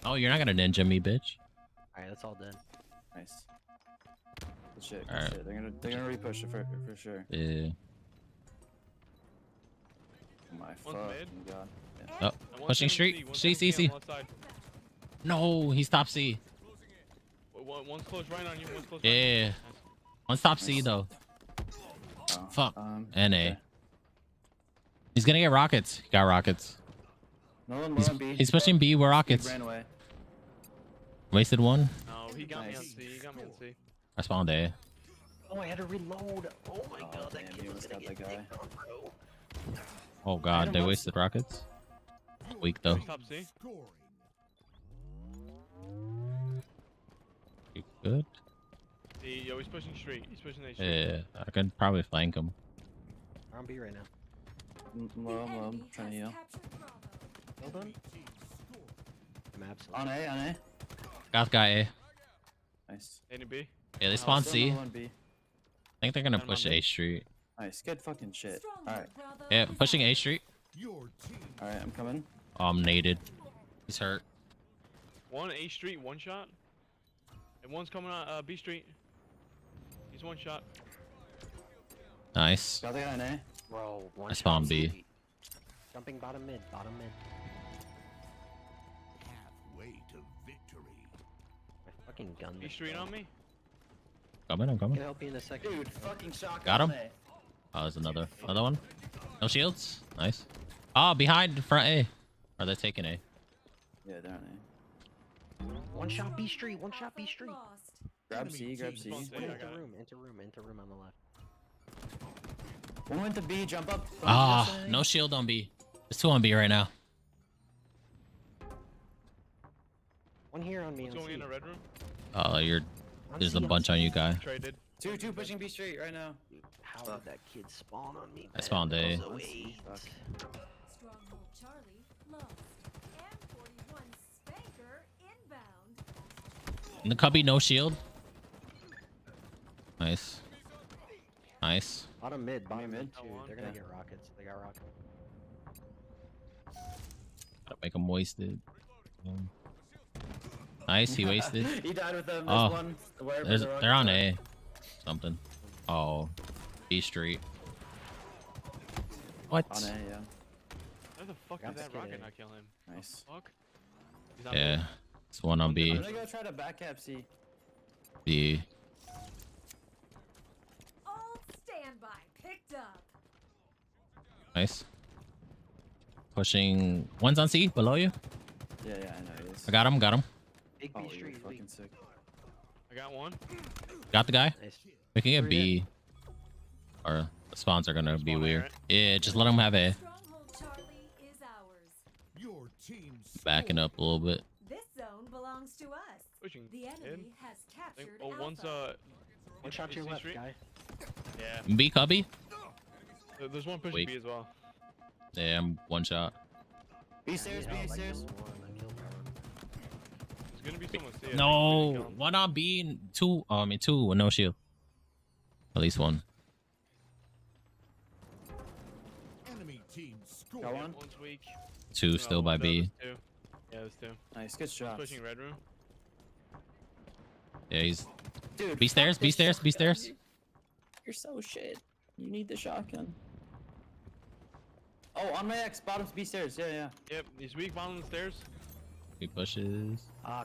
Oh, you're not gonna ninja me, bitch. Alright, that's all dead. Nice. Good shit. Good Alright. shit. They're gonna repush it for sure. Yeah. Oh my One's mid. fucking god. Yeah. Oh, And one's pushing 7C, street. one's C, 7C C, on C. the left side. No, he's top C. One's close right on you. One's close right on you. Yeah. Nice. One's top C though. Oh, Fuck. NA. okay. He's gonna get rockets. He got rockets. No one He's, on B. he's pushing B. We're He rockets. ran away. Wasted one. No, he got me on Nice. C. He got me on C. I spawned A. Oh, I had to reload. Oh my Oh, god, that damn, kid you was almost gonna got get that guy. dicked on, bro. Oh god, they wasted rockets. Weak though. Top C. Scoring. You good? C. Yo, he's pushing street. He's pushing A street. Yeah, I can probably flank him. We're on B right now. Low, The low. enemy Trying to has heal. captured Bravo. Well done. Team score. I'm absolutely. On A, on A. Got the guy A. Nice. A and B. Yeah, they Oh, spawned still C. another one B. I think they're gonna I'm on push B. A Street. Nice. Good fucking shit. Stronghold Alright. Bravo Yeah, is pushing A ours. Street. Your team Alright, I'm coming. Naded. He's hurt. One A street, one shot. And one's coming on B street. He's one shot. Nice. Got the guy on A. Bro, one I spawned shot B. CT. Jumping bottom mid, bottom mid. halfway to victory. My fucking gun. B street on me. I'm Can coming. help you in a second. Dude, fucking shotgun. Got him. on A. Oh, there's another one. No shields. Nice. Oh, behind front A. Are they taking A? Yeah, they're on One shot B street, one shot B street. Lost. A. Grab C, grab C. Spawn C. I Enter got it. room, enter room, enter room on the left. One went to B, jump up. Ah, no shield on B. There's two on B right now. One here on me. What's on going C. in a red room? There's C, a bunch on you, guy. Traded. Two pushing B straight right now. How did that kid spawn on me? I spawned A. So wait. Stronghold Charlie lost. And 41 Spanker inbound. In the cubby, no shield. Nice. Nice. Bottom mid, bottom mid? mid too. Oh, They're gonna yeah. get rockets. They got rockets. Gotta make him wasted. Nice, he wasted. He died with them. Oh. There's one. Wherever There's, the they're on rockets A. Something. Oh. B Street. What? are. On A, yeah. How the fuck Got did that the kid rocket in. not kill him? Nice. Fuck. He's on Yeah. B. It's one on I'm B. gonna go try to back cap C. B. All standby picked up. Nice. Pushing. One's on C, below you. Yeah, I know he is. I got him, got him. Big Oh, B you're street. fucking Big. sick. I got one. Got the guy. Nice. We can get Three B. Or the spawns are gonna be Spawn A, weird. right? Yeah, just let him have A. Stronghold Charlie is ours. Your team Backing up a little bit. This zone belongs to us. Pushing The in. enemy has I think, captured oh, one's Alpha. One shot to your C left, street? guy. Yeah. B cubby. There's one pushing Weak. B as well. Yeah, I'm one shot. B stairs, Yeah, B I stairs. killed one, I killed one. There's gonna be someone C. I think. We No, didn't kill him. one on B, and two. Oh, I mean two with no shield. At least one. enemy team score. Got one. One's weak. Two No, still by no, B. there's two. Yeah, there's two. Nice, good shot. Pushing red room. Yeah, he's Dude, B stairs, fuck B this stairs, B shotgun. stairs. You're so shit. You need the shotgun. Oh, on my X, bottom B stairs. Yeah. Yep, he's weak. Bottom of the stairs. He pushes.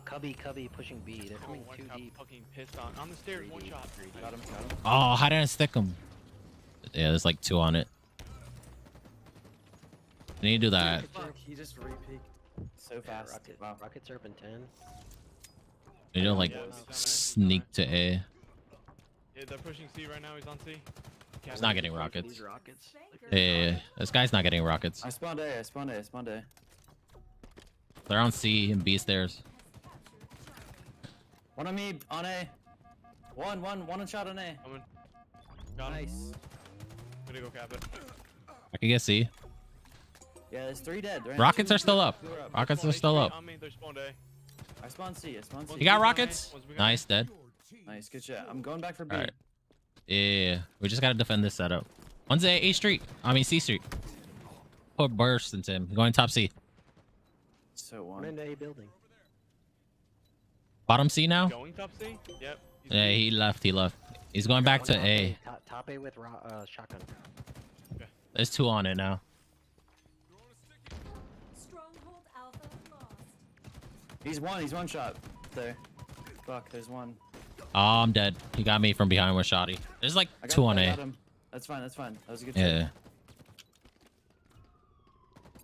Cubby pushing B. They're Oh, coming one too shot deep. fucking pissed on the stairs. One 3D, shot. 3D. Got him. Oh, how did I stick him? Yeah, there's like two on it. I need to do that. Fuck, he just re-peeked. So fast. Wow. Rocket Serpentine. You know, like Yeah, he's on A. sneak to A. Yeah, they're pushing C right now. He's on C. He's not getting rockets. These rockets. Spanker Yeah, this guy's not getting rockets. I spawned A. I spawned A. They're on C and B stairs. has captured Charlie. One on me, on A. One shot on A. Coming. Got him. Nice. Gonna go cap it. I can get C. Yeah, there's three dead. They're in Rockets two- are still up. two are up. Rockets are Spawned A still street up. On me, they're spawned A. I spawned C. I spawned C. You got One's rockets? behind, one's Nice, dead. Your team Nice, good shot. I'm going back for B. Alright. Yeah, we just gotta defend this setup. One's A Street. I mean C Street. Put burst into him. Going top C. So One one. into A building. Bottom C now. Going top C? Yep. Yeah, he left. He left. He's going back to One A. Top A with shotgun. There's 2 on it now. Stronghold Alpha lost. He's one shot. There. Fuck, there's one. Oh, I'm dead. He got me from behind with shotty. There's like I 2 on I A. got him. That's fine. That was a good Yeah. shot.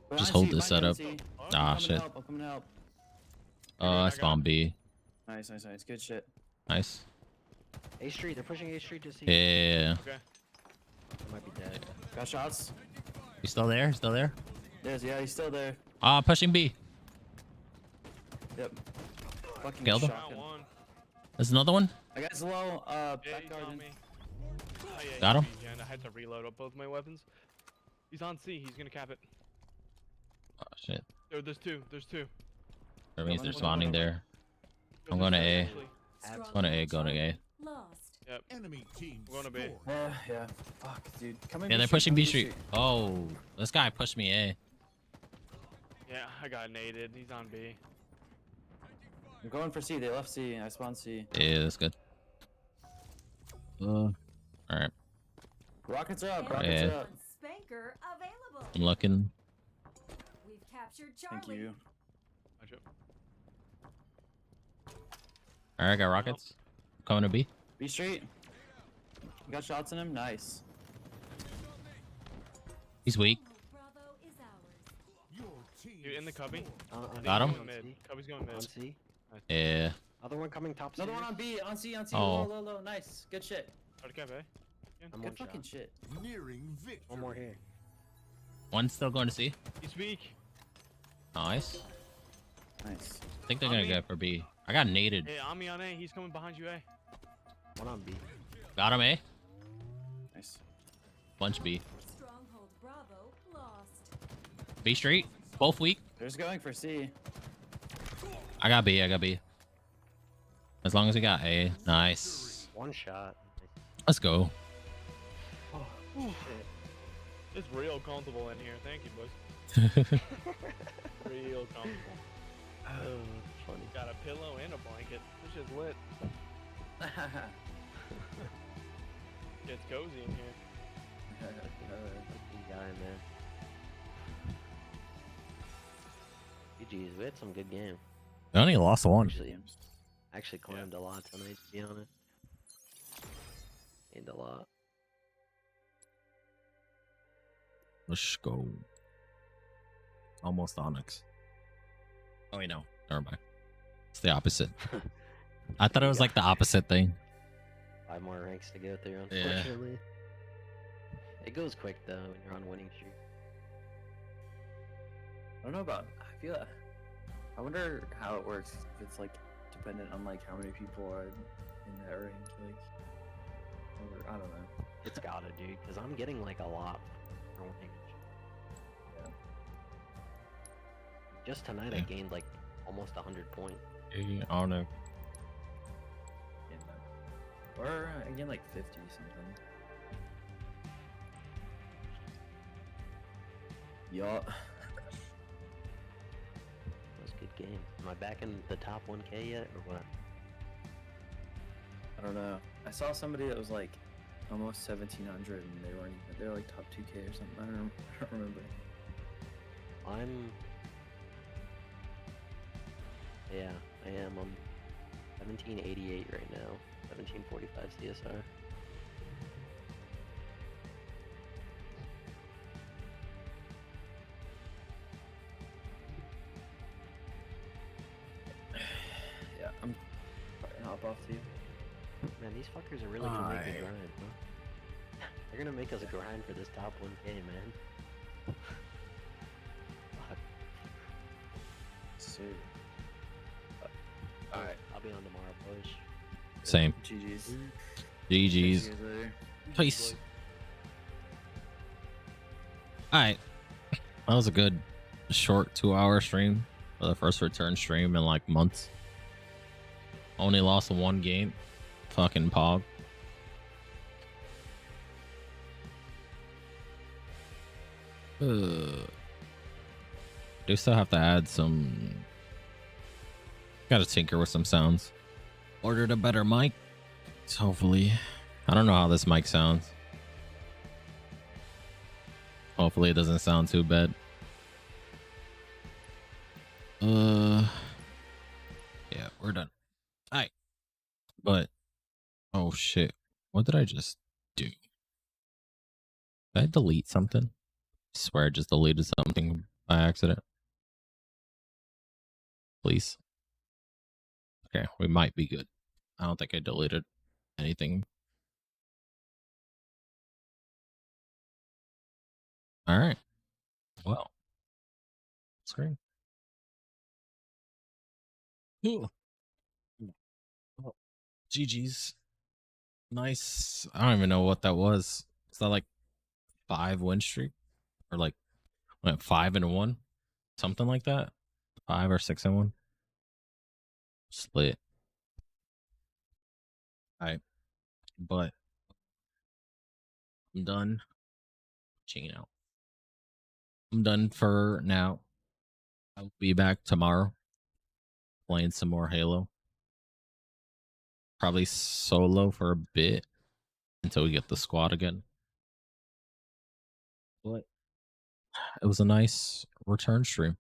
But Just I hold see, this Mike, I setup. see. Ah, I'm coming to shit. help, I'm coming to help. Oh, that's bomb B. Nice. Good shit. Nice. A Street, they're pushing A Street to C. Yeah. Okay. I might be dead. Got shots. You still there? Still there? Yeah, he's still there. Ah, pushing B. Yep. Fucking Killed him. Down shotgun. one. There's another one. I got low. Yeah, Back he's garden. on me. Oh, yeah, Got him? he's behind. I had to reload up both my weapons. He's on C. He's gonna cap it. Oh shit. There's two. There's two. That means they're One, spawning there. There's I'm going to three, A. actually. Going to A. Going to A. Lost. Yep. Enemy team We're gonna be. score. Yeah. Fuck, dude. Come in. Yeah, they're pushing B Street. Oh, this guy pushed me A. Yeah, I got naded. He's on B. I'm going for C. They left C. I spawned C. Yeah, that's good. All right. Rockets are up. And Rockets Yeah. are up. Spanker available. I'm looking. We've captured Charlie. Thank you. Watch out. All right, got rockets. Coming to B. B Street. You got shots in him. Nice. He's weak. Bravo is ours. Your team Dude, in the cubby. Got him? Going mid. Cubby's going On mid. C. Yeah. Other one coming top Another one stairs. on B. On C. On C. Oh. Low. Nice. Good shit. Try to cap A. I'm one Good fucking shot. shit. nearing victory. One more here. One's still going to C. He's weak. Nice. Nice. I think they're On gonna me. go for B. I got naded. Hey, on me on A. He's coming behind you A. One on B. Got him A. Nice. Bunch B. Stronghold Bravo lost. B Street. Both weak. They're just going for C. I got B. I got B. As long as we got A. Nice. One shot. Let's go. It's real comfortable in here. Thank you, boys. Real comfortable. Oh, funny. Got a pillow and a blanket. This is lit. It's cozy in here. Lucky guy, man. GG's, we had some good game. I only lost one. Actually climbed a lot tonight, to be honest. Gained a lot. Let's go. Almost Onyx. Oh wait, no. Never mind. It's the opposite. I thought it was like the opposite thing. 5 more ranks to go through, Yeah. unfortunately. It goes quick though when you're on winning streak. I don't know about. I wonder how it works. If it's like dependent on like how many people are in that range. Like, or, I don't know. It's gotta, dude, because I'm getting like a lot for winning. Yeah. Just tonight I Yeah. gained like almost 100 points. I don't know. Or again, like 50 something. Yeah. That was a good game. Am I back in the top 1K yet, or what? I don't know. I saw somebody that was like almost 1700 and they weren't even. They were like top 2K or something. I don't remember. I'm... Yeah, I am. I'm 1788 right now. 1745 CSR. Yeah, I'm probably gonna hop off to you. Man, these fuckers are really gonna make it grind, huh? They're gonna make us grind for this top 1K, man. Fuck. So. Alright. I'll be on tomorrow, boys. Same. GG's. GG's. See you guys later. Peace. Alright. That was a good short 2-hour stream for the first return stream in like months. Only lost 1 game. Fucking pog. Do still have to add some. Gotta tinker with some sounds. Ordered a better mic. Hopefully. I don't know how this mic sounds. Hopefully it doesn't sound too bad. Yeah, we're done. Alright. But oh shit. What did I just do? Did I delete something? I swear I just deleted something by accident. Please. Okay, we might be good. I don't think I deleted anything. Alright. Well. Screen. Ooh. Oh, GG's. Nice. I don't even know what that was. Is that like 5 win streak? Or like 5-1? Something like that? 5 or 6-1? Split. Alright. But I'm done. Checking out. I'm done for now. I'll be back tomorrow. Playing some more Halo. Probably solo for a bit. Until we get the squad again. But it was a nice return stream.